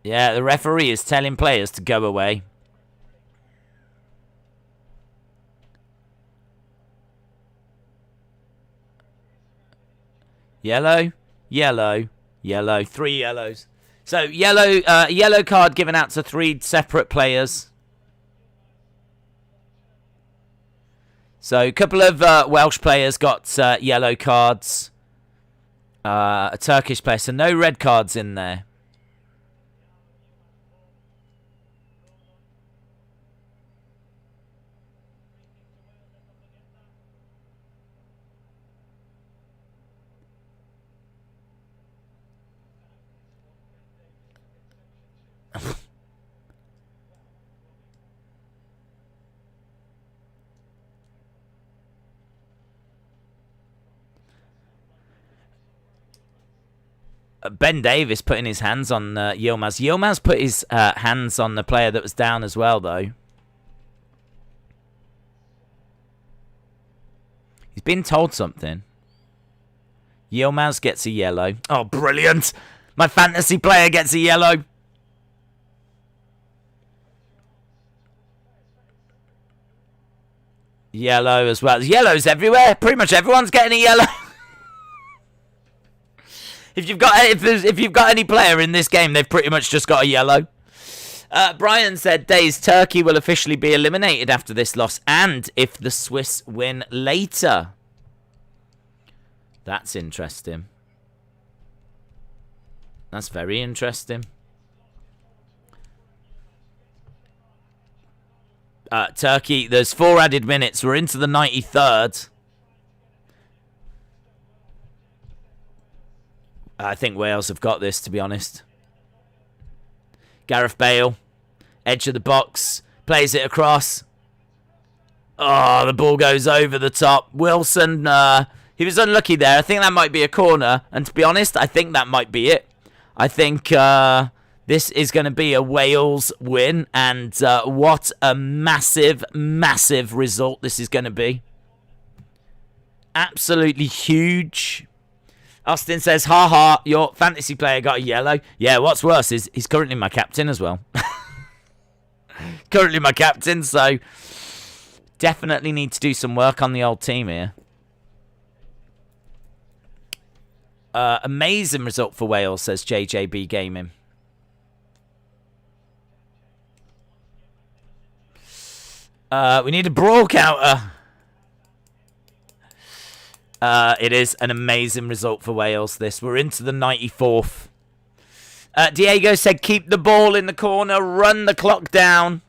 Yeah, the referee is telling players to go away. Yellow, yellow, yellow. 3 yellows. So, yellow card given out to 3 separate players. So, a couple of Welsh players got yellow cards. A Turkish player, so no red cards in there. Ben Davies putting his hands on Yilmaz. Yilmaz put his hands on the player that was down as well, though. He's been told something. Yilmaz gets a yellow. Oh, brilliant! My fantasy player gets a yellow. Yellow as well. There's yellows everywhere. Pretty much everyone's getting a yellow. If you've got any player in this game, they've pretty much just got a yellow. Brian said, Days, Turkey will officially be eliminated after this loss, and if the Swiss win later. That's interesting. That's very interesting. Turkey, there's 4 added minutes. We're into the 93rd. I think Wales have got this, to be honest. Gareth Bale, edge of the box, plays it across. Oh, the ball goes over the top. Wilson, he was unlucky there. I think that might be a corner. And to be honest, I think that might be it. I think this is going to be a Wales win. And what a massive, massive result this is going to be. Absolutely huge. Austin says, ha, your fantasy player got a yellow. Yeah, what's worse is he's currently my captain as well. Currently my captain, so definitely need to do some work on the old team here. Amazing result for Wales, says JJB Gaming. We need a brawl counter. It is an amazing result for Wales, this. We're into the 94th. Diego said, keep the ball in the corner, run the clock down.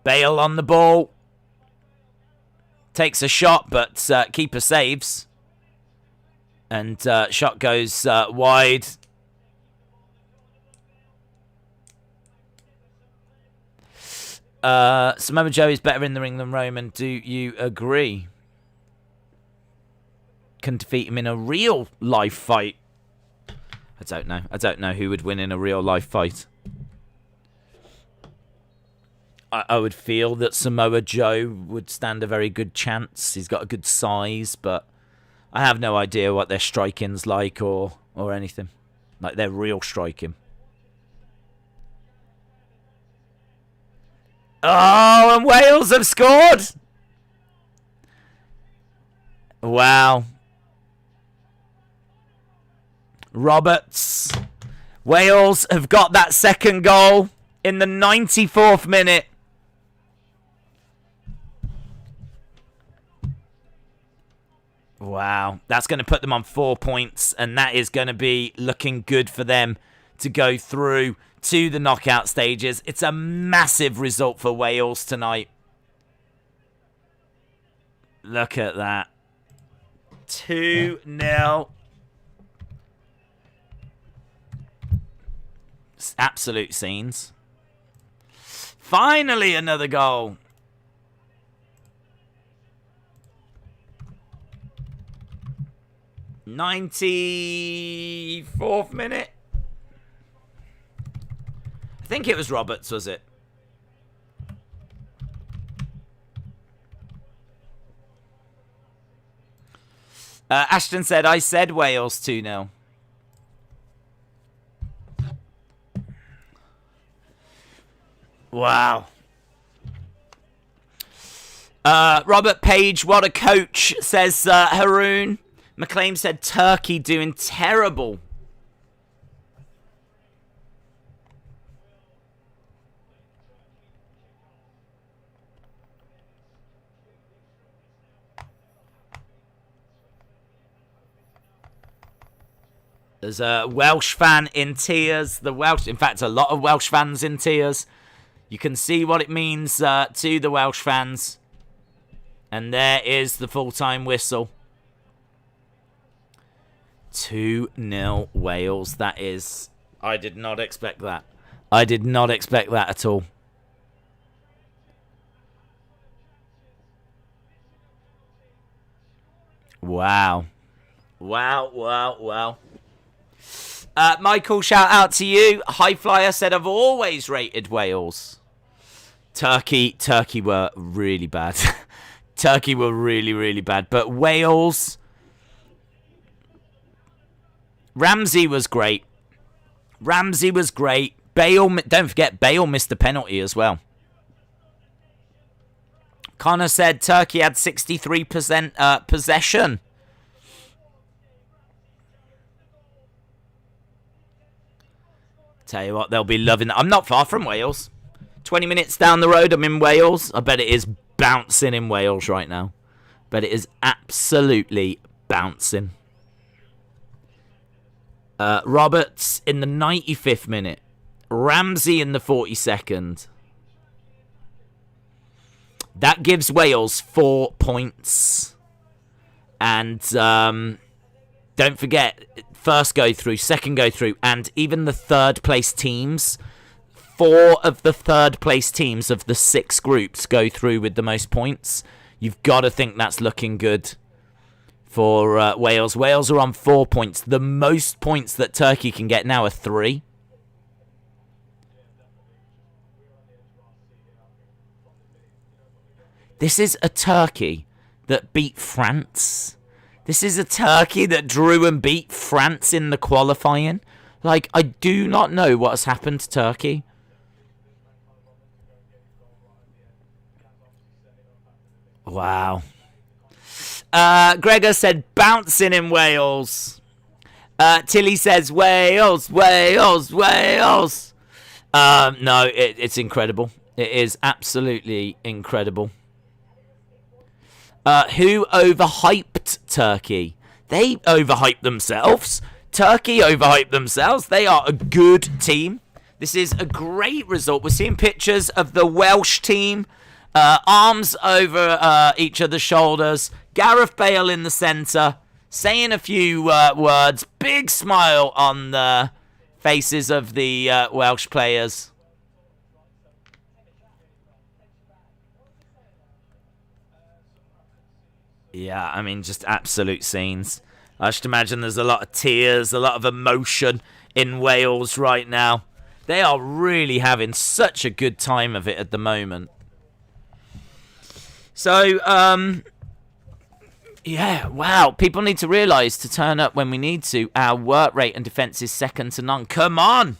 Bale on the ball. Takes a shot, but keeper saves. And shot goes wide. Samoa Joe is better in the ring than Roman. Do you agree? Can defeat him in a real life fight. I don't know. I don't know who would win in a real life fight. I would feel that Samoa Joe would stand a very good chance. He's got a good size, but I have no idea what their striking's like or anything. Like their real striking. Oh, and Wales have scored! Wow. Roberts. Wales have got that second goal in the 94th minute. Wow. That's going to put them on 4 points, and that is going to be looking good for them to go through to the knockout stages. It's a massive result for Wales tonight. Look at that. 2-0. Absolute scenes. Finally another goal. '94th minute. I think it was Roberts, was it? Ashton said, I said Wales 2-0. Wow. Robert Page, what a coach, says Haroon. McLean said Turkey doing terrible. There's a Welsh fan in tears. In fact, a lot of Welsh fans in tears. You can see what it means to the Welsh fans. And there is the full-time whistle. 2-0 Wales. That is... I did not expect that. I did not expect that at all. Wow. Wow. Michael, shout out to you. High Flyer said, I've always rated Wales. Turkey were really bad. Turkey were really, really bad. But Wales... Ramsey was great. Bale, don't forget, Bale missed the penalty as well. Connor said Turkey had 63% possession. Tell you what, they'll be loving that. I'm not far from Wales. 20 minutes down the road, I'm in Wales. I bet it is bouncing in Wales right now. But it is absolutely bouncing. Roberts in the 95th minute. Ramsey in the 42nd. That gives Wales 4 points. And don't forget, first go through, second go through, and even the third place teams. 4 of the third place teams of the 6 groups go through with the most points. You've got to think that's looking good for Wales. Wales are on 4 points. The most points that Turkey can get now are 3. This is a Turkey that beat France. This is a Turkey that drew and beat France in the qualifying. Like, I do not know what has happened to Turkey. Wow. Gregor said bouncing in Wales. Tilly says Wales. No, it's incredible. It is absolutely incredible. Who overhyped Turkey? They overhyped themselves. Turkey overhyped themselves. They are a good team. This is a great result. We're seeing pictures of the Welsh team. Arms over each other's shoulders. Gareth Bale in the centre. Saying a few words. Big smile on the faces of the Welsh players. Yeah, I mean, just absolute scenes. I just imagine there's a lot of tears, a lot of emotion in Wales right now. They are really having such a good time of it at the moment. So, yeah, wow. People need to realise to turn up when we need to. Our work rate and defence is second to none. Come on!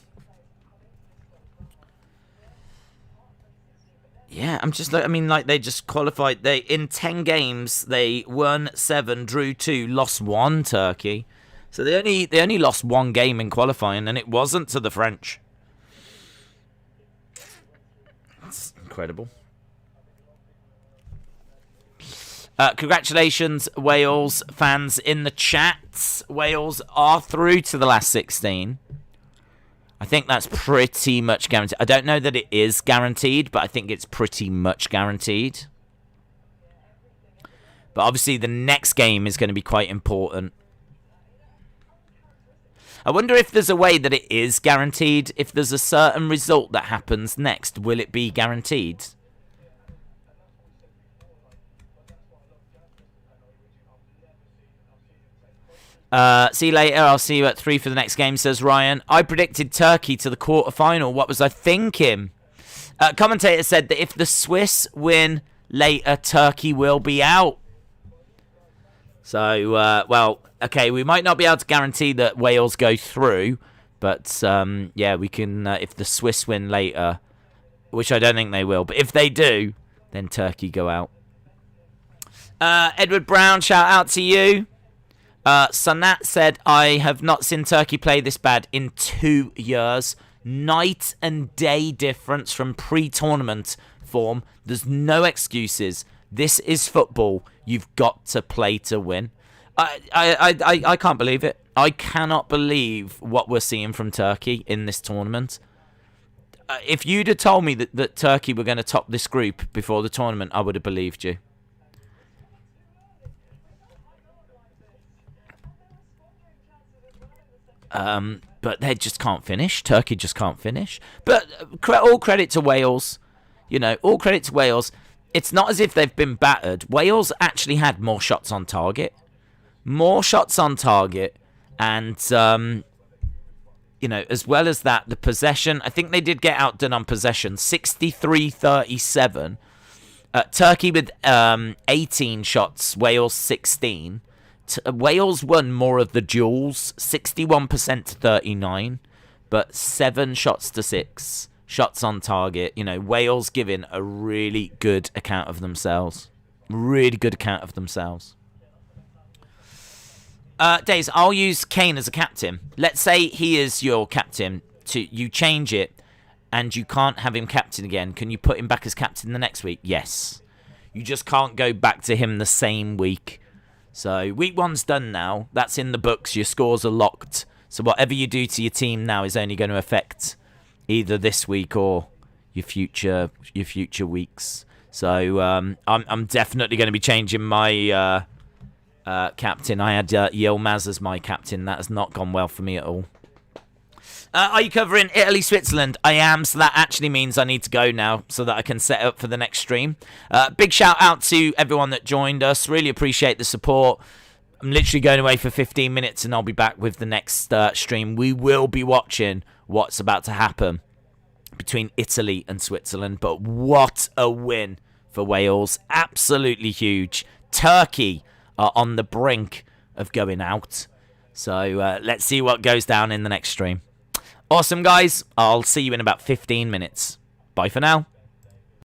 Yeah, I'm just like, I mean, like, they just qualified. They in 10 games, they won 7, drew 2, lost 1, Turkey. So they only lost 1 game in qualifying, and it wasn't to the French. That's incredible. Congratulations, Wales fans in the chat. Wales are through to the last 16. I think that's pretty much guaranteed. I don't know that it is guaranteed, but I think it's pretty much guaranteed. But obviously the next game is going to be quite important. I wonder if there's a way that it is guaranteed. If there's a certain result that happens next, will it be guaranteed? See you later. I'll see you at 3 for the next game, says Ryan. I predicted Turkey to the quarter-final. What was I thinking? Commentator said that if the Swiss win later, Turkey will be out. So, well, okay, we might not be able to guarantee that Wales go through, but, yeah, we can, if the Swiss win later, which I don't think they will, but if they do, then Turkey go out. Edward Brown, shout out to you. Sanat said, I have not seen Turkey play this bad in 2 years. Night and day difference from pre-tournament form. There's no excuses. This is football. You've got to play to win. I can't believe it. I cannot believe what we're seeing from Turkey in this tournament. If you'd have told me that Turkey were going to top this group before the tournament, I would have believed you. But they just can't finish. Turkey just can't finish. But all credit to Wales. You know, all credit to Wales. It's not as if they've been battered. Wales actually had more shots on target. More shots on target. And, you know, as well as that, the possession. I think they did get outdone on possession. 63-37. Turkey with 18 shots. Wales 16. Wales won more of the duels, 61% to 39, but 7 shots to 6 shots on target. You know, Wales giving a really good account of themselves. Really good account of themselves. Days, I'll use Kane as a captain. Let's say he is your captain. You change it, and you can't have him captain again. Can you put him back as captain the next week? Yes. You just can't go back to him the same week. So, week 1's done now. That's in the books. Your scores are locked. So, whatever you do to your team now is only going to affect either this week or your future weeks. So, I'm definitely going to be changing my captain. I had Yilmaz as my captain. That has not gone well for me at all. Are you covering Italy, Switzerland? I am, so that actually means I need to go now so that I can set up for the next stream. Big shout out to everyone that joined us. Really appreciate the support. I'm literally going away for 15 minutes and I'll be back with the next stream. We will be watching what's about to happen between Italy and Switzerland. But what a win for Wales. Absolutely huge. Turkey are on the brink of going out. So let's see what goes down in the next stream. Awesome, guys. I'll see you in about 15 minutes. Bye for now.